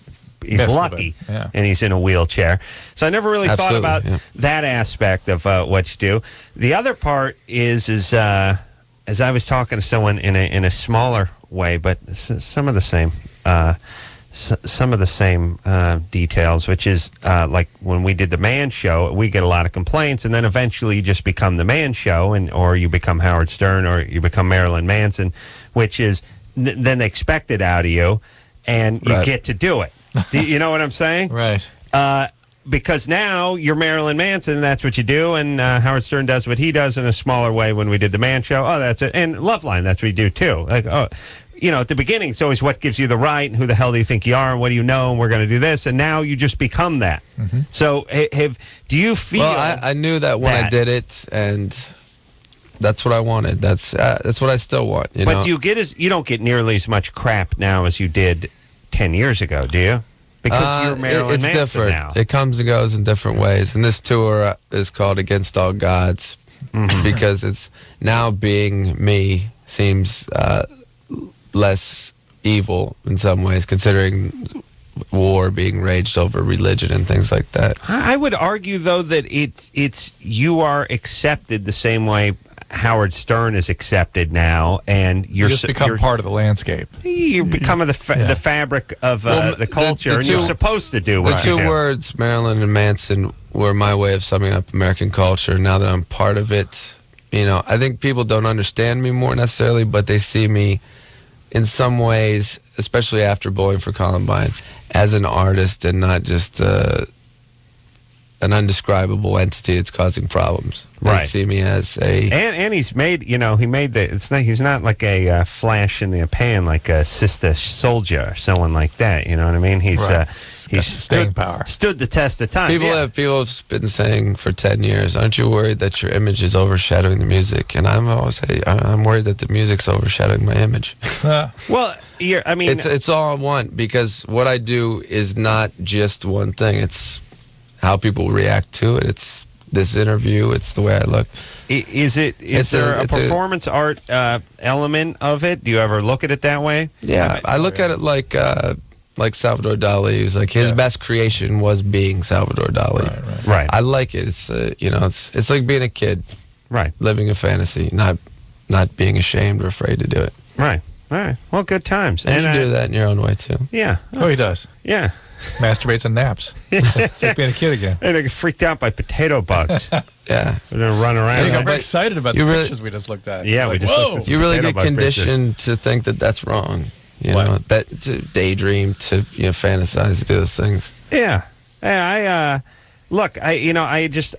Speaker 3: lucky, and he's in a wheelchair. So I never really thought about that aspect of what you do. The other part is as I was talking to someone in a smaller way, but some of the same. Some of the same details, which is like when we did the Man Show, we get a lot of complaints, and then eventually you just become the Man Show, or you become Howard Stern, or you become Marilyn Manson, which is then they expect it out of you, and you get to do it. You know what I'm saying?
Speaker 4: Right.
Speaker 3: Because now you're Marilyn Manson, and that's what you do, and Howard Stern does what he does in a smaller way when we did the Man Show. Oh, that's it. And LoveLine, that's what you do, too. Like, at the beginning, it's always what gives you the right, and who the hell do you think you are, and what do you know, and we're going to do this, and now you just become that. Mm-hmm. So, do you feel?
Speaker 1: Well, I knew that when I did it, and that's what I wanted. That's what I still want.
Speaker 3: But you don't get nearly as much crap now as you did 10 years ago, do you? Because you're Marilyn Manson
Speaker 1: different
Speaker 3: now.
Speaker 1: It comes and goes in different ways, and this tour is called Against All Gods because it's now being me seems less evil in some ways, considering war being raged over religion and things like that.
Speaker 3: I would argue, though, that it's you are accepted the same way Howard Stern is accepted now, and
Speaker 4: you just become part of the landscape.
Speaker 3: You become the fabric of the culture, and you're supposed to do what you do.
Speaker 1: The two words, Marilyn and Manson, were my way of summing up American culture. Now that I'm part of it, I think people don't understand me more necessarily, but they see me in some ways, especially after Bowling for Columbine, as an artist and not just an undescribable entity that's causing problems. They see me as
Speaker 3: and he's made he's not like a flash in the pan like a Sister Soldier or someone like that. You know what I mean? He's
Speaker 4: staying power.
Speaker 3: Stood the test of time.
Speaker 1: People have been saying for 10 years, aren't you worried that your image is overshadowing the music? And I'm worried that the music's overshadowing my image.
Speaker 3: Well,
Speaker 1: it's all I want, because what I do is not just one thing. It's how people react to it. It's this interview. It's the way I look.
Speaker 3: Is there a performance art element of it? Do you ever look at it that way?
Speaker 1: Yeah, I look at it like Salvador Dali. He was like his best creation was being Salvador Dali.
Speaker 3: Right.
Speaker 1: I like it. It's it's like being a kid,
Speaker 3: right?
Speaker 1: Living a fantasy, not being ashamed or afraid to do it.
Speaker 3: Right. All right. Well, good times.
Speaker 1: And you do that in your own way too.
Speaker 3: Yeah.
Speaker 4: Oh, he does.
Speaker 3: Yeah.
Speaker 4: Masturbates and naps. It's like being a kid again.
Speaker 3: And I get freaked out by potato bugs.
Speaker 1: Yeah.
Speaker 3: We're going to run around.
Speaker 4: I got very excited about the pictures we just looked at.
Speaker 3: Yeah, we just looked at some
Speaker 1: You really
Speaker 3: potato
Speaker 1: get
Speaker 3: bug
Speaker 1: conditioned to think that that's wrong. You know, that to daydream, to fantasize, to do those things.
Speaker 3: Yeah. I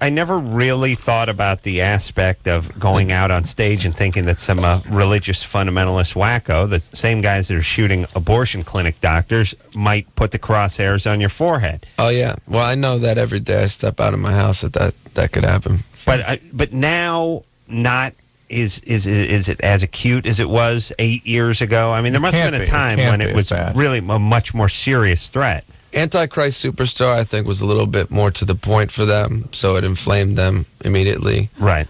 Speaker 3: never really thought about the aspect of going out on stage and thinking that some religious fundamentalist wacko, the same guys that are shooting abortion clinic doctors, might put the crosshairs on your forehead.
Speaker 1: Oh yeah. Well, I know that every day I step out of my house that could happen.
Speaker 3: But now not. Is it as acute as it was 8 years ago? I mean, there must have been a time when it was really a much more serious threat.
Speaker 1: Antichrist Superstar, I think, was a little bit more to the point for them, so it inflamed them immediately.
Speaker 3: Right.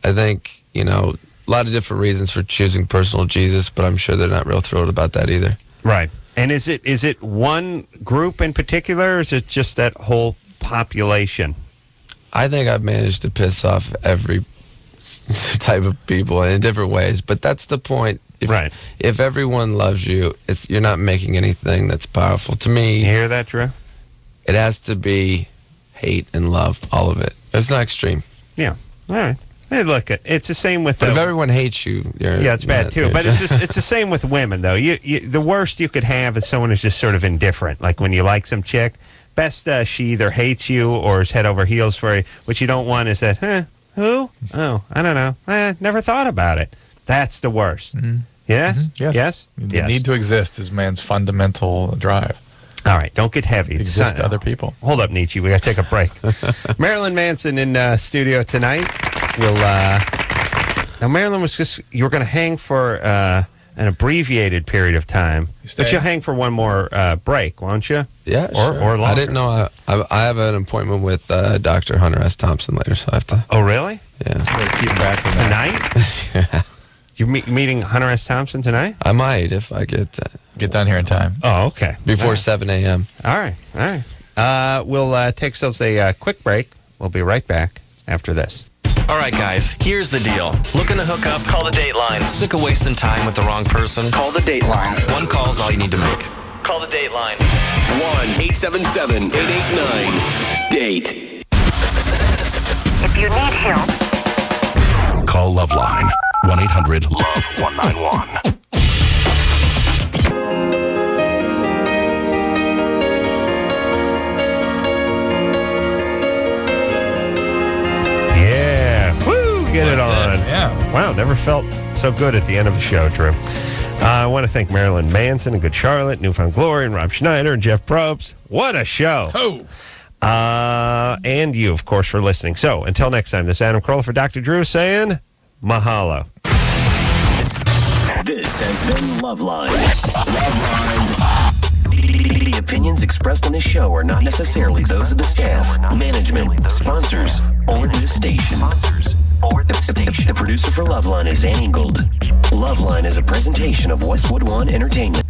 Speaker 1: I think, a lot of different reasons for choosing Personal Jesus, but I'm sure they're not real thrilled about that either.
Speaker 3: Right. And is it one group in particular, or is it just that whole population?
Speaker 1: I think I've managed to piss off every type of people in different ways, but that's the point. If everyone loves you, you're not making anything that's powerful. To me,
Speaker 3: you hear that, Drew?
Speaker 1: It has to be hate and love, all of it. It's not extreme.
Speaker 3: Yeah. All right. Hey, look, it's the same with.
Speaker 1: But if everyone hates you,
Speaker 3: it's bad too. But it's the same with women, though. The worst you could have is someone who's just sort of indifferent. Like when you like some chick, best she either hates you or is head over heels for you. What you don't want is that, who? Oh, I don't know. Never thought about it. That's the worst. Mm-hmm. Yeah?
Speaker 4: Mm-hmm. Yes. The need to exist is man's fundamental drive.
Speaker 3: All right, don't get heavy.
Speaker 4: Exist to other people.
Speaker 3: Hold up, Nietzsche. We got to take a break. Marilyn Manson in studio tonight. Now, Marilyn was you were going to hang for an abbreviated period of time. But you'll hang for one more break, won't you?
Speaker 1: Yeah,
Speaker 3: or longer.
Speaker 1: I didn't know. I have an appointment with Dr. Hunter S. Thompson later, so I have to.
Speaker 3: Oh, really?
Speaker 1: Yeah.
Speaker 4: Keep back from
Speaker 3: tonight.
Speaker 1: Yeah.
Speaker 3: You're meeting Hunter S. Thompson tonight?
Speaker 1: I might if I get
Speaker 4: down here in time.
Speaker 3: Oh, okay.
Speaker 1: Before 7 a.m.
Speaker 3: All right. We'll take ourselves a quick break. We'll be right back after this.
Speaker 17: All right, guys, here's the deal. Looking to hook up? Call the Dateline. Sick of wasting time with the wrong person? Call the Dateline. One call's all you need to make. Call the Dateline.
Speaker 2: 1-877-889-DATE.
Speaker 9: If you need help,
Speaker 2: Call LoveLine. 1-800-LOVE-191.
Speaker 3: Get it on.
Speaker 4: Yeah.
Speaker 3: Wow, never felt so good at the end of the show, Drew. I want to thank Marilyn Manson and Good Charlotte, Newfound Glory, and Rob Schneider and Jeff Probst. What a show.
Speaker 4: Oh.
Speaker 3: And you, of course, for listening. So, until next time, this is Adam Carolla for Dr. Drew saying mahalo.
Speaker 2: This has been LoveLine. The opinions expressed on this show are not necessarily those of the staff, management, sponsors, or the station. The producer for LoveLine is Angled. LoveLine is a presentation of Westwood One Entertainment.